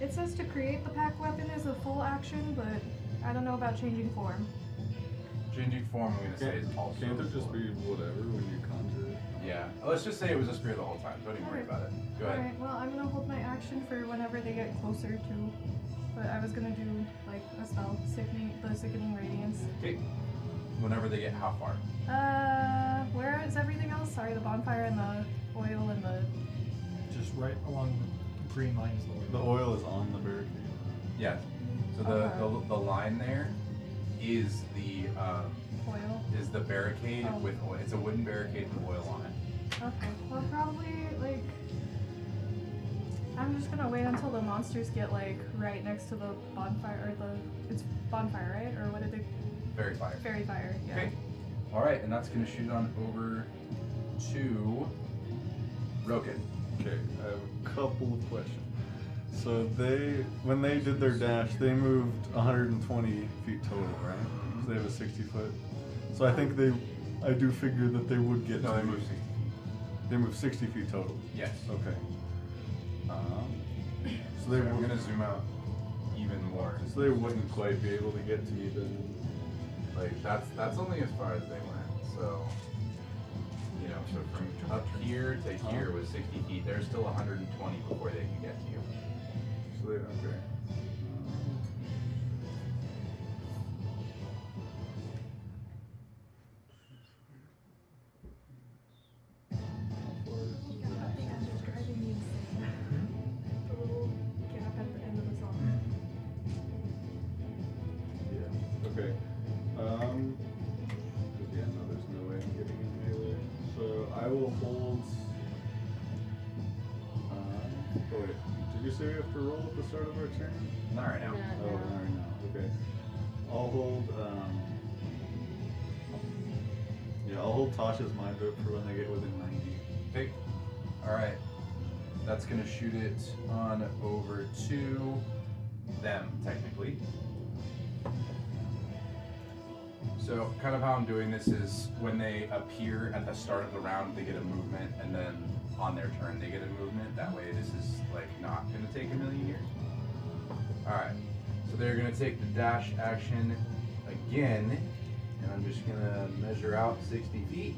it says to create the packed weapon is a full action, but I don't know about changing form. Changing form, I'm gonna say, is also. Can't it just be whatever when you conjure it? Yeah. Let's just say it was a spear the whole time. Don't even worry about it. Go ahead. Alright, well, I'm gonna hold my action for whenever they get closer to. But I was gonna do, like, a spell, the Sickening Radiance. Okay. Whenever they get how far? Where is everything else? Sorry, the bonfire and the oil and the. Just right along the green line is the The oil. oil is on the barricade. Yeah. So Okay. the line there is the Oil. barricade Oh. with oil. It's a wooden barricade with oil on it. Okay. Well, probably, like. I'm just gonna wait until the monsters get, like, right next to the bonfire, or the. It's bonfire, right? Or what did they. Very fire. Fairy fire, yeah. Okay. Alright, and that's gonna shoot on over to Roken. Okay, I have a couple of questions. So when they did their dash, they moved 120 feet total, right? So they have a 60 foot. So I think I do figure that they would get. No, to they me. move 60 feet. They move 60 feet total. Yes. Okay. So So they I'm would. gonna zoom out even more. So they wouldn't quite be able to get to me then. Like that's only as far as they went. So you know, so from up here to here was 60 feet. There's still 120 before they can get to you. So they okay. Yeah, that thing is just driving me insane. The little gap at the end of the song. Yeah. Okay. 'Cause yeah, no, there's no way I'm getting in melee. So I will hold. Oh wait, did you say we have to roll at the start of our turn? Not right now. No, Oh, no. not right now. Okay. I'll hold. Yeah, I'll hold Tasha's mind up for when they get within 90. Okay. Alright. That's gonna shoot it on over to them, technically. So kind of how I'm doing this is when they appear at the start of the round, they get a movement, and then on their turn they get a movement. That way this is like not gonna take a million years. Alright. So they're gonna take the dash action again, and I'm just gonna measure out 60 feet.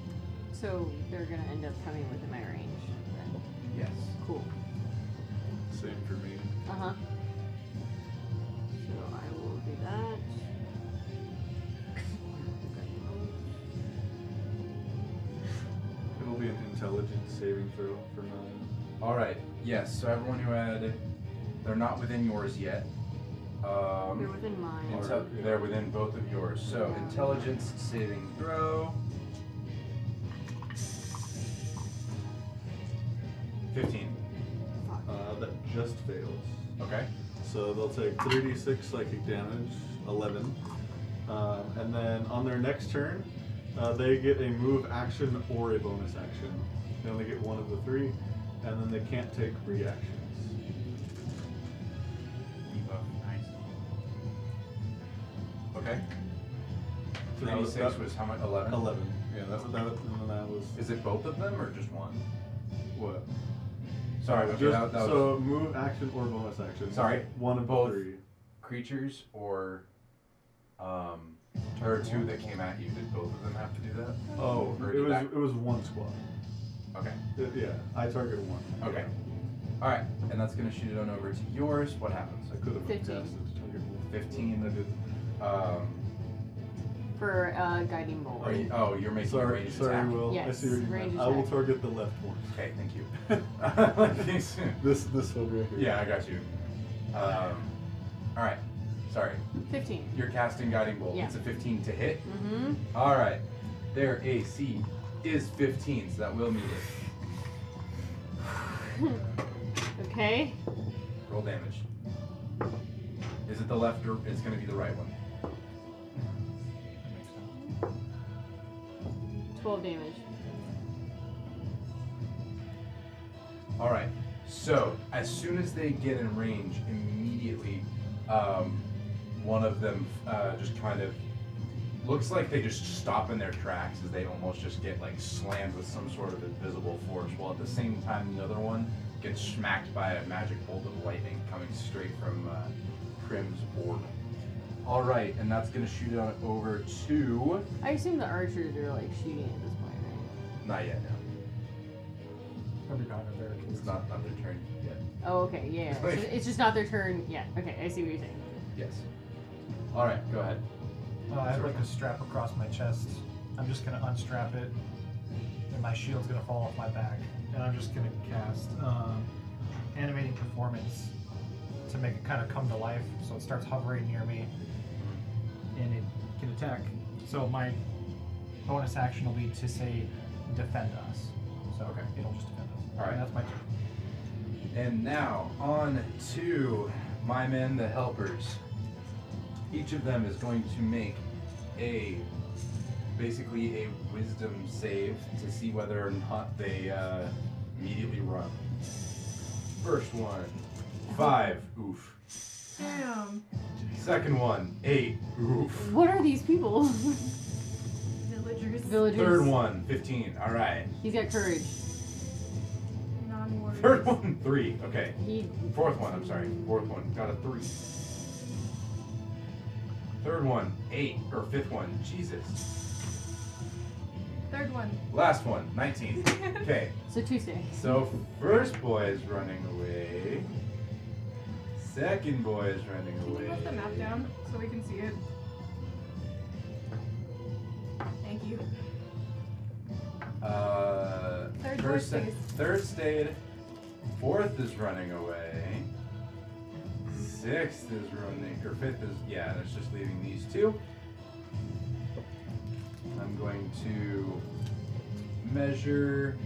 So they're gonna end up coming within my range then. Yes. Cool. Same for me. Uh-huh. So I will do that. It'll be an intelligence saving throw for 9. Alright, yes, so everyone who had, they're not within yours yet. They're within mine. They're within both of yours. So, intelligence saving throw. 15. Fuck. That just fails. Okay. So they'll take 3d6 psychic damage, 11. And then on their next turn, they get a move action or a bonus action. They only get one of the 3, and then they can't take reactions. Debuff, nice. Okay. So that was- 3d6 was how much? 11? 11. Yeah, that was, and then that was Is it both of them or just one? what? Sorry, okay, Just, that was so move action or bonus action. Sorry, one of both. the 3. creatures or there are 2 that came at you. Did both of them have to do that? Oh, Or it did was that- it was one squad. Okay. Yeah, I target 1. Okay. Alright, and that's gonna shoot it on over to yours. What happens? I could have 15. casted to target 1. 15. For guiding bolt. Are you, oh, you're making a Sorry, ranged sorry, attack. Will. I Yes, see what you range meant. I will attack. target the left one. Okay, thank you. Like these- This one right here. yeah, I got you. Alright, sorry. 15. You're casting Guiding Bolt. Yeah. It's a 15 to hit. Mm-hmm. Alright. Their AC is 15, so that will meet it. Okay. Roll damage. Is it the left or it's gonna be the right one? 12 damage. Alright, so as soon as they get in range, immediately one of them just kind of looks like they just stop in their tracks as they almost just get like slammed with some sort of invisible force, while at the same time the other one gets smacked by a magic bolt of lightning coming straight from Prim's orb. All right, and that's gonna shoot it on over to. I assume the archers are like shooting at this point, right? Not yet. No, Probably behind the barricades. it's not their turn yet. Oh, okay, yeah. So it's just not their turn yet. Okay, I see what you're saying. Yes. All right, go ahead. I have like a strap across my chest. I'm just gonna unstrap it, and my shield's gonna fall off my back. And I'm just gonna cast animating performance to make it kind of come to life, so it starts hovering near me, and it can attack. So my bonus action will be to say, defend us. So Okay. it'll just defend us. All right. And that's my turn. And now on to my men, the helpers. Each of them is going to make basically a wisdom save to see whether or not they immediately run. First one, 5. Oof. Damn. Second one, 8. Oof. What are these people? Villagers. Villagers. Third one, 15. All right. He's got courage. Non-warriors. Third one, 3. Okay. He. Fourth one, I'm sorry. Fourth one, got a 3. Third one, 8. Or fifth one, Jesus. Third one. Last one, 19. Okay. So Tuesday. So first boy is running away. Second boy is running Can you away. put the map down so we can see it? Thank you. Third boy stays. Third stayed. Fourth is running away. Sixth is running, or fifth is, yeah, it's just leaving these two. I'm going to measure.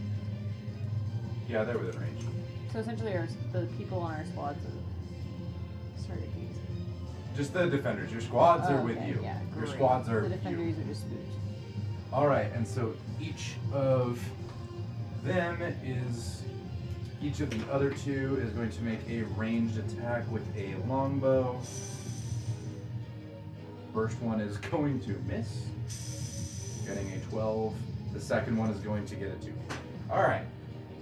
Yeah, they're within range. So essentially, the people on our squads have started these. Just the defenders. Your squads are with Okay, you. Yeah, Your great. squads are The with you. defenders are just spooked. All right, and so each of them is, each of the other two is going to make a ranged attack with a longbow. First one is going to miss, getting a 12. The second one is going to get a 2. All right.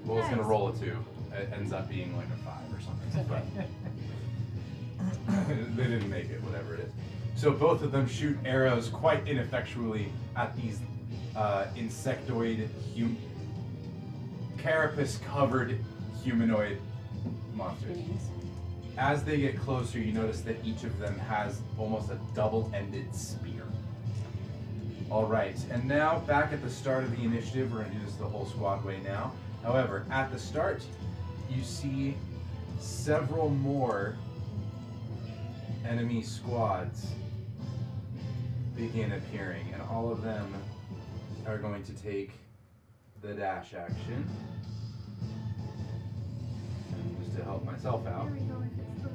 Well, it's going to Nice. roll a 2. It ends up being like a 5 or something. But they didn't make it, whatever it is. So both of them shoot arrows quite ineffectually at these insectoid, carapace-covered humanoid monsters. Beings. As they get closer, you notice that each of them has almost a double-ended spear. All right, and now back at the start of the initiative, we're going to do this the whole squad way now. However, at the start, you see several more enemy squads begin appearing, and all of them are going to take the dash action. And just to help myself out. Here we go. If it's the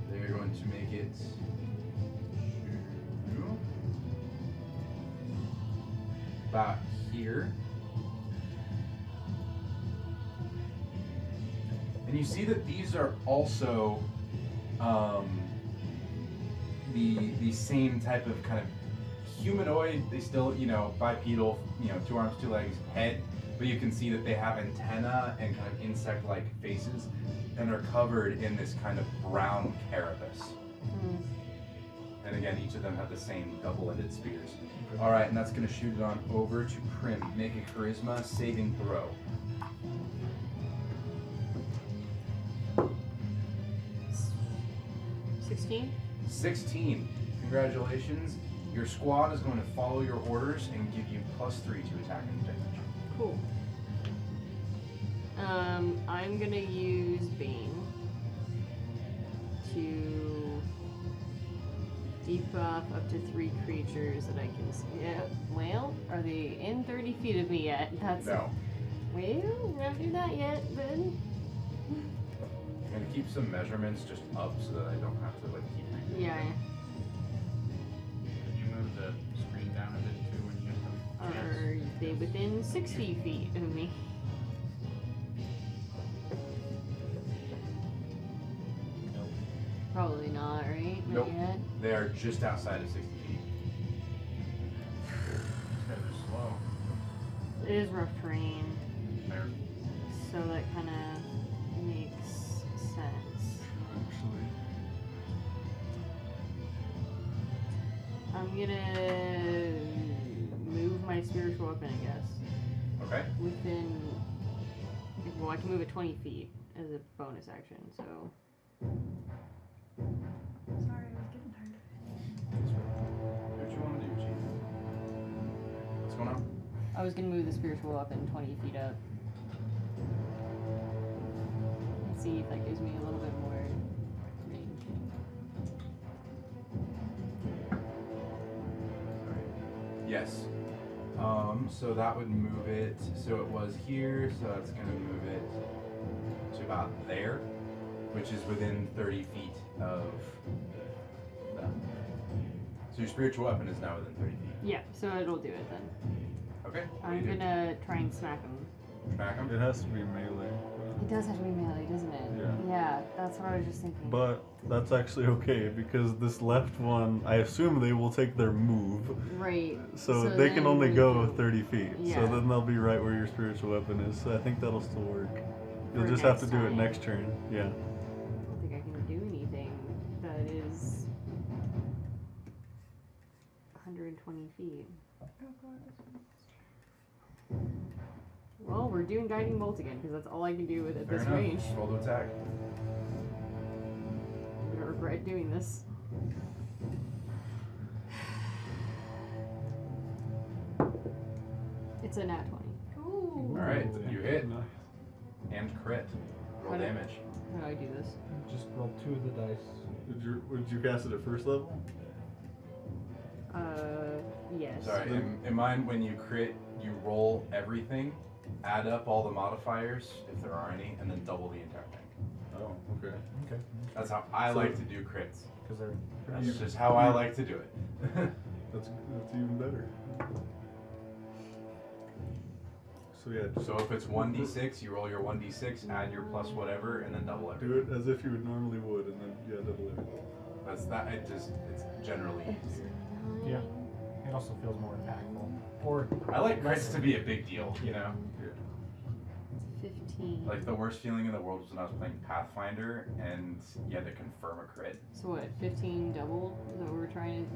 They're going to make it to about here. And you see that these are also the same type of kind of humanoid. They still, bipedal, 2 arms, 2 legs, head, but you can see that they have antenna and kind of insect-like faces, and are covered in this kind of brown carapace. Mm. And again, each of them have the same double-ended spears. All right, and that's going to shoot it on over to Prim. Make a charisma saving throw. 16. Congratulations. Your squad is going to follow your orders and give you +3 to attack and damage. Cool. I'm gonna use Bane to debuff up to 3 creatures that I can see. Yeah, well, are they in 30 feet of me yet? That's No. Well, not do that yet, then. I'm going to keep some measurements just up so that I don't have to keep reading. Yeah. Could you move the screen down a bit too when you get them? Are they within 60 feet of me? Probably not, right? Not Nope. yet. They are just outside of 60 feet. These guys are slow. It is rough terrain, They're so that kind of makes sense. I'm gonna move my spiritual weapon, I guess. Okay. Within. Well, I can move it 20 feet as a bonus action, so. Sorry, I was getting tired. What you want to do, Chief? What's going on? I was gonna move the spiritual weapon 20 feet up. Let's see if that gives me a little bit more range. Yes. So that would move it. So it was here, so that's gonna move it to about there, which is within 30 feet of them. So your spiritual weapon is now within 30 feet. Yeah, so it'll do it then. Okay. what do I'm you do? gonna try and smack him. Smack him. It has to be melee. It does have to be melee, doesn't it? Yeah. Yeah, that's what I was just thinking. But that's actually okay because this left one, I assume they will take their move. Right. So they can only then go we do- 30 feet. Yeah. So then they'll be right where your spiritual weapon is. So I think that'll still work. You'll For just have to next do it time. next turn. Yeah. I don't think I can do anything that is 120 feet. Oh god. Well, we're doing guiding bolt again because that's all I can do with at Fair this enough. range. Roll to attack. I'm gonna regret doing this. It's a nat 20. Ooh. All right, Ooh. you hit Nice. and crit. Roll How do- damage. How do I do this? Just roll 2 of the dice. Would you cast it at first level? Yes. Sorry, in mine, when you crit, you roll everything, add up all the modifiers, if there are any, and then double the entire thing. Oh, okay. Okay. That's how I So- like to do crits. Because they're That's just how I like to do it. That's even better. So yeah, just So if it's 1d6, you roll your 1d6, add your plus whatever, and then double do everything. it as if you would normally would, and then double it. That's that. It's generally easier. Yeah. It also feels more impactful. Or I like crits to be a big deal, you know? 15. Like the worst feeling in the world was when I was playing Pathfinder and you had to confirm a crit. So what? 15 doubled? Is that what we're trying to?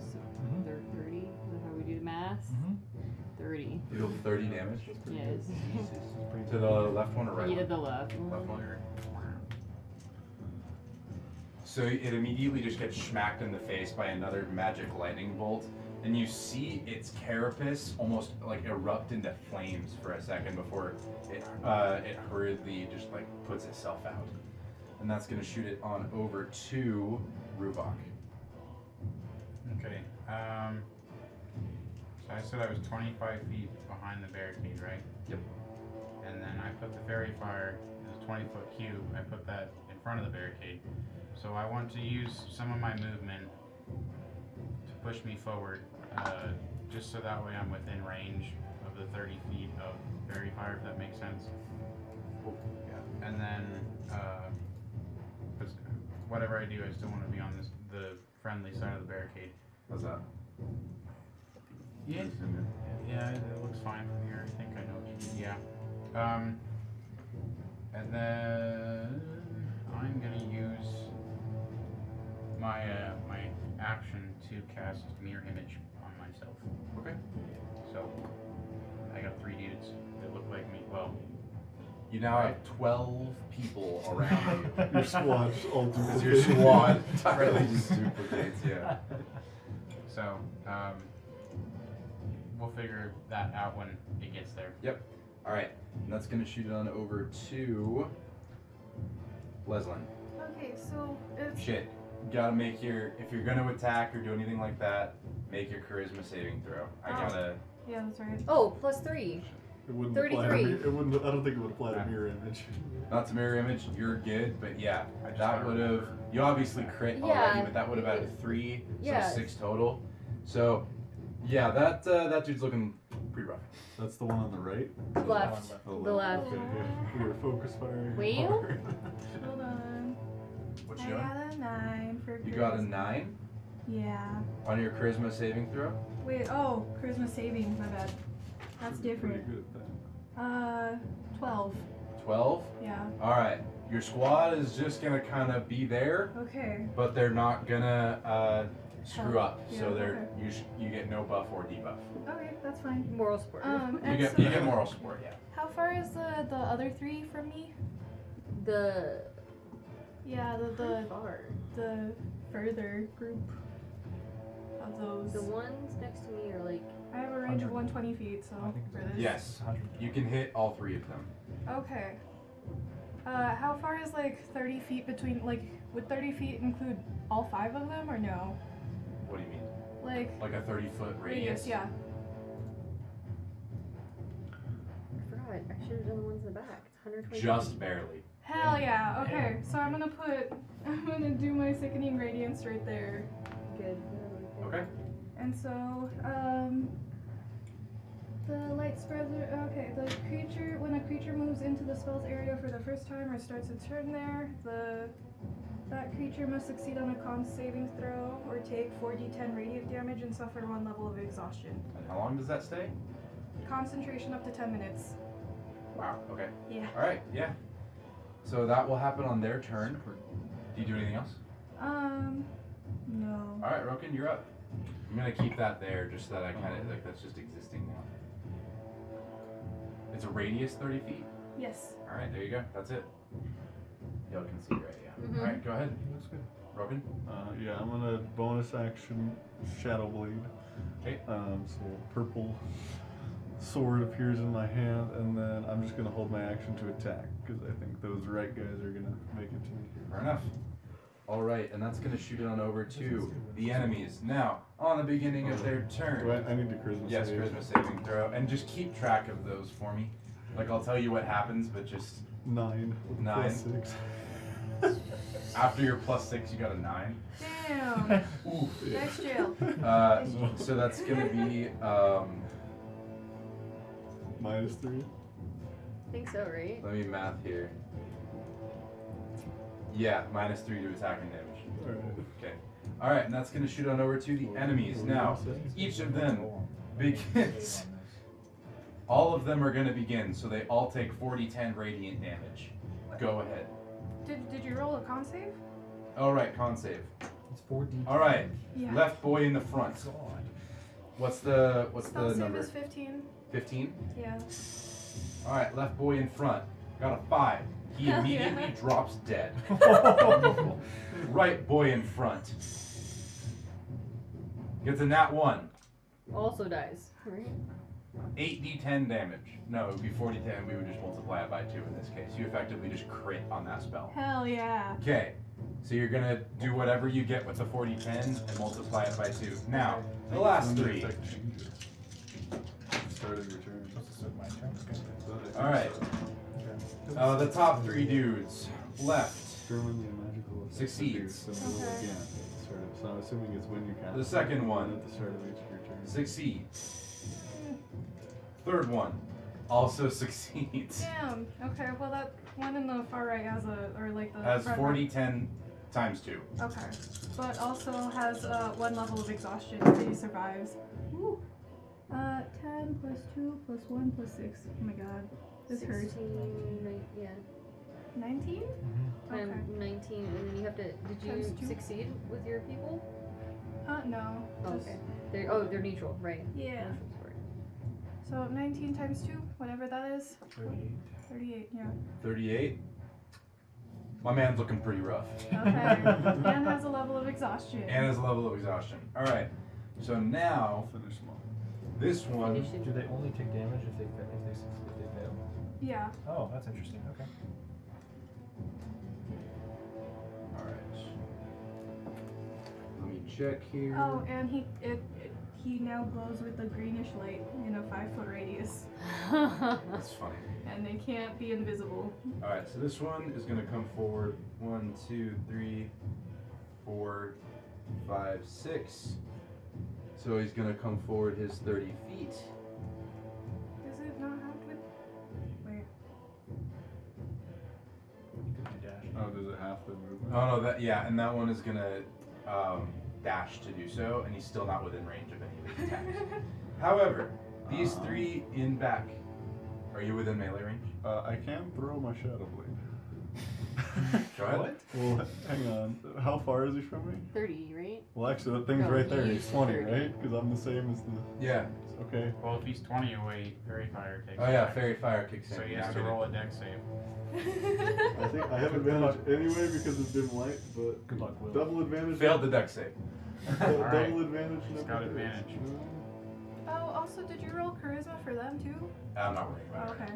Mhm. 30? Is that how we do the math? 30. You deal 30 damage. Yes. To the left one or right Yeah, one? the left. Left one or right? So it immediately just gets smacked in the face by another magic lightning bolt, and you see its carapace almost like erupt into flames for a second before it hurriedly just like puts itself out. And that's gonna shoot it on over to Rubok. Okay. So I said I was 25 feet behind the barricade, right? Yep. And then I put the fairy fire as a 20-foot cube. I put that in front of the barricade. So I want to use some of my movement to push me forward, just so that way I'm within range of the 30 feet of fairy fire, if that makes sense. Yeah. And then, 'cause whatever I do, I still want to be on the friendly side of the barricade. How's that? Yeah, yeah, it looks fine from here. I think I know what you mean. Yeah. And then I'm gonna use my my action to cast mirror image on myself. Okay. So I got 3 dudes that look like me. Well, You now have 12 people around you. Your squad's all Because duplicated. your squad entirely just duplicates, yeah. so we'll figure that out when it gets there. Yep. Alright. And that's gonna shoot it on over to Leslin. Okay, so it's Shit. You gotta make your, if you're gonna attack or do anything like that, make your charisma saving throw. I Oh. gotta, yeah, that's right. Oh, +3. It wouldn't apply to 33. it wouldn't. I don't think it would apply to mirror image. not to mirror image, you're good, but yeah, I just that gotta would have, remember. you obviously crit Yeah. already, but that would have added 3, Yeah. so 6 total. So, yeah, that dude's looking pretty rough. That's the one on the right. Left. Oh, The left. Okay, yeah. We were focus firing. Wait. hard. Hold on. What I you doing? got a 9 for You got a charisma. 9 Yeah. on your charisma saving throw? Wait, oh, charisma saving, my bad. That's Pretty different. good at that. 12. 12? Yeah. Alright, your squad is just gonna kind of be there, Okay. but they're not gonna screw up. So Yeah, they're you get no buff or debuff. Okay, that's fine. Moral support. You And get so you get moral support, yeah. how far is the other three from me? The Yeah, the far. the further group of those. The ones next to me are like I have a range of 120 feet, so I think for it's- this. Yes. 100. You can hit all three of them. Okay. How far is like 30 feet between, like, would 30 feet include all 5 of them or no? What do you mean? Like, Like a 30-foot radius? yeah. I forgot. I should have done the ones in the back. It's 120. Just barely. Hell yeah, okay. So I'm gonna do my sickening radiance right there. Good. Okay. And so, the light spreads are, okay, when a creature moves into the spell's area for the first time or starts its turn there, that creature must succeed on a con saving throw or take 4d10 radiant damage and suffer 1 level of exhaustion. And how long does that stay? Concentration up to 10 minutes. Wow, okay. Yeah. Alright, yeah. So that will happen on their turn. Do you do anything else? No. Alright, Roken, you're up. I'm gonna keep that there just so that I kinda, like, that's just existing now. It's a radius 30 feet. Yes. Alright, there you go. That's it. Y'all can see, right? Yeah. Mhm. Alright, go ahead. Looks good. Roken? Yeah, I'm gonna bonus action Shadow Blade. Okay. So purple sword appears in my hand, and then I'm just gonna hold my action to attack because I think those right guys are gonna make it to me. Fair enough. Alright, and that's gonna shoot it on over to the enemies. Now, on the beginning of their turn. Do I need to charisma Yes, save? charisma saving throw. And just keep track of those for me. Like, I'll tell you what happens, but just 9. with 9. +6. after your +6, you got a 9. Damn. Ooh. Next jail. So that's gonna be, -3. I think so, right? let me math here. Yeah, -3 to attack and damage. Alright. Okay. Alright, and that's gonna shoot on over to the enemies. Now, each of them begins. All of them are gonna begin, so they all take 40-10 radiant damage. Go ahead. Did you roll a con save? Alright, con save. It's 4D. Alright, Yeah. left boy in the front. God. What's the Spell save number? is 15. 15? Yeah. Alright, left boy in front. Got a 5. He Hell immediately yeah. drops dead. Right boy in front. Gets a nat 1. Also dies, right? 8d10 damage. No, it would be 40-10. We would just multiply it by 2 in this case. You effectively just crit on that spell. Hell yeah. Okay, so you're gonna do whatever you get with the 40-10 and multiply it by 2. Now, the last When the 3. effect changes. Start of your turn. This is my turn. Okay. Alright. The top 3 dudes. Left. Permanently magical effect Succeeds. appears, so roll Okay. again at the start of- So I'm assuming it's when you cast The it, second and one. at the start of each of your turns. Succeeds. Third one. Also succeeds. Damn. Okay, well that one in the far right has the Has front 40-10 times 2. right. Okay. But also has 1 level of exhaustion if he survives. Woo. 10 plus 2 plus 1 plus 6. Oh my god. This hurts. 16, yeah. 19? Okay. And 19, and then you have to. Did Times you 2. succeed with your people? No. Oh, just- okay. They're neutral, right? Yeah. Neutral support. So 19 times 2, whatever that is. 38. 38, yeah. 38. My man's looking pretty rough. Okay. And has a level of exhaustion. And his level of exhaustion. Alright. So now, I'll finish them all. this one. Do they only take damage if they fail? Yeah. Oh, that's interesting. Okay. Alright. Let me check here. Oh, and he now glows with a greenish light in a 5-foot radius. That's funny. And they can't be invisible. Alright, so this one is going to come forward 1, 2, 3, 4, 5, 6. So he's going to come forward his 30 feet. Does it not have to? Wait. Could be dash. Oh, does it have the movement? Oh no, yeah, and that one is going to dash to do so, and he's still not within range of any of his attacks. However, these 3 in back, are you within melee range? I can throw my Shadow Blade. Go ahead. What? Well, hang on. How far is he from me? 30, right? Well, actually, that thing's No, right there. he's He's 20, 30. right? Because I'm the same as the. Yeah. Okay. Well, if he's 20 away, Fairy Fire takes Oh yeah, effect. fairy fire kicks in. So he You're has not to gonna- roll a dex save. I think I have advantage anyway because of dim light, but Good luck, Will. double advantage. Failed the deck save. Double Alright. advantage. He's never got hits. advantage. Oh, also, did you roll charisma for them too? I'm not worrying about Oh, it. okay.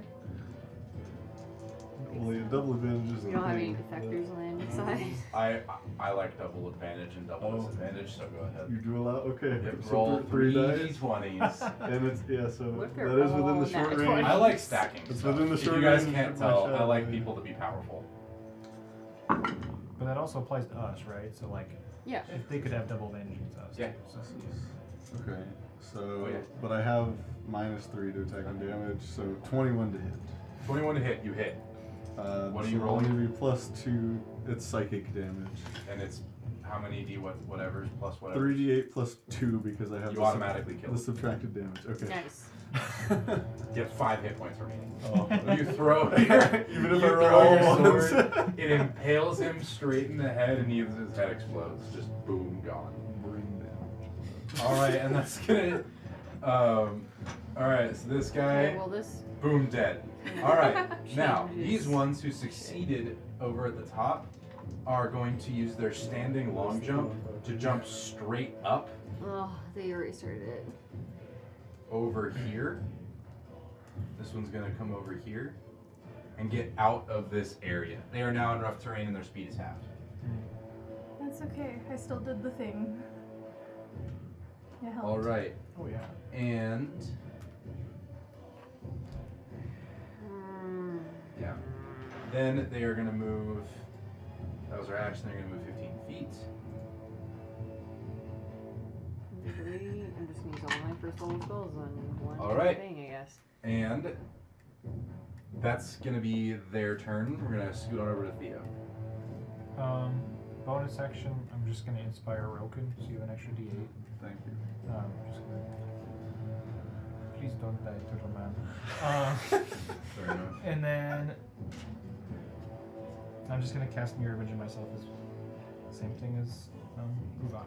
Well, yeah, double advantage is We the don't have any thing, defectors landing side. I like double advantage and double Oh. disadvantage, so go ahead. You drew a lot. Okay. Yep, So roll three three dice. d20s. And it's so What if they're that is within all the short nat range. 20s? I like stacking. It's stuff. within the If short you guys range can't of my tell, I shadow like blade. people to be powerful. But that also applies to us, right? So like, Yeah. if they could have double advantage against us. Yeah. So, Okay. So, Oh, yeah. but I have -3 to attack and damage, so 21 to hit. 21 to hit, you hit, What are so you rolling? I'll give you +2. It's psychic damage. and it's how many whatever's plus whatever. 3d8 +2 because I have You the automatically kill. the subtracted damage. Okay. Nice. You have 5 hit points remaining. Oh. You throw your, Even if you I roll throw your all ones. sword, it impales him straight in the head, and his head explodes. Just boom, gone. Brain damage. All right, and that's gonna. All right, so this guy, Okay, well, this. boom, dead. All right, now Changes. these ones who succeeded over at the top are going to use their standing long jump to jump straight up Oh, they already started it. over here. This one's gonna come over here and get out of this area. They are now in rough terrain and their speed is halved. That's okay. I still did the thing. It helped. All right, oh yeah. and Mm. yeah, then they are gonna move. That was their action. They're gonna move 15 feet. Usually, I'm just gonna use all my first level spells on one All right. thing, I guess. And that's gonna be their turn. We're gonna scoot on over to Theo. Bonus action. I'm just gonna inspire Roken, so you have an extra D8. Thank you. Just gonna. Please don't die, Turtle Man. Very nice. And then I'm just gonna cast Mirror Image of myself as the same thing as Uvok.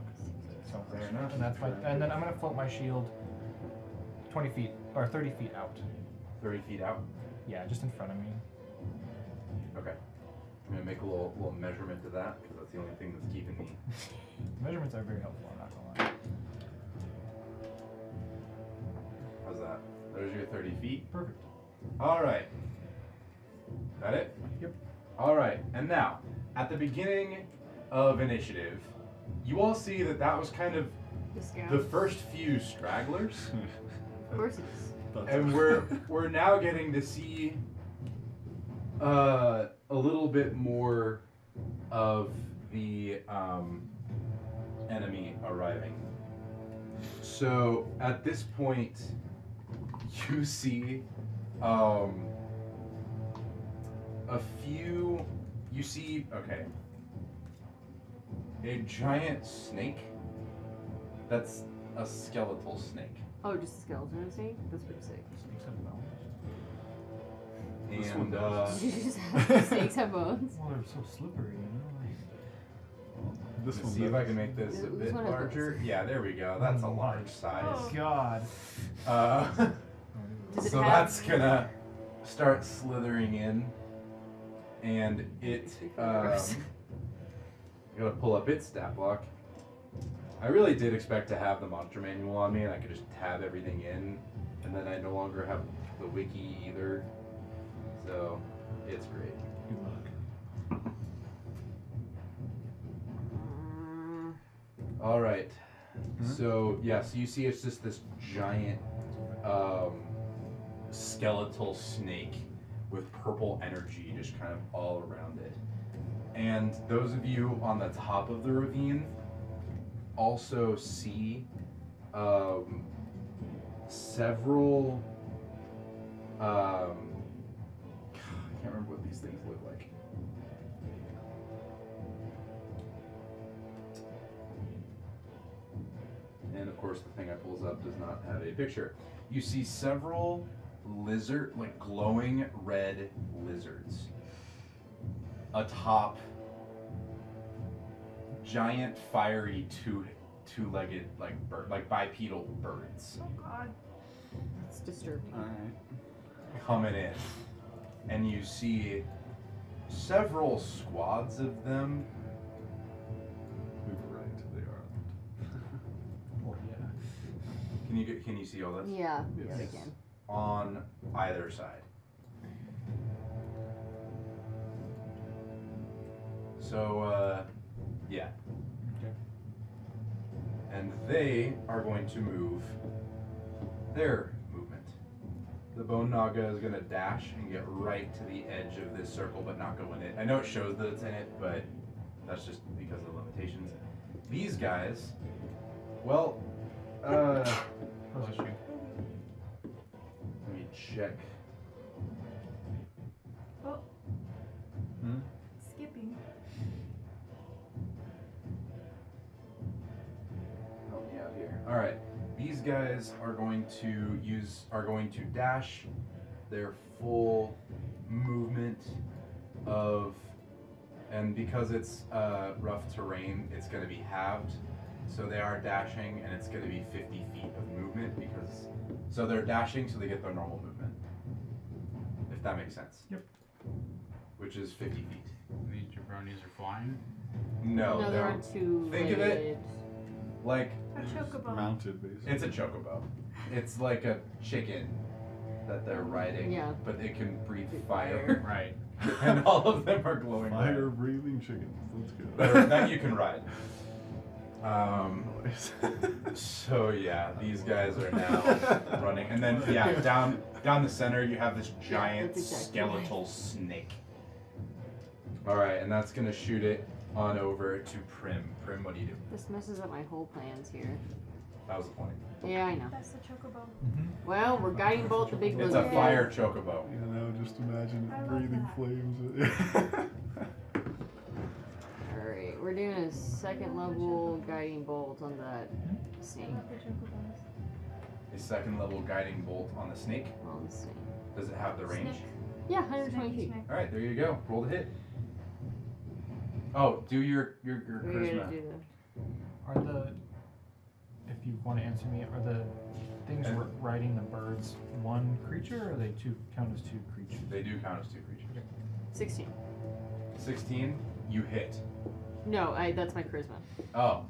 So Fair enough. And that's my. And then I'm gonna float my shield 20 feet or 30 feet out. 30 feet out. Yeah, just in front of me. Okay. I'm gonna make a little measurement to that because that's the only thing that's keeping me. Measurements are very helpful. I'm not gonna lie. How's that? There's your 30 feet. Perfect. All right. That it? Yep. All right. And now, at the beginning of initiative, you all see that that was kind of The scout. the first few stragglers, Of course it is. and we're now getting to see a little bit more of the enemy arriving. So at this point, you see a few. You see, okay, a giant snake. That's a skeletal snake. Oh, just a skeleton snake? That's pretty sick. Snakes have bones. This And one Did you just have snakes have bones? Well, they're so slippery, you know. This let's one. see if I does. can make this a This bit one has larger. Yeah, there we go. That's a large size. Oh. God. Does it So have- that's gonna start slithering in, and it. I gotta pull up its stat block. I really did expect to have the monster manual on me, and I could just tab everything in, and then I no longer have the wiki either. So it's great. Good luck. Mm, All right. So yeah, so you see, it's just this giant skeletal snake with purple energy just kind of all around it. And those of you on the top of the ravine also see several. I can't remember what these things look like. And of course, the thing I pulls up does not have a picture. You see several glowing red lizards. atop giant fiery two-legged like bipedal birds Oh God. It's disturbing. Alright. coming in, and you see several squads of them. We were right, they aren't. Well, yeah. Can you see all this? Yeah, Yes. yeah, they can. On either side. So, yeah. Okay. And they are going to move their movement. The Bone Naga is going to dash and get right to the edge of this circle, but not go in it. I know it shows that it's in it, but that's just because of the limitations. These guys, well, let me check. Oh, Hmm? skipping. Help me out here. All right, these guys are going to dash their full movement of, and because it's rough terrain, it's going to be halved. So they are dashing, and it's going to be 50 feet of movement because, so they're dashing so they get their normal movement. If that makes sense. Yep. Which is 50 feet. These jabronis are flying. No, they're they're on two. think of it like A chocobo. Mounted, basically. it's a chocobo. It's like a chicken that they're riding, Yeah. but it can breathe Breathe fire, Right. and all of them are glowing Fire red. breathing chickens. Let's go. That you can ride. Noise. So yeah, these guys are now running, and then yeah, down the center you have this giant that's exactly skeletal snake. All right, and that's gonna shoot it on over to Prim. Prim, what do you do? This messes up my whole plans here. That was the point. Yeah, I know. That's the chocobo. Well, we're guiding bolt the big It's lizard. a fire chocobo. You know, just imagine I it love breathing that. flames. Alright, we're doing a second level guiding bolt on that I snake. love the chocobos. A second level guiding bolt on the snake. On the snake. Does it have the range? Snake. Yeah, 120 Snakey feet. snake. All right, there you go. Roll the hit. Oh, do your We're gonna charisma. do Are the, if you want to answer me, are the things And- riding the birds one creature, or are they count as two creatures? They do count as two creatures. the 16. 16, you hit. No, that's my charisma. Oh,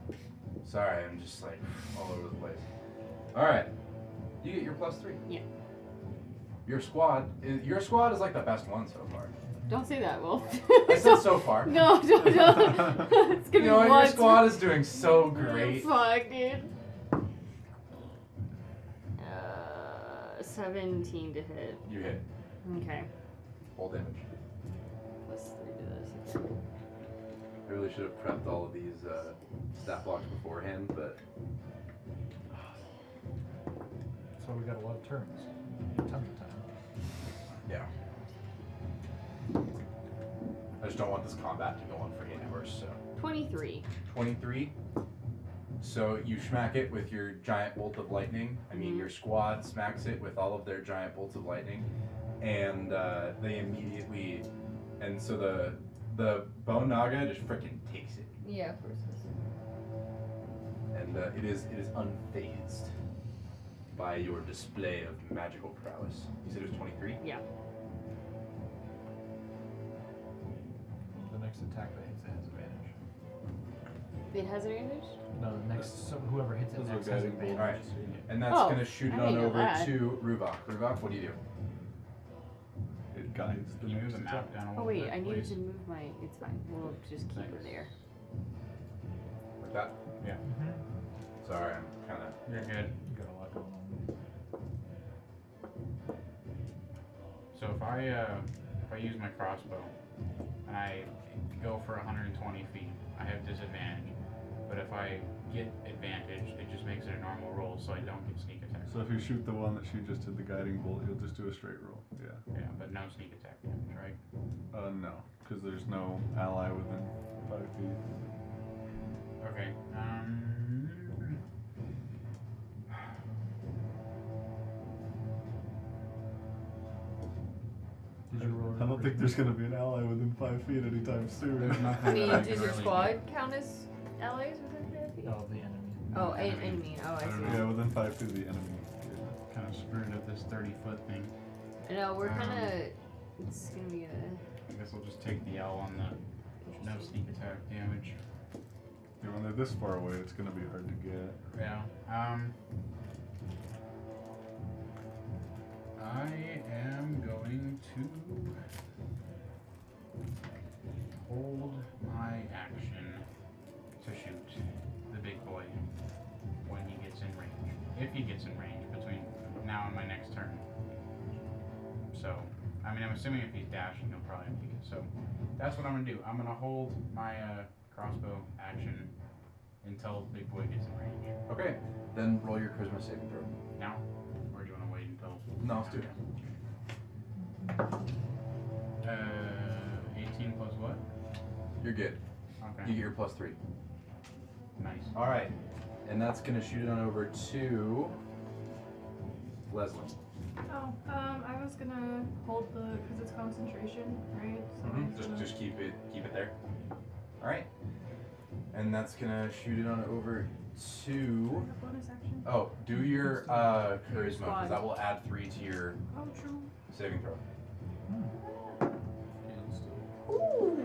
sorry, I'm just like all over the place. All right, you get your +3. Yeah. Your squad is like the best one so far. Don't say that, Will. I said so far. No, don't. It's gonna You know, be your one. squad is doing so great. Fuck, dude. 17 to hit. You hit. Okay. Full damage. +3 to this. Okay. I really should have prepped all of these stat blocks beforehand, but So we got a lot of turns. Tons of time. yeah. I just don't want this combat to go on for 8 hours, so. 23. 23. So you smack it with your giant bolt of lightning. I mean, Mhm. your squad smacks it with all of their giant bolts of lightning, and they immediately, and so the Bone Naga just freaking takes it, Yeah, of course. and it is unfazed by your display of magical prowess. You said it was 23. Yeah. The next attack that hits it has advantage. It has advantage? No, the next, so whoever hits it Those are next has guiding advantage. All right, and that's Oh, gonna shoot it I on didn't know over that. to Ruvok. Ruvok, what do you do? It guides the Can you move next the attack. map down a Oh little wait, bit, I needed please? to move my. It's fine. We'll just keep her Thanks. there. Like that? Mm-hmm. Sorry, I'm kind of. You're good. You got a lot going on. So if I use my crossbow and I go for 120 feet, I have disadvantage. But if I get advantage, it just makes it a normal roll, so I don't get sneak attack. So if you shoot the one that she just did the guiding bolt, you'll just do a straight roll. Yeah. Yeah, but no sneak attack damage, right? No, because there's no ally within 5 feet. Okay. Did you roll? I don't think there's gonna be an ally within within 5 feet anytime soon. There's nothing I mean, that I does can your really squad count as allies within 5 feet? Oh, the enemy. Oh, enemy. Oh, I I don't see. know. Yeah, within 5 feet of the enemy. kind of screwed up this 30-foot thing. I know, we're kind of. It's gonna be a. I guess I'll just take the L on the no sneak attack damage. Yeah, when they're this far away, it's gonna be hard to get. Yeah. I am going to hold my action to shoot the big boy when he gets in range. If he gets in range between now and my next turn. So, I mean, I'm assuming if he's dashing, he'll probably make it. So, that's what I'm gonna do. I'm gonna hold my crossbow action until big boy gets in range. Okay, then roll your charisma saving throw. Now, or do you want to wait until? No, let's do it. 18 plus what? You're good. Okay. You get your +3. Nice. All right, and that's gonna shoot it on over to Leslie. Oh, I was gonna hold the, because it's concentration, right? So I was gonna- Just keep it there. All right, and that's gonna shoot it on over to. A bonus action. Oh, do your charisma, Squad. because that will add 3 to your Oh, true. saving throw. Ooh.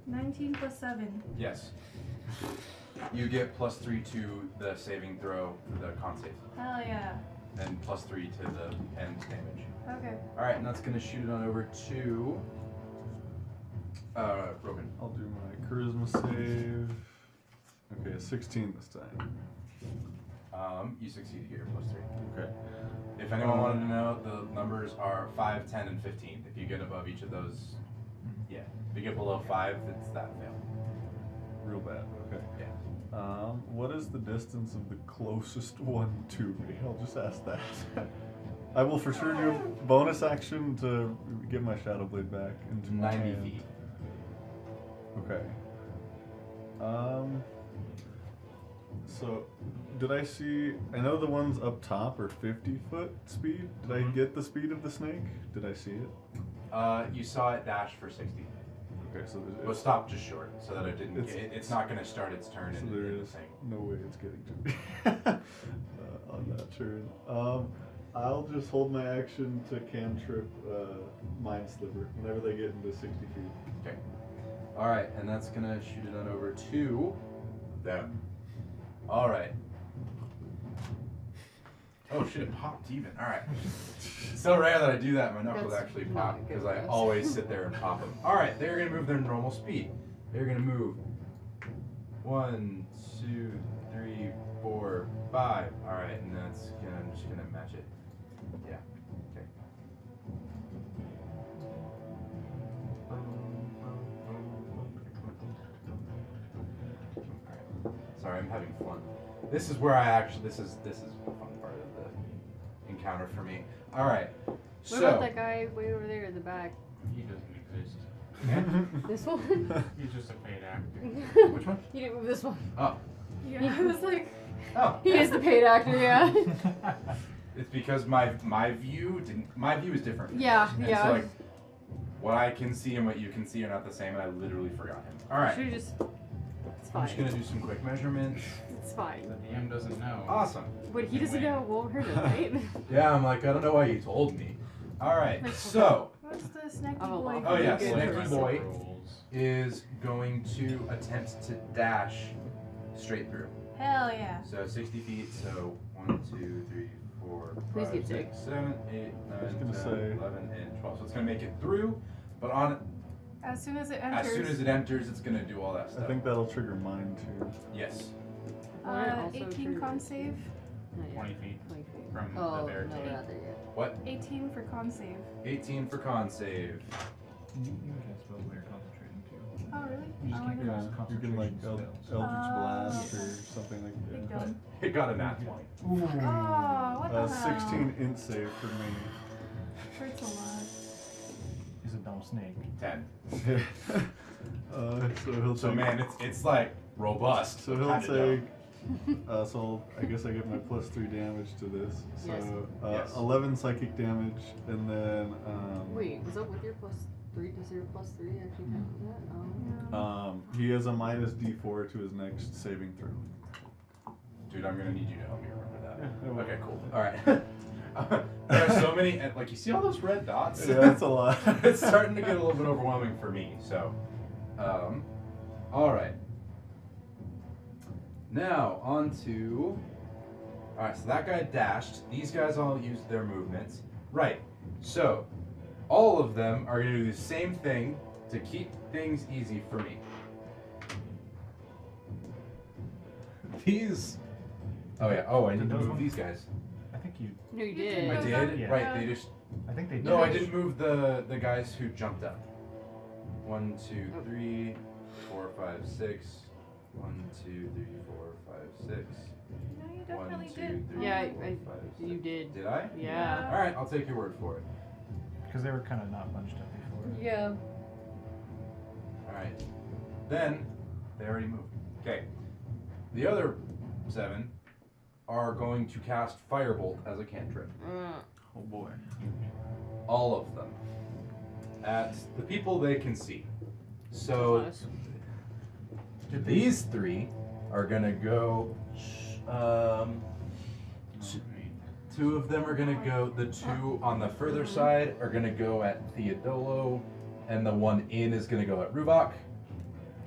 19 plus 7. Yes. You get +3 to the saving throw for the con save, Hell yeah. and +3 to the end damage. Okay. All right, and that's gonna shoot it on over to Rogan. I'll do my charisma save. Okay, 16 this time. You succeed to get your +3. Okay. If anyone wanted to know, the numbers are 5, 10, and 15. If you get above each of those, yeah. If you get below 5, it's that fail. Real bad. Okay. Yeah. What is the distance of the closest one to me? I'll just ask that. I will for sure do a bonus action to get my shadow blade back into my 90 hand. feet. Okay. So, did I see? I know the ones up top are 50-foot speed. Did I get the speed of the snake? Did I see it? You saw it dash for 60. Okay, so But stop just short, so that it didn't. It's- It's not going to start its turn So in there the is thing. no way it's getting to me on that turn. I'll just hold my action to cantrip Mind Sliver whenever they get into 60 feet. Okay. All right, and that's gonna shoot it on over to them. All right. Oh shit! It popped even. All right. It's so rare that I do that. My knuckles That's actually not pop good because for I us. always sit there and pop them. All right, they're gonna move their normal speed. They're gonna move 1, 2, 3, 4, 5. All right, and that's gonna. I'm just gonna match it. Yeah. Okay. Alright. Sorry, I'm having fun. This is where I actually. This is the fun part of the encounter for me. All right. What So. about that guy way over there in the back? He doesn't exist. This one? He's just a paid actor. Which one? You didn't move this one. Oh. Yeah, I was like, Oh. He is the paid actor, yeah. It's because my view is different. from Yeah, yours. And yeah. So like, what I can see and what you can see are not the same, and I literally forgot him. All right. Should've just. It's I'm fine. just gonna do some quick measurements. It's The fine. DM doesn't know. Awesome. But he doesn't know it won't hurt him, right? Yeah, I'm like, I don't know why you told me. All right. So. what's the snacky Oh, boy? well. Oh yeah, Good. Snacky Boy Rolls. is going to attempt to dash straight through. Hell yeah. So 60 feet, so 1, 2, 3, 4, Please 5, get 6, 7, 8, 9, was 10, gonna say- 11, and 12. So it's going to make it through, but As soon as it enters. as soon as it enters, it's going to do all that I stuff. think that'll trigger mine too. Yes. Also 18 true. con save. Not yet. 20 feet 20 feet. from Oh, the bear no, tail. we're not there yet. What? 18 for con save. 18 for con save. You can cast spells when you're concentrating too. Oh really? You just Oh, I can't didn't cast know. You can like concentration spells. Eldritch Blast Oh. or something like Big that. dumb. It got a nat 20. Oh, what the hell? 16 int save for me. Hurts a lot. He's a dumb snake. 10. So he'll So take. man, it's like robust. So he'll Kinda take dumb. So I guess I get my +3 damage to this. So Yes. Yes. 11 psychic damage, and then Wait, was that with your +3? Does your +3 actually count with that? Oh. he has a -d4 to his next saving throw. Dude, I'm gonna need you to help me remember that. Yeah, I will. Okay, cool. All right. There are so many, and, like, you see all those red dots? Yeah, that's a lot. It's starting to get a little bit overwhelming for me. So, all right. Now on to. All right, so that guy dashed. These guys all used their movements. Right. So, all of them are going to do the same thing to keep things easy for me. These. Oh yeah. Oh, I need to Those move ones? these guys. I think you. No, you You did. did. I those did. are- Yeah. Right. yeah. They just. I think they. No, I did. didn't move the guys who jumped up. 1, 2, 3, 4, 5, 6. 1, 2, 3, 4, 5, 6. No, you 1, definitely 2, did. 3, Yeah, 4, I- 5, you 6. did. Did I? Yeah. All right, I'll take your word for it. Because they were kind of not bunched up before. Yeah. All right. Then they already moved. Okay. The other 7 are going to cast Firebolt as a cantrip. Oh boy. All of them. At the people they can see. So Nice. these 3 are gonna go. Two of them are gonna go. The 2 on the further side are gonna go at Theodolo, and the one in is gonna go at Rubak.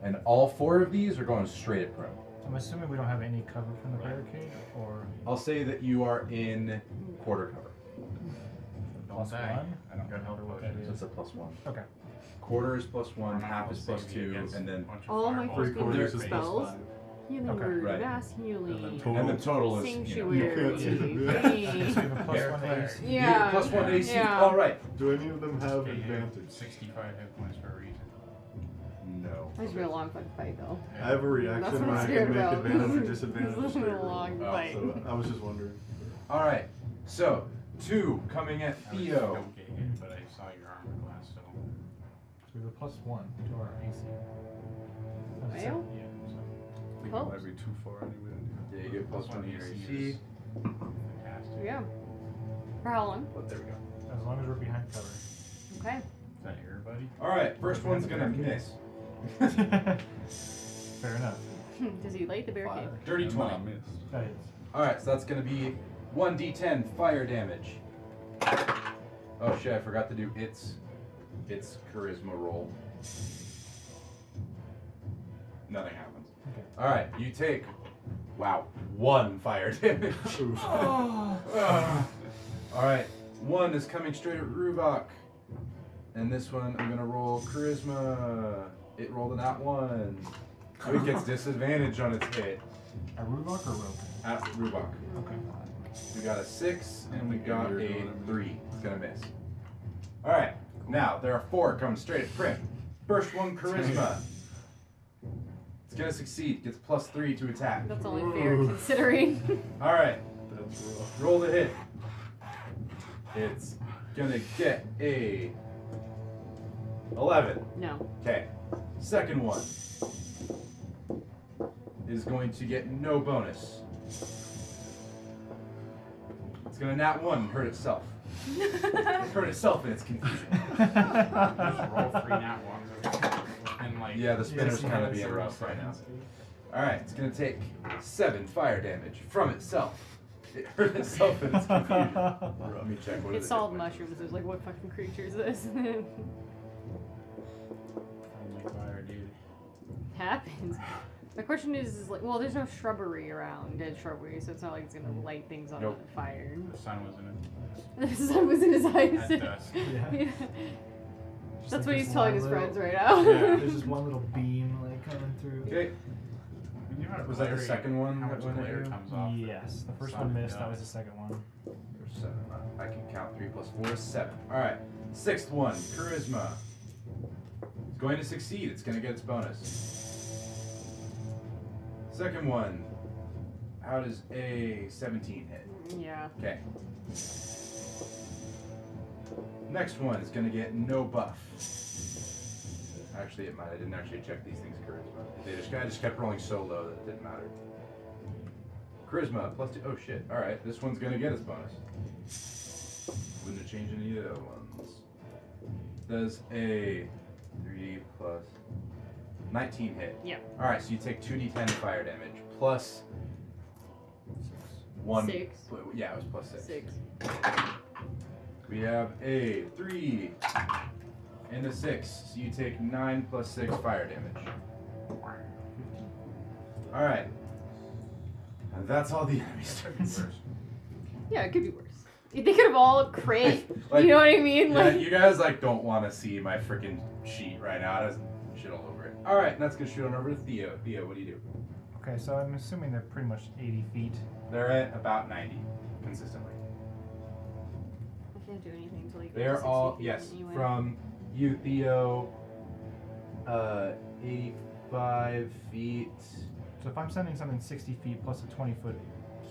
And all 4 of these are going straight at Prim. I'm assuming we don't have any cover from the barricade, or I'll say that you are in quarter cover. Don't plus say. 1. I don't got help Or what that potions. So it's a +1. Okay. Quarter is +1, half is +2, and then All my Three fucking quarters is spells. +5. Healing Okay. word, Right. mass healing, Total. and the total is sanctuary, You can't see them. So we thing. have a +1 Cleric. AC. You Yeah. get +1 AC. Yeah. All right. Do any of them have Okay, you have advantage? 65 hit points for a reason. No. It's been a long fucking fight though. I have a That's reaction what when I'm I scared can make about. advantage or This disadvantage. has been straight a roll. long Oh, fight. So I was just wondering. All right. So 2 coming at I was Theo. don't get hit, but I saw your armor class, so So we have a +1 to our AC. That's a Well. yeah. So I think Oh. it might be too far anyway. Yeah, you get +1 to your AC. is fantastic. Yeah. For how long? But there we go. seven. As long as we're behind cover. Okay. Is that everybody? All right. First one's gonna miss. Fair enough. Does he light the barricade? Dirty And 20. I missed. That is. All right. So that's gonna be 1d10 fire damage. Oh shit! I forgot to do its charisma roll. Nothing happens. Okay. All right. You take. Wow. 1 fire damage. All right. 1 is coming straight at Ruvok. And this one, I'm going to roll Charisma. It rolled an at 1. So it gets disadvantage on its hit A Ruvok or Rope? at Ruvok. Okay. We got a 6 and we think got you're a going to 3. It's going to miss. All right. Now, there are 4 coming straight at Prim. First one, Charisma. It's going to succeed. Gets +3 to attack. That's only fair considering. All right. That's rough. Roll the hit. It's gonna get a 11. No. Okay. Second one is going to get no bonus. It's gonna nat 1 and hurt itself. Hurt itself in its confusion. Just roll 3 nat ones. And like, Yeah, the spinner's Yes, kind of yes, being yes. rough right now. Alright, it's gonna take 7 fire damage from itself. It hurt itself in its confusion. Let me check what It's it solid is. mushrooms. There's like, what fucking creature is this? friendly fire, dude. Happens. My question is like, well, there's no shrubbery around, dead shrubbery, so it's not like it's gonna light things on Nope. fire. The sun was in it. The sun was in his eyes. At dusk. Yeah. Yeah. Just That's like what this he's telling one his little- friends right now. Yeah. There's just one little beam like coming through. Okay, When you have was that the glare, second one How that much went at glare you? comes off? Yes, the first sun one missed. That was does. the second one. There's 7. I can count 3 plus 4 is 7. Alright, 6th one, Charisma. It's going to succeed. It's going to get its bonus. Second one, how does a 17 hit? Yeah. Okay. Next one is going to get no buff. Actually, it might. I didn't actually check these things charisma. I just kept rolling so low that it didn't matter. Charisma +2. Oh shit. All right, this one's gonna get its bonus. Wouldn't have changed any of the other ones. Does a 3 plus 19 hit. Yeah. All right, so you take 2d10 fire damage plus 1. 6. Yeah, it was plus 6. 6. We have a 3 and a 6, so you take 9 plus 6 fire damage. All right. And that's all the enemy's turns. Yeah, it could be worse. They could have all crit. Like, you know what I mean? Yeah, Like, you guys like don't want to see my freaking sheet right now. It has shit all over it. All right, that's gonna shoot on over to Theo. Theo, what do you do? Okay, so I'm assuming they're pretty much 80 feet. They're at about 90 consistently. I can't do anything until like. They're 60 all feet yes anyway. from you, Theo. 85 feet. So if I'm sending something 60 feet plus a 20-foot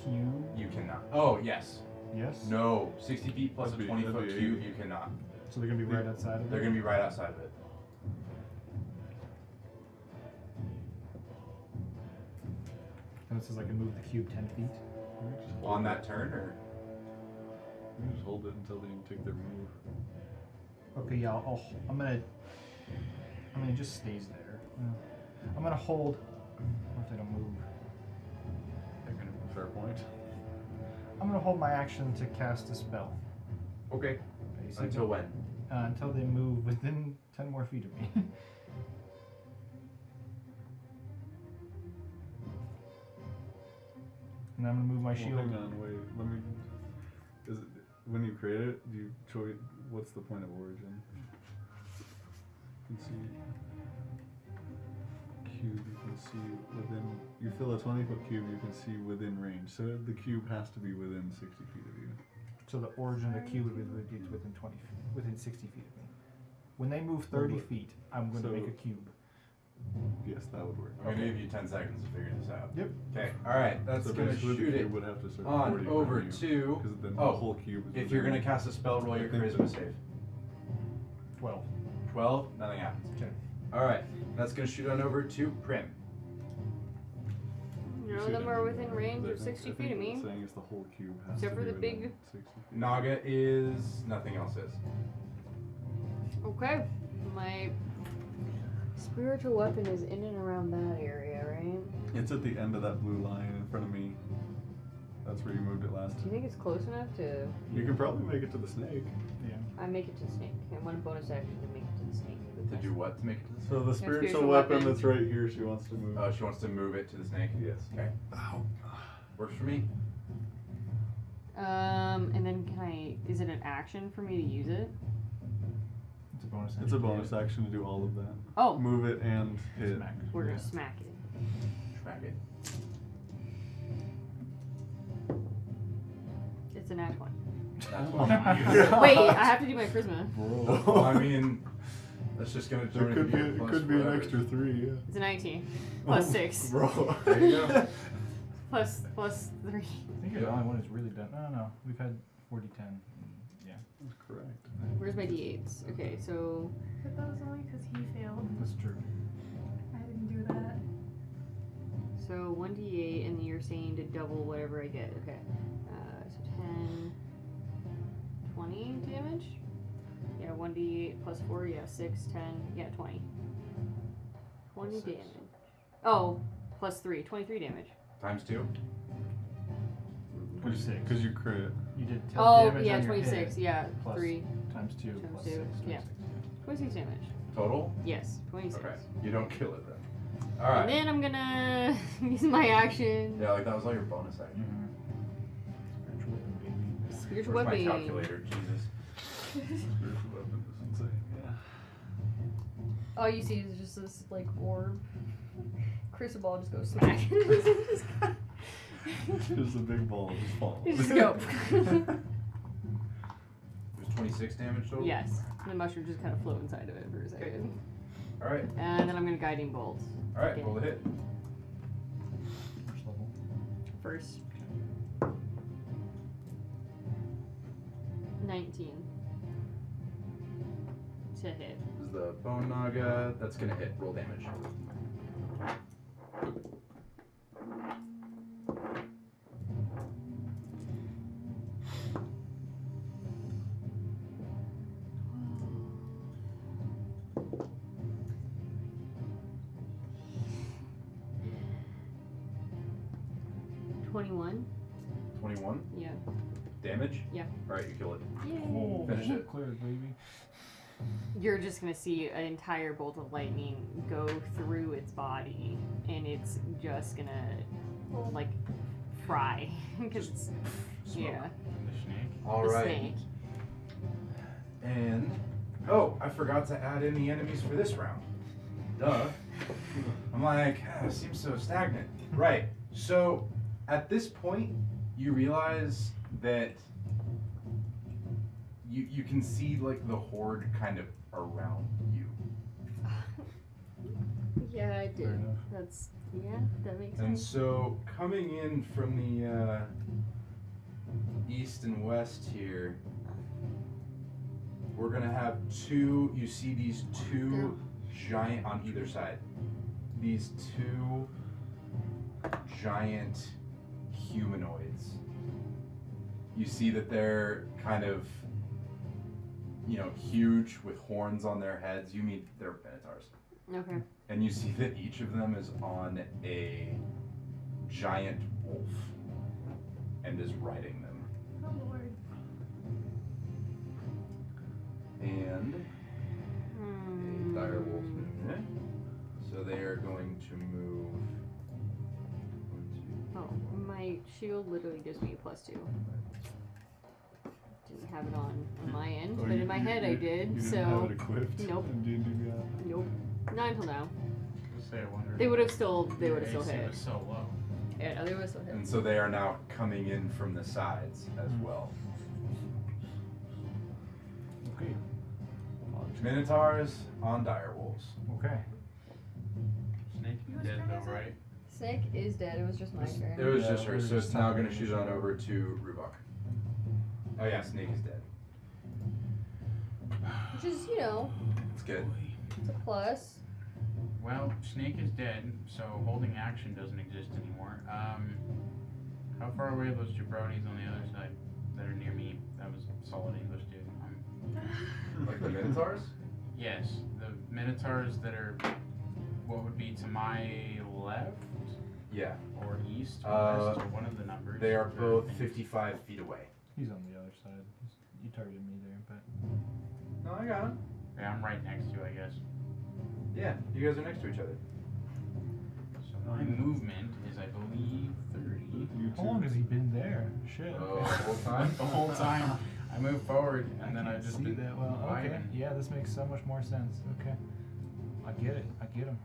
cube, You cannot. Oh yes. yes? No. 60 feet plus That'd a be- 20-foot that'd be cube. 80. You cannot. So they're gonna be right outside of They're it? gonna be right outside of it. And it says I can move the cube 10 feet. You can just hold On it. that turn, or You can just hold it until they take their move. Okay, yeah, I'm gonna it just stays there. I'm gonna hold. What if they don't move? They're gonna fair point. I'm gonna hold my action to cast a spell. okay. Basically. Until when? Until they move within 10 more feet of me. And I'm gonna move my Well, shield. hang on, wait. Let me. Is it when you create it? Do you choose what's the point of origin? You can see cube. You can see within. You fill a 20-foot cube. You can see within range. So the cube has to be within 60 feet of you. So the origin of the cube would be within 20 feet, within 60 feet of me. When they move 30 feet, I'm going to make a cube. Yes, that would work. I'm gonna give you 10 seconds to figure this out. Yep. Okay. All right. That's So gonna basically, shoot the it cube would have to start on 40 over from you, to. because then Oh, the whole cube is if you're within- gonna cast a spell, roll your I think charisma so. save. 12. 12. Nothing happens. Okay. All right. That's gonna shoot on over to Prim. None of See them that? are within range I of think- 60 I feet think of what me. it's saying is the whole cube has Except to for be the within big- 60 feet. Naga is nothing else is. Okay. My spiritual weapon is in and around that area, right? It's at the end of that blue line in front of me. That's where you moved it last. Do you think it's close enough to? You can probably make it to the snake. Yeah. I make it to the snake. I want a bonus action to make it to the snake. To do what to make it to the So the spiritual spiritual weapon weapon. that's right here, she wants to move. Oh, she wants to move it to the snake. Yes. Okay. Works for me. And then can I? Is it an action for me to use it? It's a bonus. It's a bonus action to do all of that. Oh, Move it and hit. Smack. we're gonna Yeah. smack it. Smack it. It's an act one. That's Oh what my Wait, I have to do my charisma. Well, I mean, that's just gonna There could be it plus could be an whatever. extra 3, yeah. It's a 19 plus 6 Bro. There you go. plus 3. I think you're the only one who's really done. No, we've had 40-10. Yeah. That's correct. Where's my d8s? Okay, so But that was only because he failed. That's true. I didn't do that. 1d8, and you're saying to double whatever I get. Okay, so 10, 20 damage. Yeah, 1d8 plus 4. Yeah, 6, 10. Yeah, 20. 20 Plus six. damage. Oh, plus 3. 23 damage. Times 2. 26. Because you crit. You did 10 Oh, damage yeah, on your 26. hit, Yeah, plus 3 times 2 times plus 2, 6. yeah. 26 damage. Total. Yes, 26. Okay. You don't kill it then. All And right. then I'm gonna use my action. Yeah, like that was all your bonus action. Mm-hmm. Spiritual weapon, baby. Spiritual Where's weapon. my calculator? Jesus. Spiritual weapon is insane. Yeah. All you see is just this like orb. Crystal ball just goes smack. Just Just a big ball just falls. just go. It was 26 damage total. Yes. And the mushroom just kind of float inside of it for a second. All right. And then I'm gonna guiding bolt. All right. Again. Roll the hit. First level. First. 19. To hit. This is the bone naga. That's gonna hit. Roll damage. 21. 21 Yeah. damage. Yeah. All right, you kill it. Yay. Oh, Finish it. cleared, baby. You're just gonna see an entire bolt of lightning go through its body, and it's just gonna like fry because it's yeah. The snake. All the right. snake. And I forgot to add any enemies for this round. Duh. I'm like, it seems so stagnant. Right. So at this point, you realize that you can see like the horde kind of around you. Yeah, I Fair enough. That's that makes And sense. so coming in from the east and west here, we're gonna have two. You see these two giant on either side. These two giant humanoids. You see that they're kind of, huge with horns on their heads. You mean they're minotaurs. Okay. And you see that each of them is on a giant wolf and is riding them. Oh lord. And a dire wolf movement. So they are going to move. 1, 2. Oh, my shield literally gives me a +2. Didn't have it on my end, but in my head I did. You didn't So have it equipped. Nope. in D&D Beyond. nope, not until now. Just say I wonder. They would have still Your hit. AC was so low. Yeah, no, they would have still hit. And so they are now coming in from the sides as well. Okay. Minotaurs on dire wolves. Okay. Snake Whose dead turn though, is it? right? Snake is dead. It was just my turn. It was Yeah, just her, we're so just it's now tapping going to the shoot on shield. over to Rubok. Oh yeah, Snake is dead. Which is, It's good. it's a plus. Well, Snake is dead, so holding action doesn't exist anymore. How far away are those jabronis on the other side that are near me? That was solid English, dude. Like the Minotaurs? Yes, the minotaurs that are what would be to my left Yeah. or east or west or one of the numbers. They are both things. 55 feet away. He's on the other side. You targeted me there, but No, I got him. Yeah, I'm right next to you, I guess. Yeah, you guys are next to each other. So my movement is, I believe, 30. You how too. long has he been there? Shit. Oh, the whole time? The whole time. I move forward and then I can't just see been that well. Okay. widen. Yeah, this makes so much more sense. Okay. I get it. I get him.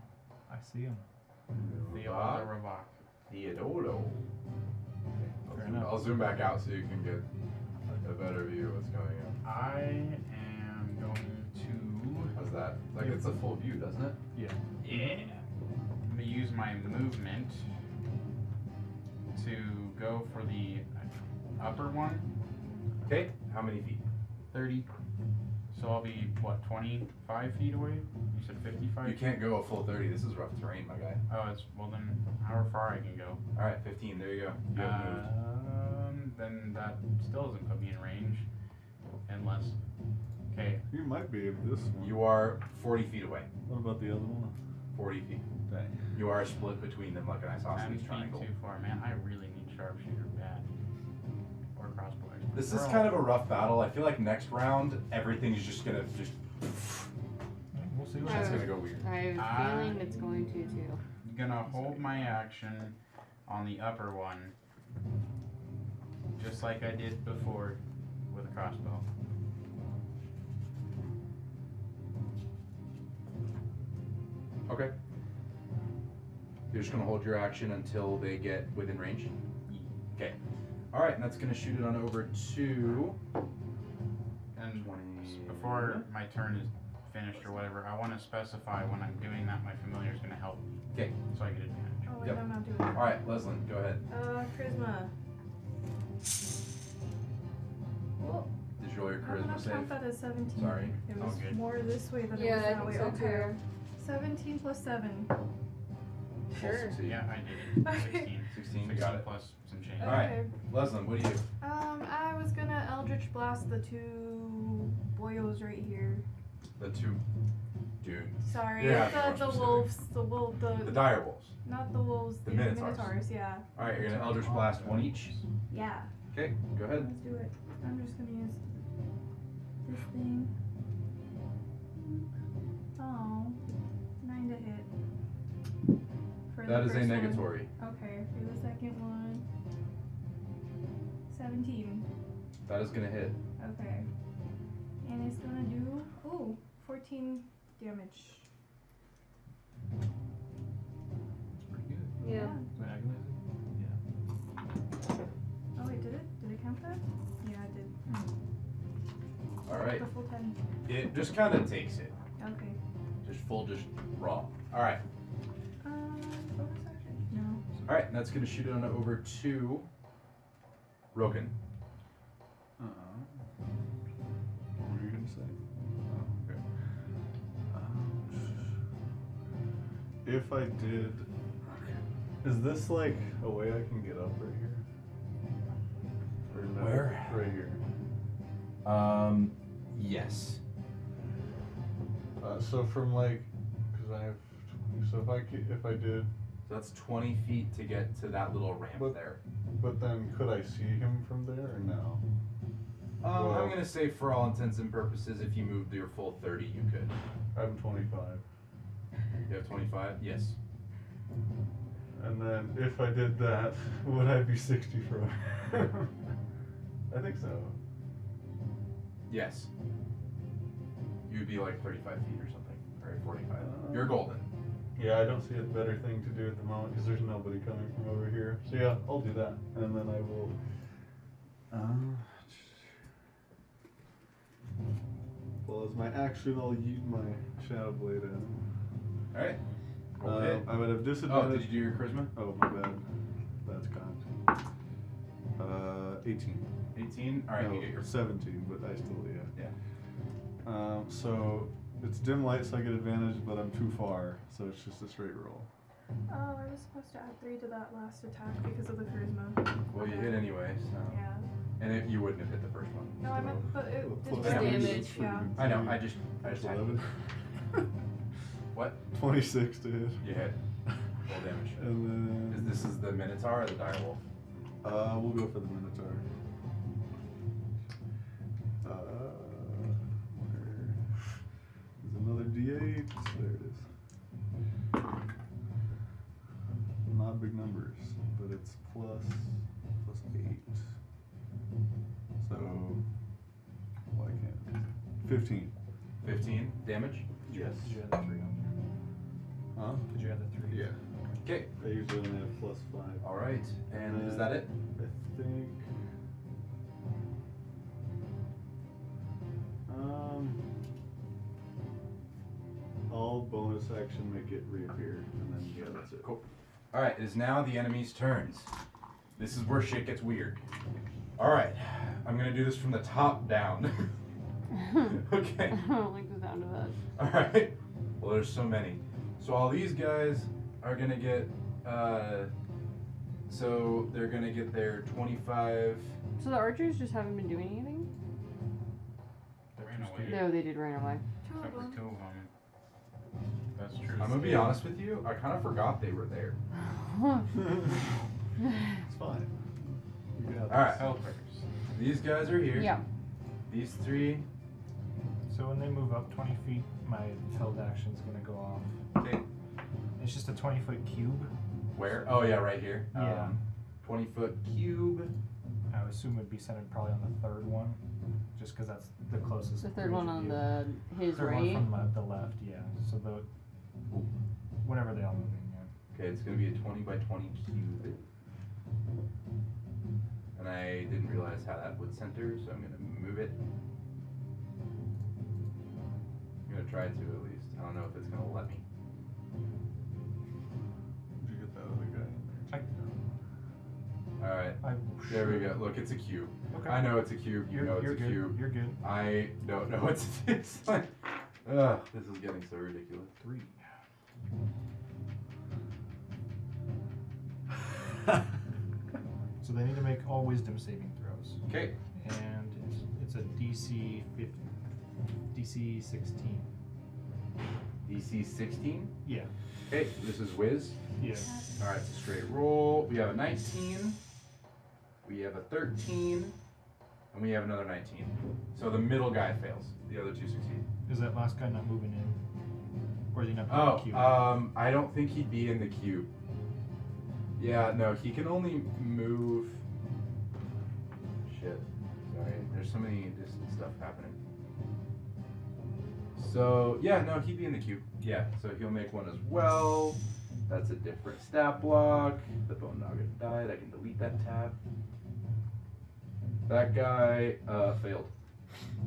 I see him. Theodore Ravak. Theodoro. Fair enough. I'll zoom back out so you can get a better view of what's going on. I am going to. How's that? Like it's a full view, doesn't it? Yeah. Yeah. I'm gonna use my movement to go for the upper one. Okay, how many feet? 30. So I'll be, what, 25 feet away? You said 55? You can't go a full 30. This is rough terrain, my guy. Oh, it's, well then, however far I can go. Alright, 15. There you go. You have moved. Then that still doesn't put me in range. Unless, okay, You might be able this one. You are 40 feet away. What about the other one? 40 feet. Dang. You are split between them like an 10 isosceles feet triangle. too far. Man, I really need sharpshooter bad. Or crossbow expert. This is Or kind of a rough battle. I feel like next round, everything's just gonna just. We'll see what It's Uh, gonna go weird. I have a feeling it's going to too. I'm gonna hold my action on the upper one. Just like I did before with a crossbow. Okay. You're just gonna hold your action until they get within range? Okay. Alright, and that's gonna shoot it on over to. And 20. before my turn is finished or whatever, I want to specify when I'm doing that my familiar is going to help. Okay. So I get advantage. Oh wait, Yep. I'm not doing that. Alright, Leslin, go ahead. Charisma. Oh, Did you roll your I'm gonna charisma save? count that as 17. Sorry. It Oh, was good. more this way than it Yeah, was I that way. think so Okay. too. 17 plus 7. Sure. Succeed. Yeah, I did. Okay. 16. 16, you got it. Plus some change. Alright. Okay. Leslin, what do you do? I was gonna Eldritch Blast the two boyos right here. The two. Dude. Sorry, Yeah, it's more the specific. wolves. The dire wolves. Not the wolves. The The minotaurs. Yeah. Alright, you're gonna Eldritch Blast one each. Yeah. Okay, go ahead. Let's do it. I'm just gonna use this thing. Oh, 9 to hit. For That the is a first one. negatory. Okay, for the second one, 17. That is gonna hit. Okay, and it's gonna do 14 damage. It's pretty good. Yeah. So agonize it? Yeah. Oh wait, did it? Did it count that? Yeah, it did. Alright. The full 10. It just kind of takes it. Okay. Just raw. Alright. Bonus action? No. Alright, and that's gonna shoot it on over to Roken. What were you gonna say? Oh, okay. If I did, is this like a way I can get up right here? Or no? Where? Right here. Yes. So from like, cause I have, so if I did, So that's 20 feet to get to that little ramp But- there. but then could I see him from there or no? I'm Well- gonna say for all intents and purposes, if you moved your full 30, you could. I'm 25. You have 25? Yes. And then if I did that, would I be 60 from him? I think so. Yes. You'd be like 35 feet or something, or 45. You're golden. Yeah, I don't see a better thing to do at the moment because there's nobody coming from over here. So yeah, I'll do that, and then I will. Well, as my action, I'll use my Shadow Blade. Alright. Roll the hit. I would have Oh, disadvantage. did you do your charisma? Oh, my bad. That's gone. 18. 18? Alright, No, you get your 17, but I still, yeah. Yeah. So it's dim light, so I get advantage, but I'm too far, so it's just a straight roll. Oh, I was supposed to add 3 to that last attack because of the charisma. Well, you hit anyway, so. Yeah. And you wouldn't have hit the first one. No, I meant, but it did Plus damage. damage. Yeah. I know, I just had 11. What? 26 to hit. You hit. Roll damage. And then. This is the Minotaur or the Direwolf? We'll go for the Minotaur. There's another D8. There it is. Not big numbers, but it's plus 8. So, why can't 15. 15 damage? Yes. Did you add the 3 on Huh? there? Did you add the 3? Yeah. Okay. I usually only have plus 5. Alright. And is that it? I think. All bonus action make it reappear, and then yeah, that's it. Cool. Alright, it is now the enemy's turns. This is where shit gets weird. Alright, I'm gonna do this from the top down. Okay. I don't like the sound of that. Alright. Well, there's so many. So all these guys are gonna get, so they're gonna get their 25. So the archers just haven't been doing anything? They ran away. No, they did run away. 2 of Except for them. 2 of them. That's true. I'm gonna be honest with you, I kind of forgot they were there. It's fine. You got Alright. Helpers. These guys are here. Yeah. These 3. So when they move up 20 feet, my held action's gonna go off. Okay. It's just a 20-foot cube. Where? Oh yeah, right here. Yeah. 20-foot cube. I would assume it'd be centered probably on the third one, just because that's the closest. The third one on view. the his Third right. one from the left, yeah. So whenever they all move in, yeah. Okay, it's gonna be a 20 by 20 cube. And I didn't realize how that would center, so I'm gonna move it. I'm gonna try to at least. I don't know if it's gonna let me. Did you get that other guy? Alright, there we go. Look, it's a cube. Okay. I know it's a cube. You know it's you're a good. cube. You're good. I don't know what to do. It's like, ugh, this is getting so ridiculous. 3. So they need to make all wisdom saving throws. Okay. And it's a DC 16. DC 16. Yeah. Okay, this is Wiz. Yeah. Alright, it's a straight roll. We have a 19. We have a 13. And we have another 19. So the middle guy fails. The other two succeed. Is that last guy not moving in? Or is he not in the queue? I don't think he'd be in the queue. Yeah, no, he can only move. Shit. Sorry, there's so many distant stuff happening. So, yeah, no, he'd be in the queue. Yeah, so he'll make one as well. That's a different stat block. The bone nugget died. I can delete that tab. That guy failed.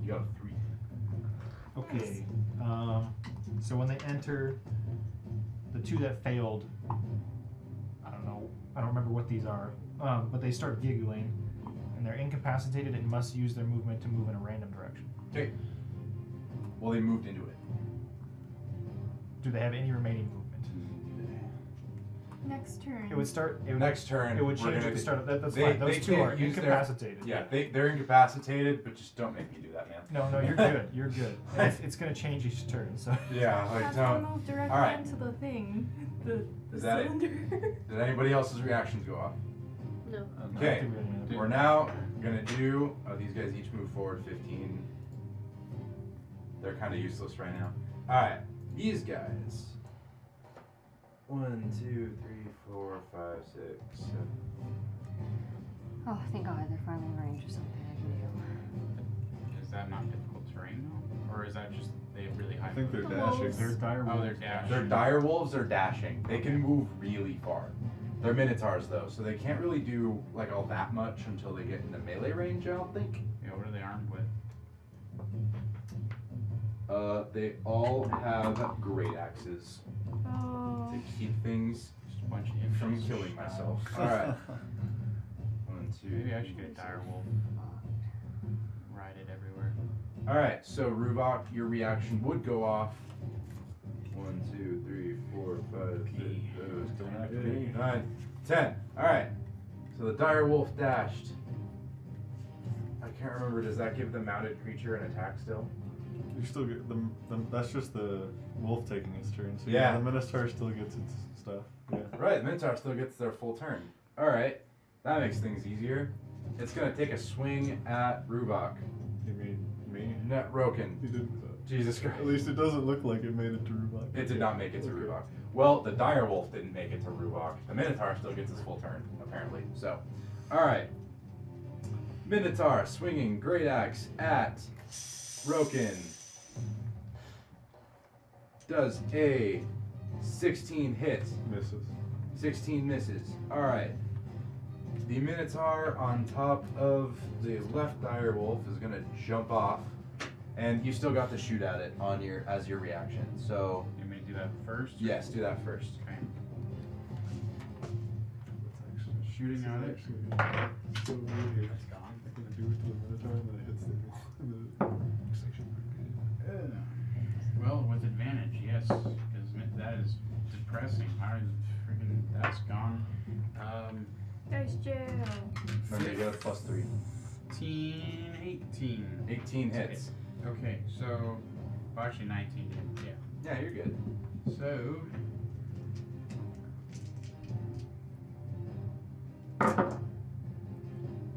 You got a 3. Okay. So when they enter, the two that failed, I don't know. I don't remember what these are. But they start giggling, and they're incapacitated and must use their movement to move in a random direction. Okay. Well, they moved into it. Do they have any remaining movement? Next turn. It would start. It would, Next turn, It would we're change gonna at the do- start. That's they- fine. Those they two can't are use their- incapacitated. Yeah, they're incapacitated, but just don't make me do that, man. No, you're good. You're good. And it's gonna change each turn. So. Yeah, like Have don't. to move directly Alright. into the thing. The Is that it? cylinder. Did anybody else's reactions go off? No. Okay, we're now gonna do. Oh, these guys each move forward 15. They're kind of useless right now. All right, these guys. 1, 2, 3, 4, 5, 6, 7. Oh, thank God they're finally in range of something I can do. Is that not difficult terrain though? Or is that just they have really high I think they're movement? dashing. They're dire Oh, they're wolves. dashing. Their dire wolves are dashing. They can move really far. They're minotaurs though, so they can't really do like all that much until they get into melee range. I don't think. Yeah, what are they armed with? They all have great axes Oh. to keep things Just a bunch of from infants. killing myself. All right. 1, 2. Maybe I should get a dire wolf. Ride it everywhere. All right. So Ruvok, your reaction would go off. 1, 2, 3, 4, 5, 6, 7, 8, 9, 10. All right. So the dire wolf dashed. I can't remember. Does that give the mounted creature an attack still? You still get them. That's just the wolf taking its turn. So Yeah. the Minotaur still gets its stuff. Yeah. Right. The minotaur still gets their full turn. All right. That makes things easier. It's gonna take a swing at Ruvok. You mean me? Net Roken. He didn't. Jesus Christ. At least it doesn't look like it made it to Rubok. It did not make it to Okay. Ruvok. Well, the dire wolf didn't make it to Ruvok. The minotaur still gets his full turn, apparently. So, all right. Minotaur swinging great axe at Roken. Does a 16 hit. Misses. 16 misses. All right. The minotaur on top of the left dire wolf is gonna jump off, and you still got to shoot at it on your as your reaction. So You may do that first? yes, do that first. Okay. Shooting at it. So weird. That's gone. I'm gonna do it to the Minotaur and then it hits the section. Well, with advantage, yes, because that is depressing. How is freaking that's gone? Dice jail. Remember, you got a +3. 18. 18 hits. Okay, so well, actually 19 did. Yeah. Yeah, you're good. So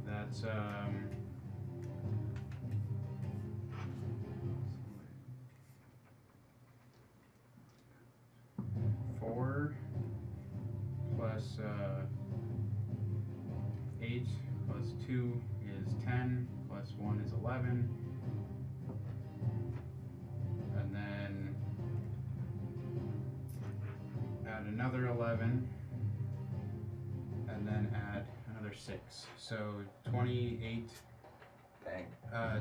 that's 4 plus 8 plus 2 is 10 plus 1 is 11, and then add another 11, and then add another 6. So 28 Dang.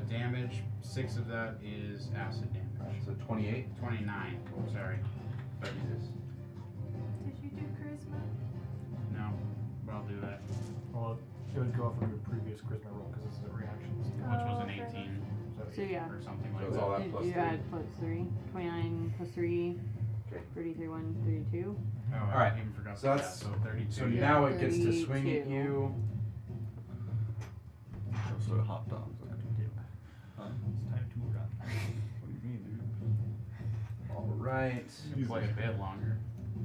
damage. 6 of that is acid damage. So 28. 29. Sorry. But Jesus. Did you do charisma? no, but I'll do that. Well, it would go off of your previous charisma roll because this is a reaction. Which was an fair 18 So yeah. or something So like it's that. all that You- plus you 3. add +3. 29 plus 3. Okay. 33, 1, 32. Oh, All right. I even forgot So that. that's- So 32. So Yeah, now it gets to swing at 32. you. So it hopped on. It's time to run. What do you mean, dude? All right. You can play a bit longer.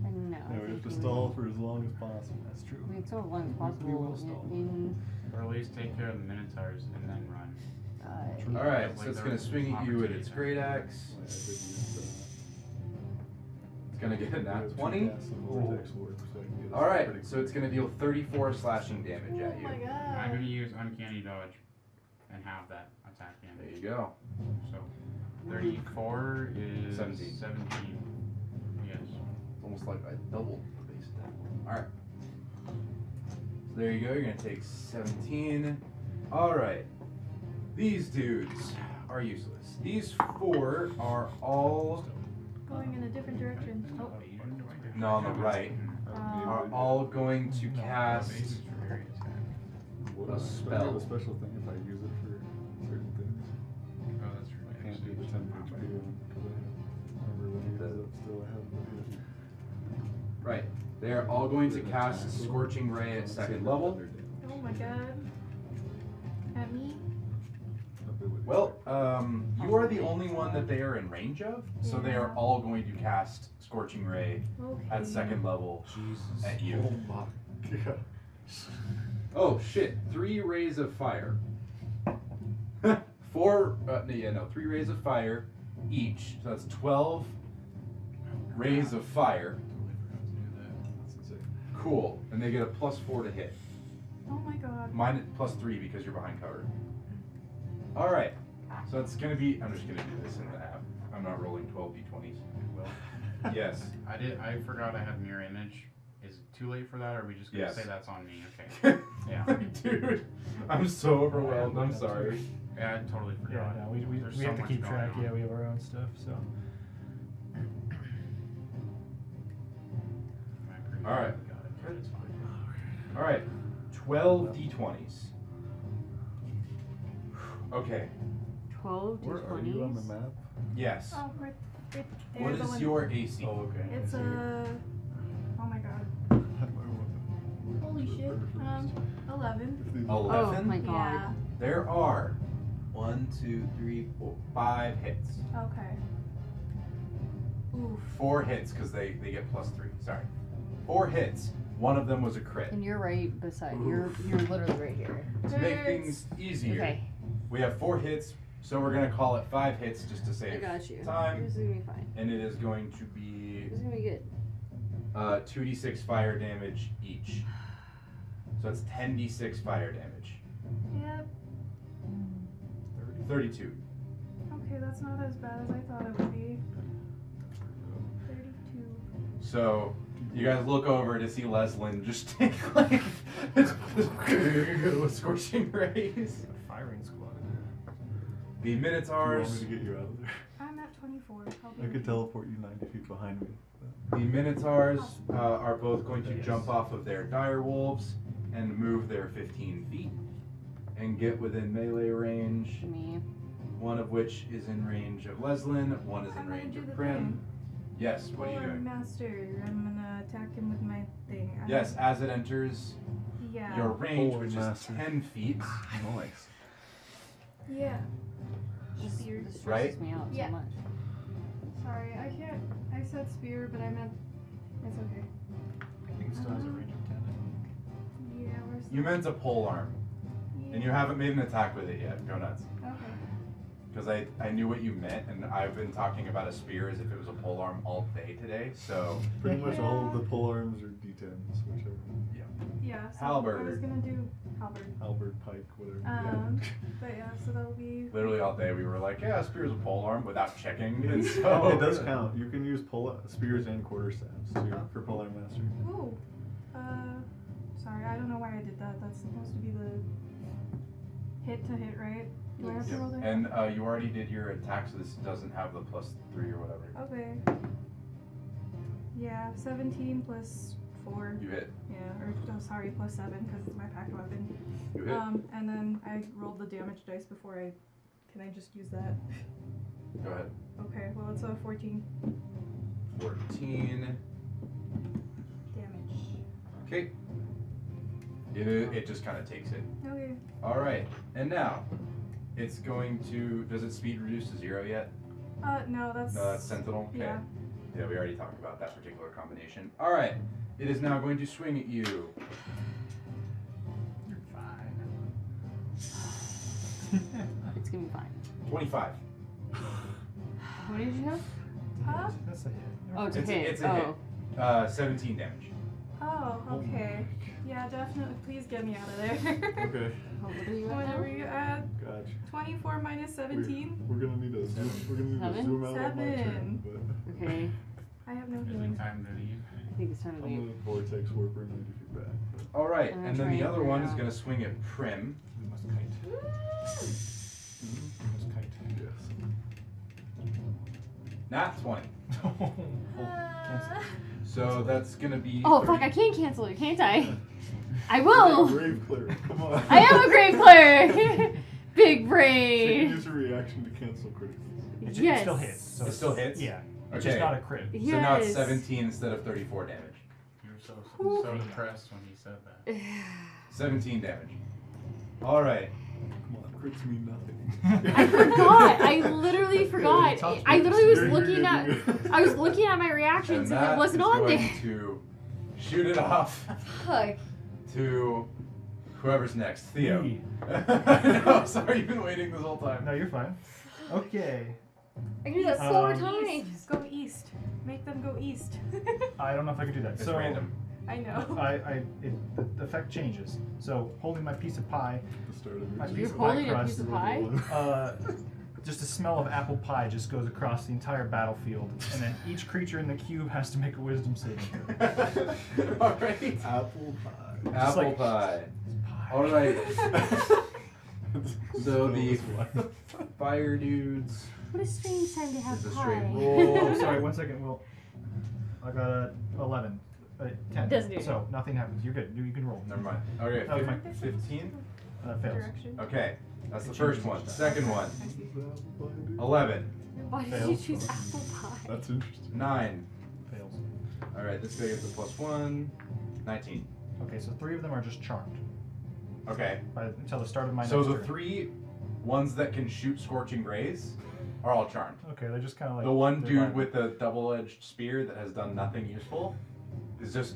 And no. Yeah, we have to stall for as long as possible. That's true. I mean, so long as We possible will stall. in Or at least take care of the Minotaurs and then run. All right, Like so it's their gonna swing at you with its opportunity. great axe. Why I did use It's gonna get a the- nat two 20. casts of vortex warp, so I can get us All right, pretty so it's gonna deal 34 slashing damage Oh at you. my I'm god. gonna use Uncanny Dodge and have that attack There damage. you go. So 34 is 17. 17. Yes. It's almost like I doubled the base attack. All right. So there you go. You're gonna take 17. All right. These dudes are useless. These 4 are all Going in a different direction. Oh. no on the right. Are all going to cast What a a spell. A special thing if I use it for certain things. Oh, that's true. I can't do the 10 HP one because I remember when I used it still I have the right. They are all going to cast Scorching Ray at 2nd level. Oh my god. At me? ability. Well, you are the only one that they are in range of, so they are Yeah. all going to cast Scorching Ray Okay. at 2nd level Jesus. at you. Oh my god. Oh shit! 3 rays of fire. 4. No, 3 rays of fire each. So that's 12 rays of fire. Totally forgot to do that. That's insane. Cool. And they get a +4 to hit. Oh my god. Mine +3 because you're behind cover. All right. So it's gonna be. I'm just gonna do this in the app. I'm not rolling 12 d20s. Well, Yes. I forgot I had mirror image. Is it too late for that, or are we just gonna Yes. say that's on me? Okay. Yeah. Dude, I'm so overwhelmed. I'm sorry. Yeah, I totally Yeah, forgot. no, we There's have so to much keep going track. on. Yeah, we have our own stuff. So I appreciate All right. it. Got it. Good, it's fine. All right. 12 d20s. Okay. 12 Where are you on the d20s. map? Yes. Oh, right there. What the is one- your AC? Oh, okay. It's I see it. Oh my god. Holy First. shit. 11. If these- Oh 11? my god. Yeah. There are 1, 2, 3, 4, 5 hits. Okay. Oof. 4 hits because they get +3. Sorry. 4 hits. One of them was a crit. And you're right beside. You're literally right here. To make Hurts. things easier, Okay. we have 4 hits, so we're gonna call it 5 hits just to I save got you. time. This is gonna be fine. And it is going to be This is gonna be good. 2d6 fire damage each. So it's 10d6 fire damage. Yep. 32. Okay, that's not as bad as I thought it would be. 32. So you guys look over to see Leslin just take like with scorching rays. firing squad. The Do you want Minotaurs. me to get you out of there? I'm at 24. I'll be I could teleport you 90 feet behind me. The Minotaurs are both going to jump off of their dire wolves and move their 15 feet and get within melee range. Me. One of which is in range of Leslin, one is I'm in gonna range do of the Prim. thing. Yes, what are you Polar doing? Master. I'm gonna attack him with my thing. Yes, as it enters Yeah. your range, Polar which Master. is 10 feet. Nice. Yeah. This Spear. stresses Right? me out Yeah. so much. Sorry, I can't. I said spear, but I meant. It's okay. I think it still has a range of 10. Yeah, where's the. You meant a pole arm, and you haven't made an attack with it yet. Go nuts. Okay. Because I knew what you meant, and I've been talking about a spear as if it was a pole arm all day today, so. Pretty much all of the pole arms are D10s, whichever. Yeah, so I was Halberd. gonna do halberd. Halberd, pike, whatever. But yeah, so that'll be. Literally all day we were like, yeah, a spear's a pole arm without checking, and so. Oh, it does count. You can use spears and quarterstaffs too for Polar Master. Ooh. Sorry, I don't know why I did that. That's supposed to be the hit to hit, right? Do I have to Yep. roll the hit? And you already did your attack, so this doesn't have the +3 or whatever. Okay. Yeah, 17 plus 4. You hit. Yeah, or sorry, plus 7 because it's my packed weapon. You hit. And then I rolled the damage dice before I. Can I just use that? Go ahead. Okay, well it's a 14 14. damage. Okay. It just kind of takes it. Okay. All right, and now it's going to. Does its speed reduce to 0 yet? No, that's. No, that's Sentinel. Okay. Yeah. Yeah, we already talked about that particular combination. All right. It is now going to swing at you. You're fine. It's gonna be fine. 25. What did you have? Huh? That's a hit. Oh, it's a It's a- hit. it's a oh. hit. 17 damage. Oh, okay. Yeah, definitely. Please get me out of there. Okay, Oh, what are you at Whenever now? you add gotcha. 24 minus 17. We're gonna need to zoom. We're gonna need to Seven? zoom out on my turn. Seven. But Okay. I have no Is it healing. time to leave? I think it's time to I'm leave. gonna vortex warper 90 feet back. But All right. I'm And gonna then the try and other one figure is out- going to swing at Prim. We must kite. We must kite. yes. Not 20. Uh, So that's going to be. Oh 30. fuck! I can cancel it, can't I? I You're a will. Brave cleric. Come on. I am a great player. Big She can brain. use her reaction to cancel critical. It Yes. still hits. So It still hits? Yeah. It's Okay. just not a crit. So now it's Yes. 17 instead of 34 damage. You were so depressed when he said that. 17 damage. All right. Come on, crits mean nothing. I forgot. I literally forgot. Tough I literally was You're looking good, at. you're good. I was looking at my reactions and that it wasn't is on going there. to shoot it off Fuck. to whoever's next. Theo. Me. No, sorry, you've been waiting this whole time. No, you're fine. Okay. I can do that 4 Um, times. east. Go east. Make them go east. I don't know if I can do that. It's so random. I know. the effect changes. So holding my piece of pie, The start of My your You're piece of holding pie a crust, piece of pie? just the smell of apple pie just goes across the entire battlefield, and then each creature in the cube has to make a wisdom saving throw. All right. apple pie. Apple like- pie. All right. So the fire dudes. What a strange time to have It's a pie. straight roll. Oh, sorry, 1 second. Well, I got a 11. 10. Doesn't do it. So nothing happens. You're good. You can roll. Never mind. Okay, That was my 15. fails. Direction. Okay, that's the first one. Second one. I see. 11. Why did you Fails. choose apple pie? That's interesting. 9. Fails. All right, this guy gets a +1. 19. Okay, so 3 of them are just charmed Okay. until the start of my So next the turn. 3 ones that can shoot scorching rays are all charmed. Okay, they're just kind of like The one they're dude violent. with the double-edged spear that has done nothing useful is just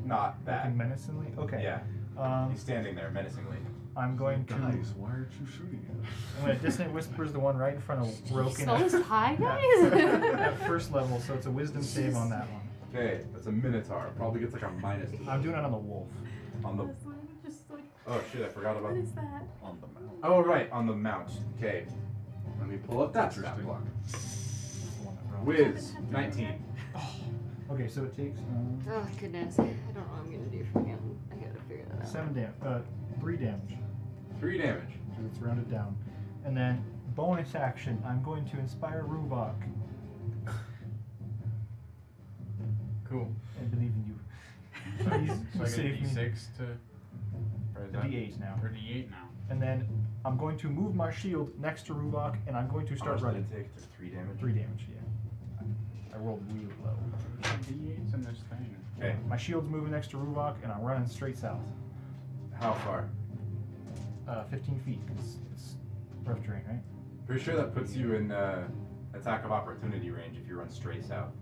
not that. Looking menacingly. Okay. Yeah, he's standing there menacingly. I'm going to. Guys, why aren't you shooting at us? I'm going to dissonant whispers the one right in front of You Roken smell this pie, guys? at first level, so it's a wisdom save on that one. Okay, that's a minotaur. Probably gets like a minus. I'm doing it on the wolf. On the. This one just like, Oh shit! I forgot about. what is that? On the mount. Oh right, on the mount. Okay, let me pull up that stat Interesting. block. That's the one that Wiz, 19. Okay, so it takes Oh goodness. I don't know what I'm gonna do for him. I gotta figure that out. 3 damage. 3 damage. So it's rounded down. And then bonus action, I'm going to inspire Ruvok. Cool. I believe in you. So I Please get save a me. D6 to. Or is A that- D8 now. Or D8 now. And then I'm going to move my shield next to Ruvok, and I'm going to How start much did running. it take? Took 3 damage. 3 damage, yeah. I rolled really low. D8's in this thing. Okay. My shield's moving next to Ruvok, and I'm running straight south. How far? 15 feet, because it's rough terrain, right? Pretty sure that puts you in attack of opportunity range if you run straight south.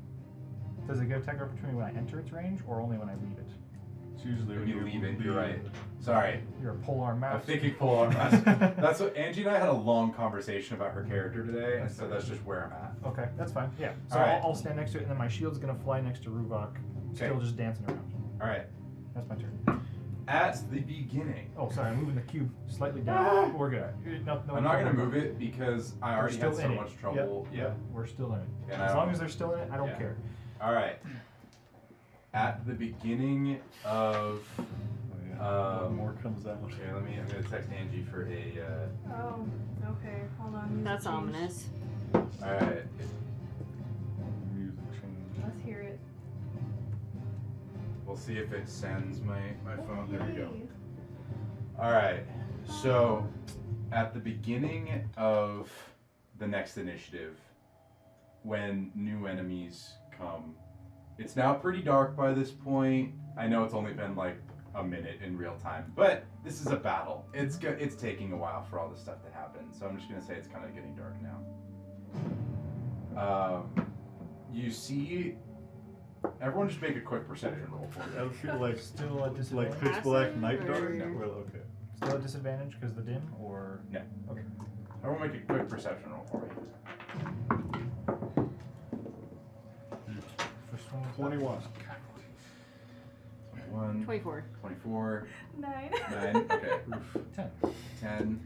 Does it get attack opportunity when I enter its range, or only when I leave it? It's usually When you leave it, leave you're right. Sorry. You're a polearm I'm mouse. thinking full arm master. That's what Angie and I had a long conversation about her character today, and so that's just where I'm at. Okay, that's fine. Yeah. So Alright. I'll stand next to it, and then my shield's gonna fly next to Ruvok, still Okay. just dancing around. All right. That's my turn. At the beginning, Oh, sorry, I'm moving the cube slightly down. We're good. No, I'm not gonna move it because I We're already still had so in it. much trouble. Yep, yep, we're still in it. And As I long don't- as they're still in it, I don't Yeah. care. All right. At the beginning of, Oh, yeah. Um, More comes out. here, I'm gonna text Angie for a. Oh, okay. Hold on. music That's change. ominous. All right. Music change. Let's hear it. We'll see if it sends my phone. There we go. Yay. All right. So, at the beginning of the next initiative, when new enemies come, it's now pretty dark by this point. I know it's only been like a minute in real time, but this is a battle. It's taking a while for all this stuff to happen. So I'm just gonna say it's kind of getting dark now. You see, everyone just make a quick perception roll for I me. feel like Still a like disadvantage. pitch black Passive night dark. or- Well, okay. Still a disadvantage because the dim, or No. Okay. Everyone make a quick perception roll for me. First one. 21. 1, 24. 24, 9. 9, okay. 10. 10.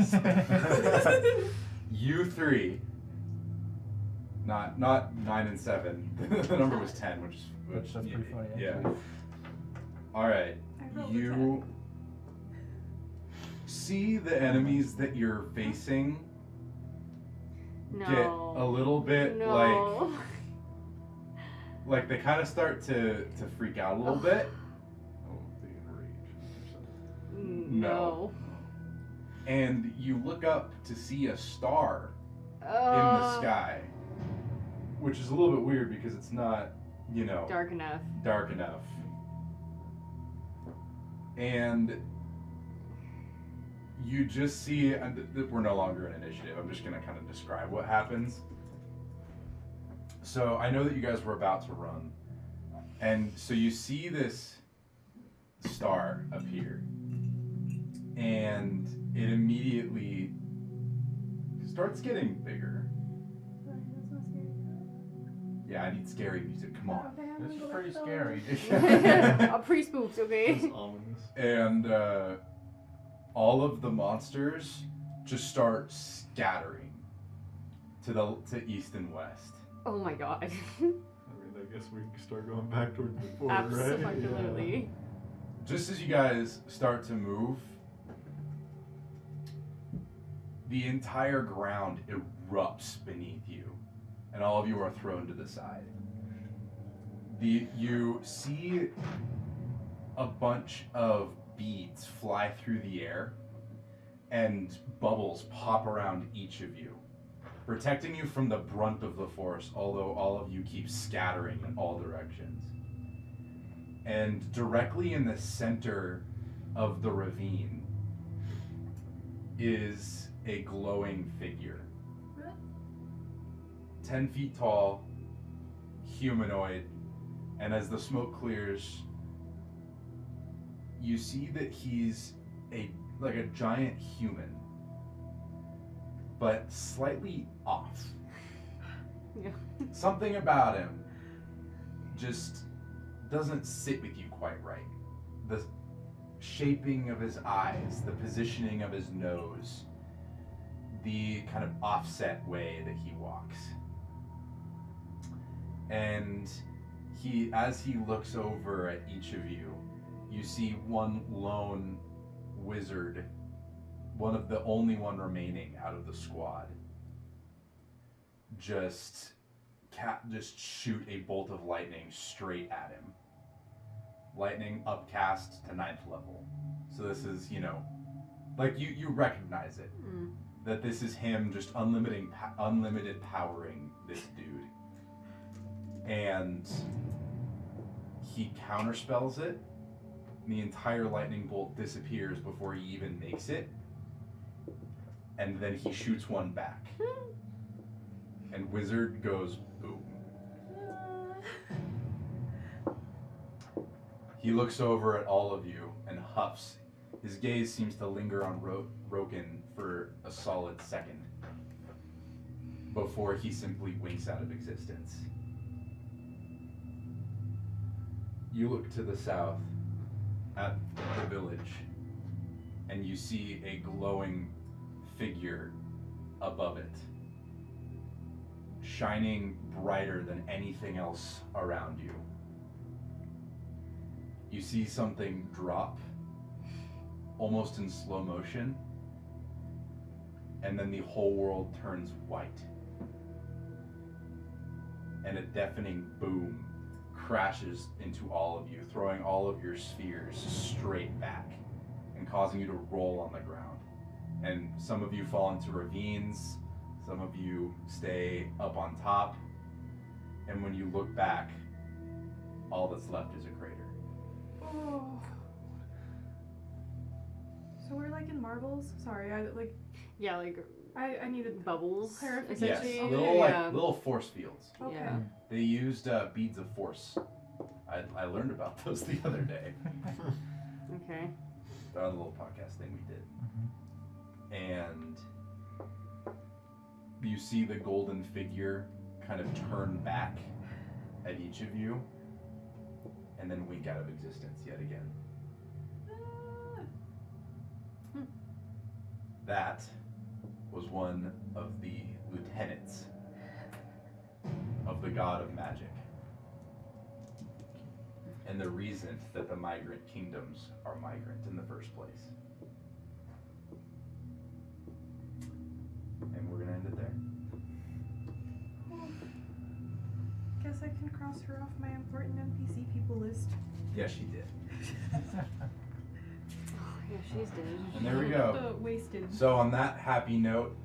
7. You three. Not 9 and 7. The number was 10, which That's pretty funny, Yeah. actually. All right. I rolled a You see the enemies that you're facing No. get a little bit No. like they kind of start to freak out a little bit, Oh, the enraged. No. and you look up to see a star in the sky, which is a little bit weird because it's not, Dark enough. dark enough. And you just see, and we're no longer in initiative, I'm just going to kind of describe what happens. So I know that you guys were about to run, and so you see this star appear, and it immediately starts getting bigger. That's not scary. Yeah, I need scary music, come on. Okay, I'm This is gonna go pretty with scary. Pre-spooked, okay? It's ominous. And all of the monsters just start scattering to east and west. Oh my god. I mean, I guess we can start going back towards the fort, right? Absolutely. Just as you guys start to move, the entire ground erupts beneath you, and all of you are thrown to the side. You see a bunch of beads fly through the air, and bubbles pop around each of you, protecting you from the brunt of the force, although all of you keep scattering in all directions. And directly in the center of the ravine is a glowing figure. What? 10 feet tall, humanoid, and as the smoke clears, you see that he's like a giant human, but slightly off. Yeah. Something about him just doesn't sit with you quite right. The shaping of his eyes, the positioning of his nose, the kind of offset way that he walks. And as he looks over at each of you, you see one lone wizard, one of the only one remaining out of the squad, just shoot a bolt of lightning straight at him. Lightning upcast to 9th level. So this is, like you recognize it. Mm. That this is him just unlimited powering this dude. And he counterspells it. The entire lightning bolt disappears before he even makes it. And then he shoots one back. And Wizard goes boom. He looks over at all of you and huffs. His gaze seems to linger on Roken for a solid second before he simply winks out of existence. You look to the south at the village, and you see a glowing figure above it, shining brighter than anything else around you. You see something drop, almost in slow motion, and then the whole world turns white. And a deafening boom crashes into all of you, throwing all of your spheres straight back and causing you to roll on the ground. And some of you fall into ravines, some of you stay up on top, and when you look back, all that's left is a crater. Oh. So we're like in marbles? Sorry, I like. Yeah, like I needed bubbles. clarification. Yes, essentially. little Yeah. little force fields. Okay. Yeah. They used beads of force. I learned about those the other day. Okay. On the little podcast thing we did. And you see the golden figure kind of turn back at each of you and then wink out of existence yet again. That was one of the lieutenants of the god of magic. And the reason that the migrant kingdoms are migrant in the first place. And we're gonna end it there. Guess I can cross her off my important NPC people list. Yeah, she did. Yeah, she's dead. And there we go. Wasted. So on that happy note,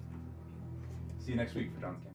see you next week for John's Camp.